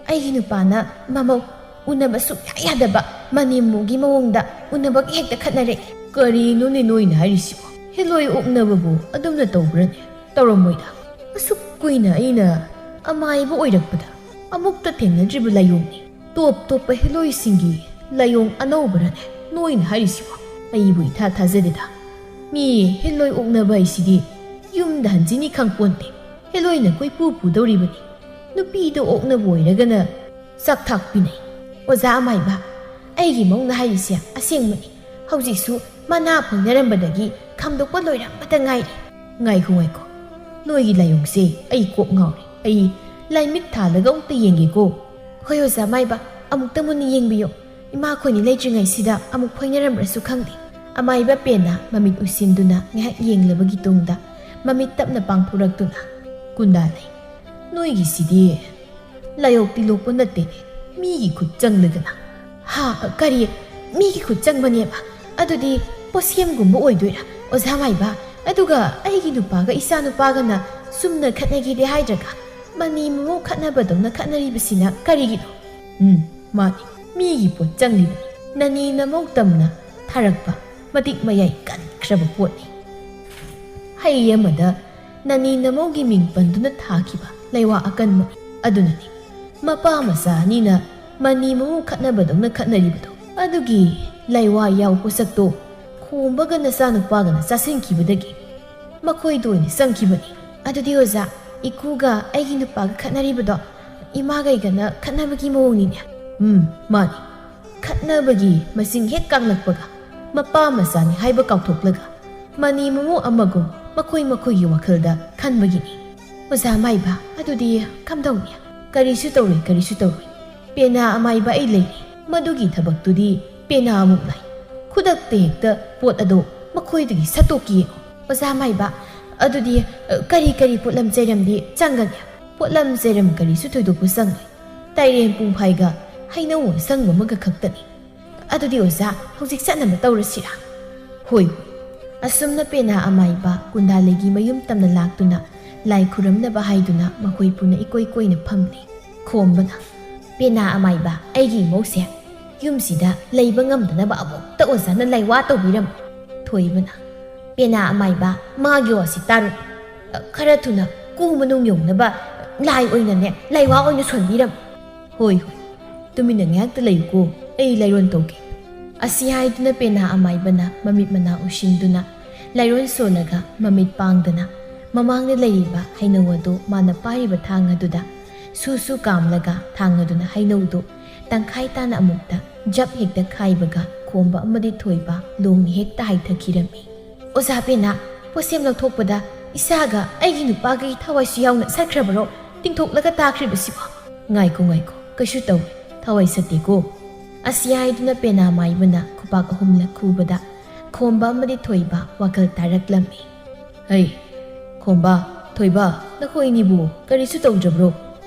ꯑꯩꯒꯤ ꯅꯨꯄꯥꯅ ꯃꯃꯧ ꯎꯅꯕ ꯁꯨꯛꯌꯥ ꯌꯥꯗꯕ ꯃꯅꯦꯝꯃꯨꯒꯤ ꯃꯑꯣꯡꯗ ꯎꯅꯕꯒꯤ ꯍꯦꯛꯇ ꯈꯠꯅꯔꯛꯏ ꯀꯔꯤꯅꯣꯅꯦ ꯅꯣꯏꯅ ꯍꯥꯏꯔꯤꯁꯤꯕꯣ ꯍꯦꯂꯣꯏ ꯑꯣꯛꯅꯕꯕꯨ ꯑꯗꯨꯝꯅ ꯇꯧꯕ꯭ꯔꯅꯦ ꯇꯧꯔꯝꯃꯣꯏꯗ ꯑꯁꯨꯛ ꯀꯨꯏꯅ ꯑꯩꯅ ꯑꯃꯥꯏꯕ ꯑꯣꯏꯔꯛꯄꯗ ꯑꯃꯨꯛꯇ ꯊꯦꯡꯅꯗ꯭ꯔꯤꯕ ꯂꯥꯏꯑꯣꯡꯅꯤ ꯇꯣꯞ ꯇꯣꯞꯄ ꯍꯦꯂꯣꯏꯁꯤꯡꯒꯤ ꯂꯥꯏꯑꯣꯡ ꯑꯅꯧꯕꯔꯅꯦ ꯅꯣꯏꯅ ꯍꯥꯏꯔꯤꯁꯤꯕꯣ ꯑꯩꯕꯨ ꯏꯊꯥ ꯊꯥꯖꯗꯦꯗ ꯃꯤ ꯍꯦꯂꯣꯏ ꯑꯣꯛꯅꯕ ꯍꯥꯏꯁꯤꯗꯤ ꯌꯨꯝꯗ ꯍꯟꯖꯤꯅꯤ ꯈꯪꯄꯣꯟꯇꯦ ꯍꯦꯂꯣꯏꯅ ꯀꯣꯏꯄꯨ ꯄꯨꯗꯧꯔꯤꯕꯅꯤ ꯅꯨꯄꯤꯗꯣ ꯑꯣꯛꯅꯕ ꯑꯣꯏꯔꯒꯅ ꯆꯥꯛ ꯊꯥꯛ ꯄꯤꯅꯩ ꯑꯣꯖꯥ ꯑꯃꯥꯏꯕ ꯑꯩꯒꯤ ꯃꯧꯅ ꯍꯥꯏꯔꯤꯁꯦ ꯑꯁꯦꯡꯕꯅꯤ ꯍꯧꯖꯤꯛꯁꯨ ꯃꯅꯥ ꯐꯪꯅꯔꯝꯕꯗꯒꯤ ꯈꯝꯗꯣꯛꯄ ꯂꯣꯏꯔꯝꯕꯇ ꯉꯥꯏꯔꯤ ꯉꯥꯏꯈꯣ ꯅꯣꯏꯒꯤ ꯂꯥꯏꯑꯣꯡꯁꯦ ꯑꯩ ꯀꯣꯛ ꯉꯥꯎꯔꯦ ꯑꯩ ꯂꯥꯏꯃꯤꯠ ꯊꯥꯜꯂꯒ ꯑꯃꯨꯛꯇ ꯌꯦꯡꯒꯦꯀꯣ ꯍꯣꯏ ꯑꯣꯖꯥ ꯑꯃꯥꯏꯕ ꯑꯃꯨꯛꯇ ꯃꯨꯟꯅ ꯌꯦꯡꯕꯤꯌꯣ ꯏꯃꯥꯈꯣꯏꯅꯤ ꯂꯩꯇ꯭ꯔꯤꯉꯩꯁꯤꯗ ꯑꯃꯨꯛ ꯐꯣꯏꯅꯔꯝꯕ꯭ꯔꯁꯨ ꯈꯪꯗꯦ ꯑꯃꯥꯏꯕ ꯄꯦꯟꯅ ꯃꯃꯤꯠ ꯎꯏꯁꯤꯟꯗꯨꯅ ꯉꯥꯏꯍꯥꯛ ꯌꯦꯡꯂꯕꯒꯤ ꯇꯨꯡꯗ ꯃꯃꯤꯠ ꯇꯞꯅ ꯄꯥꯡꯊꯣꯔꯛꯇꯨꯅ ꯀꯨꯟꯗꯥꯂꯩ ꯅꯣꯏꯒꯤꯁꯤꯗꯤ ꯂꯥꯏꯌꯣꯛꯇꯤ ꯂꯣꯛꯄ ꯅꯠꯇꯦꯅꯦ ꯃꯤꯒꯤ ꯈꯨꯠ ꯆꯪꯂꯗꯅ ꯍꯥ ꯀꯔꯤ ꯃꯤꯒꯤ ꯈꯨꯠ ꯆꯪꯕꯅꯦꯕ ꯑꯗꯨꯗꯤ ꯄꯣꯠꯁꯦꯝꯒꯨꯝꯕ ꯑꯣꯏꯗꯣꯏꯔꯥ ꯑꯣꯖꯥ ꯃꯥꯏꯕ ꯑꯗꯨꯒ ꯑꯩꯒꯤ ꯅꯨꯄꯥꯒ ꯏꯆꯥ ꯅꯨꯄꯥꯒꯅ ꯁꯨꯝꯅ ꯈꯠꯅꯒꯦꯗꯤ ꯍꯥꯏꯗ꯭ꯔꯒ ꯃꯅꯦꯝꯃꯨ ꯈꯠꯅꯕꯗꯧꯅ ꯈꯠꯅꯔꯤꯕꯁꯤꯅ ꯀꯔꯤꯒꯤꯅꯣ ꯃꯥꯅꯤ ꯃꯤꯒꯤ ꯄꯣꯠ ꯆꯪꯂꯤꯕꯅꯤ ꯅꯅꯦ ꯅꯃꯧ ꯇꯝꯅ ꯊꯥꯔꯛꯄ ꯃꯇꯤꯛ ꯃꯌꯥꯏ ꯀꯟꯈ꯭ꯔꯕ ꯄꯣꯠꯅꯤ ꯍꯩ ꯑꯃꯗ ꯅꯅꯦ ꯅꯃꯧꯒꯤ ꯃꯤꯡ ꯄꯟꯗꯨꯅ ꯊꯥꯈꯤꯕ ꯂꯩꯋꯥ ꯑꯀꯟꯕꯅꯤ ꯑꯗꯨꯅꯅꯤ ꯃꯄꯥ ꯃꯆꯥ ꯑꯅꯤꯅ ꯃꯅꯦꯝꯃꯨ ꯈꯠꯅꯕꯗꯧꯅ ꯈꯠꯅꯔꯤꯕꯗꯣ ꯑꯗꯨꯒꯤ ꯂꯩꯋꯥ ꯌꯥꯎ ꯄꯣꯠꯁꯛꯇꯣ ꯈꯣꯝꯕꯒ ꯅꯆꯥꯅꯨꯄꯥꯒꯅ ꯆꯥꯁꯤꯟꯈꯤꯕꯗꯒꯤ ꯃꯈꯣꯏꯗ ꯑꯣꯏꯅ ꯆꯪꯈꯤꯕꯅꯤ ꯑꯗꯨꯗꯤ ꯑꯣꯖꯥ ꯏꯀꯨꯒ ꯑꯩꯒꯤ ꯅꯨꯄꯥꯒ ꯈꯠꯅꯔꯤꯕꯗꯣ ꯏꯃꯥꯒꯩꯒꯅ ꯈꯠꯅꯕꯒꯤ ꯃꯑꯣꯡꯅꯤꯅꯦ ꯃꯥꯅꯤ ꯈꯠꯅꯕꯒꯤ ꯃꯁꯤꯡ ꯍꯦꯛ ꯀꯥꯡꯂꯛꯄꯒ ꯃꯄꯥ ꯃꯆꯥꯅꯤ ꯍꯥꯏꯕ ꯀꯥꯎꯊꯣꯛꯂꯒ ꯃꯅꯦꯝꯃꯨ ꯑꯃꯒꯨꯝ ꯃꯈꯣꯏꯒꯤ ꯋꯥꯈꯜꯗ ꯈꯟꯕꯒꯤꯅꯤ ꯑꯣꯖꯥ ꯃꯥꯏꯕ ꯑꯗꯨꯗꯤ ꯀꯝꯗꯧꯅꯤ ꯀꯔꯤꯁꯨ ꯇꯧꯔꯣꯏ ꯄꯦꯅꯥ ꯑꯃꯥꯏꯕ ꯑꯩ ꯂꯩꯔꯤ ꯃꯗꯨꯒꯤ ꯊꯕꯛꯇꯨꯗꯤ ꯄꯦꯅꯥ ꯑꯃꯨꯛ ꯂꯩ ꯈꯨꯗꯛꯇ ꯍꯦꯛꯇ ꯄꯣꯠ ꯑꯗꯣ ꯃꯈꯣꯏꯗꯒꯤ ꯁꯠꯇꯣꯛꯀꯤ ꯌꯦꯡꯉꯣ ꯑꯣꯖꯥ ꯃꯥꯏꯕ ꯑꯗꯨꯗꯤ ꯀꯔꯤ ꯄꯣꯠꯂꯝ ꯆꯩꯔꯝꯗꯤ ꯆꯪꯒꯅꯤ ꯄꯣꯠꯂꯝ ꯆꯩꯔꯝ ꯀꯔꯤꯁꯨ ꯊꯣꯏꯗꯣꯛꯄ ꯆꯪꯉꯣꯏ ꯇꯥꯏꯔꯦꯟ ꯄꯨꯡꯐꯥꯏꯒ ꯍꯩꯅꯧ ꯑꯁꯪꯕ ꯑꯃꯒ ꯈꯛꯇꯅꯤ ꯑꯗꯨꯗꯤ ꯑꯣꯖꯥ ꯍꯧꯖꯤꯛ ꯆꯠꯅꯕ ꯇꯧꯔꯁꯤꯔꯥ ꯍꯣꯏ ꯑꯁꯨꯝꯅ ꯄꯦꯅꯥ ꯑꯃꯥꯏꯕ ꯀꯨꯟꯗꯥꯂꯩꯒꯤ ꯃꯌꯨꯝ ꯇꯝꯅ ꯂꯥꯛꯇꯨꯅ ꯂꯥꯏ ꯈꯨꯔꯝꯅꯕ ꯍꯥꯏꯗꯨꯅ ꯃꯈꯣꯏ ꯄꯨꯟꯅ ꯏꯀꯣꯏ ꯀꯣꯏꯅ ꯐꯝꯂꯤ ꯈꯣꯝꯕꯅ ꯄꯦꯅꯥ ꯑꯃꯥꯏꯕ ꯑꯩꯒꯤ ꯏꯃꯧꯁꯦ ꯌꯨꯝꯁꯤꯗ ꯂꯩꯕ ꯉꯝꯗꯅꯕ ꯑꯃꯨꯛꯇ ꯑꯣꯖꯥꯅ ꯂꯩꯋꯥ ꯇꯧꯕꯤꯔꯝꯃꯤ ꯊꯣꯏꯕꯅ ꯄꯦꯅꯥ ꯑꯃꯥꯏꯕ ꯃꯥꯒꯤ ꯋꯥꯁꯤ ꯇꯥꯔꯨ ꯈꯔ ꯊꯨꯅ ꯀꯨ ꯃꯅꯨꯡ ꯌꯧꯅꯕ ꯂꯥꯏ ꯑꯣꯏꯅꯅꯦ ꯂꯩꯋꯥ ꯑꯣꯏꯅ ꯁꯣꯟꯕꯤꯔꯝ ꯍꯣꯏ ꯍꯣꯏ ꯇꯨꯃꯤꯟꯅ ꯉꯥꯏꯍꯥꯛꯇ ꯂꯩꯌꯨꯀꯣ ꯑꯩ ꯂꯩꯔꯣꯟ ꯇꯧꯒꯦ ꯑꯁꯤ ꯍꯥꯏꯗꯨꯅ ꯄꯦꯅꯥ ꯑꯃꯥꯏꯕꯅ ꯃꯃꯤꯠ ꯃꯅꯥ ꯎꯁꯤꯟꯗꯨꯅ ꯂꯩꯔꯣꯟ ꯁꯣꯜꯂꯒ ꯃꯃꯤꯠ ꯄꯥꯡꯗꯅ ꯃꯃꯥꯡꯗ ꯂꯩꯔꯤꯕ ꯍꯩꯅꯧ ꯑꯗꯨ ꯃꯥꯅ ꯄꯥꯏꯔꯤꯕ ꯊꯥꯡ ꯑꯗꯨꯗ ꯁꯨ ꯀꯥꯝꯂꯒ ꯊꯥꯡ ꯑꯗꯨꯅ ꯍꯩꯅꯧꯗꯨ ꯇꯪꯈꯥꯏ ꯇꯥꯅ ꯑꯃꯨꯛꯇ ꯖꯞ ꯍꯦꯛꯇ ꯈꯥꯏꯕꯒ ꯈꯣꯝꯕ ꯑꯃꯗꯤ ꯊꯣꯏꯕ ꯂꯣꯡꯅ ꯍꯦꯛꯇ ꯍꯥꯏꯊꯈꯤꯔꯝꯃꯤ ꯑꯣꯖꯥ ꯄꯦꯅꯥ ꯄꯣꯠꯁꯦꯝ ꯂꯧꯊꯣꯛꯄꯗ ꯏꯁꯥꯒ ꯑꯩꯒꯤ ꯅꯨꯄꯥꯒꯤ ꯊꯋꯥꯏꯁꯨ ꯌꯥꯎꯅ ꯁꯠꯈ꯭ꯔꯕꯔꯣ ꯇꯤꯡꯊꯣꯛꯂꯒ ꯇꯥꯈ꯭ꯔꯤꯕꯁꯤꯕꯣ ꯉꯥꯏꯈꯣ ꯀꯩꯁꯨ ꯇꯧꯏ ꯊꯋꯥꯏ ꯁꯠꯇꯦꯀꯣ ꯑꯁꯤ ꯍꯥꯏꯗꯨꯅ ꯄꯦꯅꯥ ꯃꯥꯏꯕꯅ ꯈꯨꯄꯥꯛ 3 ꯈꯨꯕꯗ ꯈꯣꯝꯕ ꯑꯃꯗꯤ ꯊꯣꯏꯕ ꯋꯥꯈꯜ ꯇꯥꯔꯛꯂꯝꯃꯤ ꯍꯩ ꯈꯣꯝꯕ ꯊꯣꯏꯕ ꯅꯈꯣꯏꯅꯤꯕꯨ ꯀꯔꯤꯁꯨ ꯇꯧꯗ꯭ꯔꯕ꯭ꯔꯣ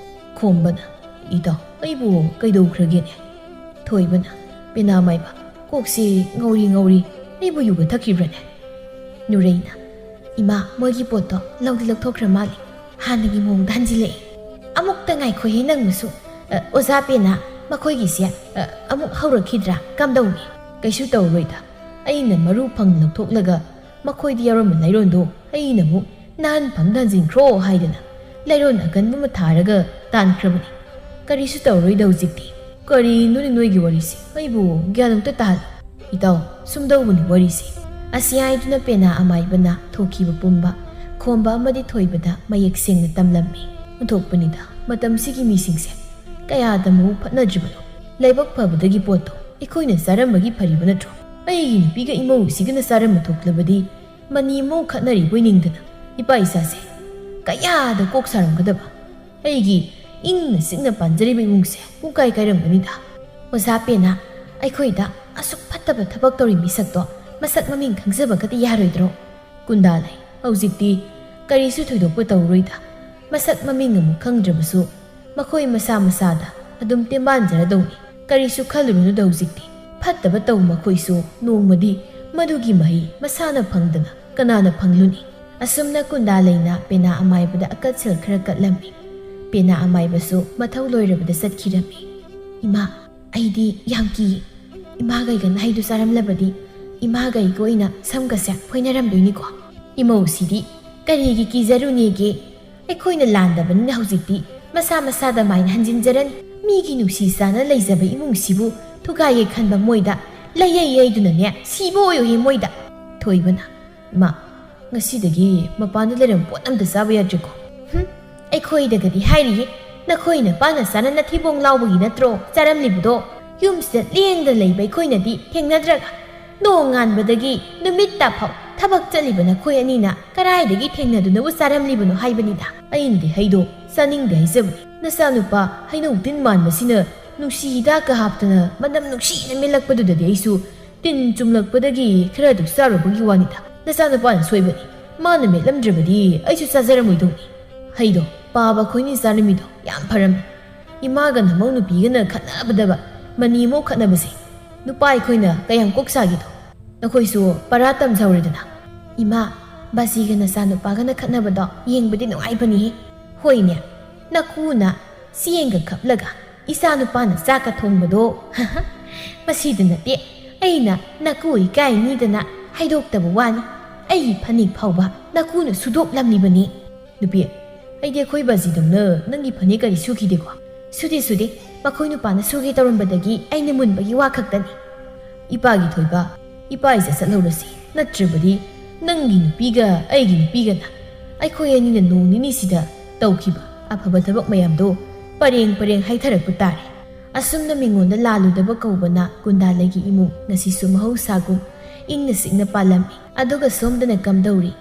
ꯈꯣꯝꯕꯅ ꯏꯇꯥꯎ ꯑꯩꯕꯨ ꯀꯩꯗꯧꯈ꯭ꯔꯒꯦꯅꯦ ꯊꯣꯏꯕꯅ ꯄꯦꯅꯥ ꯃꯥꯏꯕ ꯀꯣꯛꯁꯤ ꯉꯧꯔꯤ ꯑꯩꯕꯨ ꯌꯨꯒ ꯊꯛꯈꯤꯕ꯭ꯔꯅꯦ ꯅꯨꯔꯩꯅ ꯏꯃꯥ ꯃꯣꯏꯒꯤ ꯄꯣꯠꯇꯣ ꯂꯧꯗꯤ ꯂꯧꯊꯣꯛꯈ꯭ꯔ ꯃꯥꯜꯂꯤ ꯍꯥꯟꯅꯒꯤ ꯃꯑꯣꯡꯗ ꯍꯟꯖꯤꯜꯂꯛꯏ ꯑꯃꯨꯛꯇ ꯉꯥꯏꯈꯣꯍꯦ ꯅꯪꯃꯁꯨ ꯑꯣꯖꯥ ꯄꯦꯅꯥ ꯃꯈꯣꯏꯒꯤꯁꯦ ꯑꯃꯨꯛ ꯍꯧꯔꯛꯈꯤꯗ꯭ꯔꯥ ꯀꯝꯗꯧꯅꯤ ꯀꯩꯁꯨ ꯇꯧꯔꯣꯏꯗ ꯑꯩꯅ ꯃꯔꯨ ꯐꯪ ꯂꯧꯊꯣꯛꯂꯒ ꯃꯈꯣꯏꯗ ꯌꯥꯎꯔꯝꯕ ꯂꯩꯔꯣꯟꯗꯣ ꯑꯩꯅ ꯑꯃꯨꯛ ꯅꯍꯥꯟ ꯐꯝꯗ ꯍꯟꯖꯤꯟꯈ꯭ꯔꯣ ꯍꯥꯏꯗꯅ ꯂꯩꯔꯣꯟ ꯑꯀꯟꯕ ꯑꯃ ꯊꯥꯔꯒ ꯇꯥꯟꯈ꯭ꯔꯕꯅꯤ ꯀꯔꯤꯁꯨ ꯇꯧꯔꯣꯏꯗ ꯍꯧꯖꯤꯛꯇꯤ ꯀꯔꯤꯅꯣꯅꯦ ꯅꯣꯏꯒꯤ ꯋꯥꯔꯤꯁꯤ ꯑꯩꯕꯨ ꯒ꯭ꯌꯥꯟ ꯑꯝꯇ ꯇꯥꯍꯜꯂꯨ ꯏꯇꯥꯎ ꯁꯨꯝꯗꯧꯕꯅꯤ ꯋꯥꯔꯤꯁꯤ ꯑꯁꯤ ꯍꯥꯏꯗꯨꯅ ꯄꯦꯅꯥ ꯑꯃꯥꯏꯕꯅ ꯊꯣꯛꯈꯤꯕ ꯄꯨꯝꯕ ꯈꯣꯝꯕ ꯑꯃꯗꯤ ꯊꯣꯏꯕꯗ ꯃꯌꯦꯛ ꯁꯦꯡꯅ ꯇꯝꯂꯝꯃꯤ ꯑꯣꯟꯊꯣꯛꯄꯅꯤꯗ ꯃꯇꯝꯁꯤꯒꯤ ꯃꯤꯁꯤꯡꯁꯦ ꯀꯌꯥꯗ ꯃꯕꯨꯛ ꯐꯠꯅꯗ꯭ꯔꯤꯕꯅꯣ ꯂꯥꯏꯕꯛ ꯐꯕꯗꯒꯤ ꯄꯣꯠꯇꯣ ꯑꯩꯈꯣꯏꯅ ꯆꯥꯔꯝꯕꯒꯤ ꯐꯔꯤꯕ ꯅꯠꯇ꯭ꯔꯣ ꯑꯩꯒꯤ ꯅꯨꯄꯤꯒ ꯏꯃꯧꯁꯤꯒꯅ ꯆꯥꯔꯝꯕ ꯊꯣꯛꯂꯕꯗꯤ ꯃꯅꯤ ꯃꯧ ꯈꯠꯅꯔꯤꯕꯣꯏ ꯅꯤꯡꯗꯅ ꯏꯄꯥ ꯏꯆꯥꯁꯦ ꯀꯌꯥꯗ ꯀꯣꯛ ꯁꯥꯔꯝꯒꯗꯕ ꯑꯩꯒꯤ ꯏꯪꯅ ꯆꯤꯛꯅ ꯄꯥꯟꯖꯔꯤꯕ ꯏꯃꯨꯡꯁꯦ ꯄꯨꯡꯀꯥꯏ ꯀꯥꯏꯔꯝꯒꯅꯤꯗ ꯑꯣꯖꯥ ꯄꯦꯅꯥ ꯑꯩꯈꯣꯏꯗ ꯑꯁꯨꯛ ꯐꯠꯇꯕ ꯊꯕꯛ ꯇꯧꯔꯤ ꯃꯤꯁꯛꯇꯣ ꯃꯁꯛ ꯃꯃꯤꯡ ꯈꯪꯖꯕꯒꯗꯤ ꯌꯥꯔꯣꯏꯗ꯭ꯔꯣ ꯀꯨꯟꯗꯥꯂꯩ ꯍꯧꯖꯤꯛꯇꯤ ꯀꯔꯤꯁꯨ ꯊꯣꯏꯗꯣꯛꯄ ꯇꯧꯔꯣꯏꯗ ꯃꯁꯛ ꯃꯃꯤꯡ ꯑꯃꯨꯛ ꯈꯪꯗ꯭ꯔꯕꯁꯨ ꯃꯈꯣꯏ ꯃꯁꯥꯗ ꯑꯗꯨꯝ ꯇꯦꯝꯕꯥꯟꯖꯔꯗꯧꯅꯤ ꯀꯔꯤꯁꯨ ꯈꯜꯂꯨꯔꯨꯅꯨꯗ ꯍꯧꯖꯤꯛꯇꯤ ꯐꯠꯇꯕ ꯇꯧ ꯃꯈꯣꯏꯁꯨ ꯅꯣꯡꯃꯗꯤ ꯃꯗꯨꯒꯤ ꯃꯍꯩ ꯃꯁꯥꯅ ꯐꯪꯗꯅ ꯀꯅꯥꯅ ꯐꯪꯂꯨꯅꯤ ꯑꯁꯨꯝꯅ ꯀꯨꯟꯗꯥꯂꯩꯅ ꯄꯦꯅꯥ ꯑꯃꯥꯏꯕꯗ ꯑꯀꯠꯁꯦꯜ ꯈꯔ ꯀꯠꯂꯝꯃꯤ ꯄꯦꯅꯥ ꯑꯃꯥꯏꯕꯁꯨ ꯃꯊꯧ ꯂꯣꯏꯔꯕꯗ ꯆꯠꯈꯤꯔꯝꯃꯤ ꯏꯃꯥ ꯑꯩꯗꯤ ꯌꯥꯝ ꯀꯤꯌꯦ ꯏꯃꯥꯒꯩꯒ ꯅꯍꯩꯗꯨ ꯆꯥꯔꯝꯂꯕꯗꯤ ꯏꯃꯥꯒꯩꯒ ꯑꯣꯏꯅ ꯁꯝꯒꯁꯦ ꯐꯣꯏꯅꯔꯝꯗꯣꯏꯅꯤꯀꯣ ꯏꯃꯧꯁꯤꯗꯤ ꯀꯔꯤꯒꯤ ꯀꯤꯖꯔꯨꯅꯦꯒꯦ ꯑꯩꯈꯣꯏꯅ ꯂꯥꯟꯗꯕꯅꯤꯅ ꯍꯧꯖꯤꯛꯇꯤ ꯃꯁꯥꯗ ꯃꯥꯏꯅ ꯍꯟꯖꯤꯟꯖꯔꯅꯤ ꯃꯤꯒꯤ ꯅꯨꯡꯁꯤ ꯆꯥꯅ ꯂꯩꯖꯕ ꯏꯃꯨꯡꯁꯤꯕꯨ ꯊꯨꯒꯥꯏꯒꯦ ꯈꯟꯕ ꯃꯣꯏꯗ ꯂꯩꯌꯩꯗꯨꯅꯅꯦ ꯁꯤꯕ ꯑꯣꯏꯌꯨꯍꯦ ꯃꯣꯏꯗ ꯊꯣꯏꯕꯅ ꯏꯃꯥ ꯉꯁꯤꯗꯒꯤ ꯃꯄꯥꯟꯗ ꯂꯩꯔꯝꯕ ꯄꯣꯠ ꯑꯝꯇ ꯆꯥꯕ ꯌꯥꯗ꯭ꯔꯦꯀꯣ ꯑꯩꯈꯣꯏꯗꯒꯗꯤ ꯍꯥꯏꯔꯤꯌꯦ ꯅꯈꯣꯏꯅ ꯄꯥꯅ ꯆꯥꯅ ꯅꯊꯤꯕꯣꯡ ꯂꯥꯎꯕꯒꯤ ꯅꯠꯇ꯭ꯔꯣ ꯆꯥꯔꯝꯂꯤꯕꯗꯣ ꯌꯨꯝꯁꯤꯗ ꯂꯦꯡꯗ ꯂꯩꯕ ꯑꯩꯈꯣꯏꯅꯗꯤ ꯊꯦꯡꯅꯗ꯭ꯔꯒ ꯅꯣꯡ ꯉꯥꯟꯕꯗꯒꯤ ꯅꯨꯃꯤꯠ ꯇꯥꯐꯥꯎ ꯊꯕꯛ ꯆꯠꯂꯤꯕ ꯅꯈꯣꯏ ꯑꯅꯤꯅ ꯀꯔꯥꯏꯗꯒꯤ ꯊꯦꯡꯅꯗꯨꯅꯕꯨ ꯆꯥꯔꯝꯂꯤꯕꯅꯣ ꯍꯥꯏꯕꯅꯤꯗ ꯑꯩꯅꯗꯤ ꯍꯩꯗꯣ ꯆꯥꯅꯤꯡꯗꯦ ꯍꯥꯏꯖꯕꯅꯤ ꯅꯆꯥꯅꯨꯄꯥ ꯍꯩꯅꯧ ꯇꯤꯟ ꯃꯥꯟꯕꯁꯤꯅ ꯅꯨꯡꯁꯤ ꯍꯤꯗꯥꯛꯀ ꯍꯥꯞꯇꯅ ꯃꯅꯝ ꯅꯨꯡꯁꯤꯅ ꯃꯦꯜꯂꯛꯄꯗꯨꯗꯗꯤ ꯑꯩꯁꯨ ꯇꯤꯟ ꯆꯨꯝꯂꯛꯄꯗꯒꯤ ꯈꯔꯗꯨ ꯆꯥꯔꯨꯕꯒꯤ ꯋꯥꯅꯤꯗ ꯅꯆꯥꯅꯨꯄꯥꯅ ꯁꯣꯏꯕꯅꯤ ꯃꯥꯅ ꯃꯦꯠꯂꯝꯗ꯭ꯔꯕꯗꯤ ꯑꯩꯁꯨ ꯆꯥꯖꯔꯝꯃꯣꯏꯗꯧꯅꯤ ꯍꯩꯗꯣ ꯄꯥꯕ ꯑꯩꯈꯣꯏꯅꯤ ꯆꯥꯔꯝꯃꯤꯗꯣ ꯌꯥꯝ ꯐꯔꯝꯃꯤ ꯏꯃꯥꯒ ꯅꯃꯧ ꯅꯨꯄꯤꯒꯅ ꯈꯠꯅꯕꯗꯕ ꯃꯅꯤ ꯃꯧ ꯈꯠꯅꯕꯁꯦ ꯅꯨꯄꯥ ꯑꯩꯈꯣꯏꯅ ꯀꯌꯥꯝ ꯀꯣꯛ ꯁꯥꯒꯤꯗꯣ ꯅꯈꯣꯏꯁꯨ ꯄꯔꯥ ꯇꯝꯖꯍꯧꯔꯦꯗꯅ ꯏꯃꯥ ꯕꯥꯖꯤꯒ ꯅꯆꯥꯅꯨꯄꯥꯒꯅ ꯈꯠꯅꯕꯗꯣ ꯌꯦꯡꯕꯗꯤ ꯅꯨꯡꯉꯥꯏꯕꯅꯤꯍꯦ ꯍꯣꯏꯅꯦ ꯅꯀꯨꯅ ꯆꯦꯡꯒ ꯈꯞꯂꯒ ꯏꯆꯥꯅꯨꯄꯥꯅ ꯆꯥꯛꯀ ꯊꯣꯡꯕꯗꯣ ꯃꯁꯤꯗ ꯅꯠꯇꯦ ꯑꯩꯅ ꯅꯀꯨ ꯏꯀꯥꯏꯅꯤꯗꯅ ꯍꯥꯏꯗꯣꯛꯇꯕ ꯋꯥꯅꯤ ꯑꯩꯒꯤ ꯐꯅꯦꯛ ꯐꯥꯎꯕ ꯅꯀꯨꯅ ꯁꯨꯗꯣꯛꯂꯝꯂꯤꯕꯅꯤ ꯅꯨꯄꯤ ꯑꯩꯗꯤ ꯑꯩꯈꯣꯏ ꯕꯥꯖꯤꯗꯧꯅ ꯅꯪꯒꯤ ꯐꯅꯦꯛ ꯀꯔꯤ ꯁꯨꯈꯤꯗꯦꯀꯣ ꯁꯨꯗꯦ ꯃꯈꯣꯏ ꯅꯨꯄꯥꯅ ꯁꯨꯒꯦ ꯇꯧꯔꯝꯕꯗꯒꯤ ꯑꯩꯅ ꯃꯨꯟꯕꯒꯤ ꯋꯥ ꯈꯛꯇꯅꯤ ꯏꯄꯥꯒꯤ ꯊꯣꯏꯕ ꯏꯄꯥ ꯏꯆꯥ ꯆꯠꯍꯧꯔꯁꯤ ꯅꯠꯇ꯭ꯔꯕꯗꯤ ꯅꯪꯒꯤ ꯅꯨꯄꯤꯒ ꯑꯩꯒꯤ ꯅꯨꯄꯤꯒꯅ ꯑꯩꯈꯣꯏ ꯑꯅꯤꯅ ꯅꯣꯡ ꯅꯤꯅꯤꯁꯤꯗ ꯇꯧꯈꯤꯕ ꯑꯐꯕ ꯊꯕꯛ ꯃꯌꯥꯝꯗꯣ ꯄꯔꯦꯡ ꯍꯩꯊꯔꯛꯄ ꯇꯥꯔꯦ ꯑꯁꯨꯝꯅ ꯃꯤꯉꯣꯟꯗ ꯂꯥꯜꯂꯨꯗꯕ ꯀꯧꯕꯅ ꯀꯨꯟꯗꯥꯂꯩꯒꯤ ꯏꯃꯨꯡ ꯉꯁꯤꯁꯨ ꯃꯍꯧꯁꯥꯒꯨꯝ ꯏꯪꯅ ꯆꯤꯛꯅ ꯄꯥꯜꯂꯝꯃꯤ ꯑꯗꯨꯒ ꯁꯣꯝꯗꯅ ꯀꯝꯗꯧꯔꯤ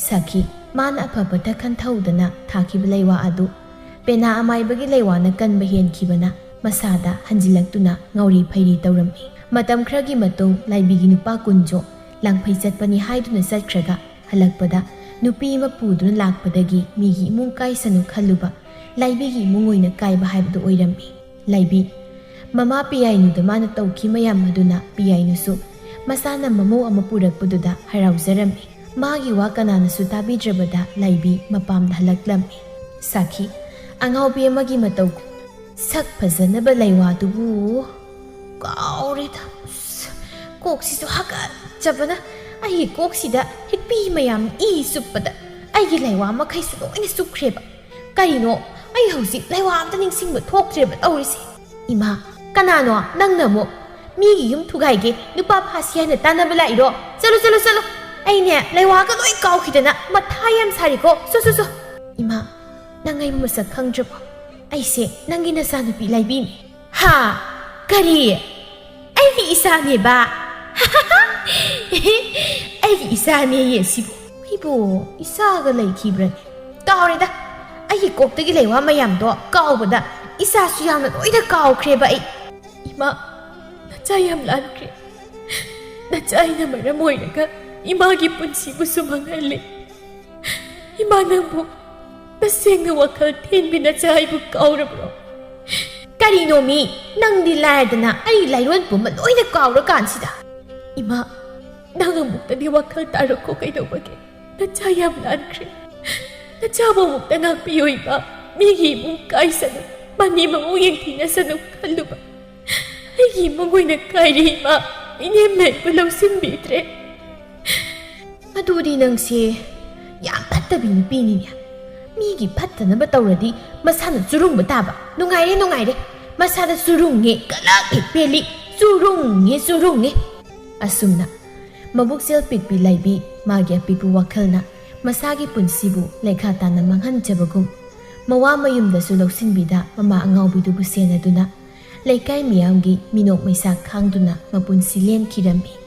ꯁꯈꯤ ꯃꯥꯅ ꯑꯐꯕꯇ ꯈꯟꯊꯧꯗꯅ ꯊꯥꯈꯤꯕ ꯂꯩꯋꯥ ꯑꯗꯨ ꯄꯦꯅꯥ ꯑꯃꯥꯏꯕꯒꯤ ꯂꯩꯋꯥꯅ ꯀꯟꯕ ꯍꯦꯟꯈꯤꯕꯅ ꯃꯁꯥꯗ ꯍꯟꯖꯤꯜꯂꯛꯇꯨꯅ ꯉꯧꯔꯤ ꯐꯩꯔꯤ ꯇꯧꯔꯝꯃꯤ ꯃꯇꯝ ꯈꯔꯒꯤ ꯃꯇꯨꯡ ꯂꯥꯏꯕꯤꯒꯤ ꯅꯨꯄꯥ ꯀꯨꯟꯖꯣ ꯂꯥꯡꯐꯩ ꯆꯠꯄꯅꯤ ꯍꯥꯏꯗꯨꯅ ꯆꯠꯈ꯭ꯔꯒ ꯍꯜꯂꯛꯄꯗ ꯅꯨꯄꯤ ꯑꯃ ꯄꯨꯗꯨꯅ ꯂꯥꯛꯄꯗꯒꯤ ꯃꯤꯒꯤ ꯏꯃꯨꯡ ꯀꯥꯏꯁꯅꯨ ꯈꯜꯂꯨꯕ ꯂꯥꯏꯕꯤꯒꯤ ꯏꯃꯨꯡ ꯑꯣꯏꯅ ꯀꯥꯏꯕ ꯍꯥꯏꯕꯗꯨ ꯑꯣꯏꯔꯝꯃꯤ ꯂꯥꯏꯕꯤ ꯃꯃꯥ ꯄꯤꯌꯥꯏꯅꯨꯗ ꯃꯥꯅ ꯇꯧꯈꯤ ꯃꯌꯥꯝ ꯑꯗꯨꯅ ꯄꯤꯌꯥꯏꯅꯨꯁꯨ ꯃꯁꯥꯅ ꯃꯃꯧ ꯑꯃ ꯄꯨꯔꯛꯄꯗꯨꯗ ꯍꯔꯥꯎꯖꯔꯝꯃꯤ ꯃꯥꯒꯤ ꯋꯥ ꯀꯅꯥꯅꯁꯨ ꯇꯥꯕꯤꯗ꯭ꯔꯕꯗ ꯂꯥꯏꯕꯤ ꯃꯄꯥꯝꯗ ꯍꯜꯂꯛꯂꯝꯃꯤ ꯁꯥꯈꯤ ꯑꯉꯥꯎꯕꯤ ꯑꯃꯒꯤ ꯃꯇꯧ ꯁꯛ ꯐꯖꯅꯕ ꯂꯩꯋꯥꯗꯨꯕꯨ ꯀꯥꯎꯔꯦꯗ ꯀꯣꯛꯁꯤꯁꯨ ꯍꯥꯀꯠꯆꯕꯅ ꯑꯩꯒꯤ ꯀꯣꯛꯁꯤꯗ ꯍꯤꯛꯄꯤ ꯃꯌꯥꯝ ꯏ ꯆꯨꯞꯄꯗ ꯑꯩꯒꯤ ꯂꯩꯋꯥ ꯃꯈꯩꯁꯨ ꯂꯣꯏꯅ ꯆꯨꯞꯈ꯭ꯔꯦꯕ ꯀꯔꯤꯅꯣ ꯑꯩ ꯍꯧꯖꯤꯛ ꯂꯩꯋꯥ ꯑꯝꯇ ꯅꯤꯡꯁꯤꯡꯕ ꯊꯣꯛꯇ꯭ꯔꯦꯕ ꯇꯧꯔꯤꯁꯦ ꯏꯃꯥ ꯀꯅꯥꯅꯣ ꯅꯪꯅ ꯑꯃꯨꯛ ꯃꯤꯒꯤ ꯌꯨꯝ ꯊꯨꯒꯥꯏꯒꯦ ꯅꯨꯄꯥ ꯐꯥꯁꯤ ꯍꯥꯏꯅ ꯇꯥꯟꯅꯕ ꯂꯥꯛꯏꯔꯣ ꯆꯠꯂꯣ ꯑꯩꯅꯦ ꯂꯩꯋꯥꯒ ꯂꯣꯏ ꯀꯥꯎꯈꯤꯗꯅ ꯃꯊꯥ ꯌꯥꯝ ꯁꯥꯔꯤꯀꯣ ꯁꯨ ꯏꯃꯥ ꯅꯪ ꯑꯩꯕꯨ ꯃꯁꯛ ꯈꯪꯗ꯭ꯔꯕꯣ ꯑꯩꯁꯦ ꯅꯪꯒꯤ ꯅꯆꯥꯅꯨꯄꯤ ꯂꯩꯕꯤꯅꯤ ꯍꯥ ꯀꯔꯤ ꯑꯩꯒꯤ ꯏꯆꯥꯅꯦꯕ ꯑꯩꯒꯤ ꯏꯆꯥꯅꯦꯌꯦ ꯁꯤꯕꯨ ꯑꯩꯕꯨ ꯏꯆꯥꯒ ꯂꯩꯈꯤꯕ꯭ꯔꯅꯦ ꯀꯥꯎꯔꯦꯗ ꯑꯩꯒꯤ ꯀꯣꯛꯇꯒꯤ ꯂꯩꯋꯥ ꯃꯌꯥꯝꯗꯣ ꯀꯥꯎꯕꯗ ꯏꯆꯥꯁꯨ ꯌꯥꯝꯅ ꯂꯣꯏꯅ ꯀꯥꯎꯈ꯭ꯔꯦꯕ ꯑꯩ ꯏꯃꯥ ꯅꯆꯥ ꯌꯥꯝ ꯂꯥꯟꯈ꯭ꯔꯦ ꯅꯆꯥ ꯑꯩꯅ ꯃꯔꯝ ꯑꯣꯏꯔꯒ 이마기 ปุ่ꯟꯁꯤꯕꯨꯁꯨ 망할래. 이마는 뭐 나생의 와칼 텐비나 자이부 까우르브로. 까리노미 낭디 라야드나 아니 라이론 뿜마 너희네 까우르 간시다. 이마 나가 목다니 와칼 따르고 가이도바게. 나 자얌 난그래. 나 자보 목다 낭비요 이마 미기 문 까이사노 마니마 오행티나사노 칼루바. 아이 몽고이나 까이리 이마 이님네 불러 신비드래. ꯑꯗꯨꯗꯤ ꯅꯪꯁꯦ ꯌꯥꯝ ꯐꯠꯇꯕꯤ ꯅꯨꯄꯤꯅꯤꯅꯦ ꯃꯤꯒꯤ ꯐꯠꯇꯅꯕ ꯇꯧꯔꯗꯤ ꯃꯁꯥꯅ ꯆꯨꯔꯨꯡꯕ ꯇꯥꯕ ꯅꯨꯡꯉꯥꯏꯔꯦ ꯃꯁꯥꯗ ꯆꯨꯔꯨꯡꯉꯦ ꯀꯂꯛꯏ ꯄꯦꯜꯂꯤ ꯆꯨꯔꯨꯡꯉꯦ ꯑꯁꯨꯝꯅ ꯃꯕꯨꯛꯆꯦꯜ ꯄꯤꯛꯄꯤ ꯂꯩꯕꯤ ꯃꯥꯒꯤ ꯑꯄꯤꯛꯄ ꯋꯥꯈꯜꯅ ꯃꯁꯥꯒꯤ ꯄꯨꯟꯁꯤꯕꯨ ꯂꯩꯈꯥ ꯇꯥꯅ ꯃꯥꯡꯍꯟꯖꯕꯒꯨꯝ ꯃꯋꯥ ꯃꯌꯨꯝꯗꯁꯨ ꯂꯧꯁꯤꯟꯕꯤꯗ ꯃꯃꯥ ꯑꯉꯥꯎꯕꯤꯗꯨꯕꯨ ꯁꯦꯟꯅꯗꯨꯅ ꯂꯩꯀꯥꯏ ꯃꯤꯌꯥꯝꯒꯤ ꯃꯤꯅꯣꯛ ꯃꯩꯁꯥ ꯈꯥꯡꯗꯨꯅ ꯃꯄꯨꯟꯁꯤ ꯂꯦꯟꯈꯤꯔꯝꯃꯤ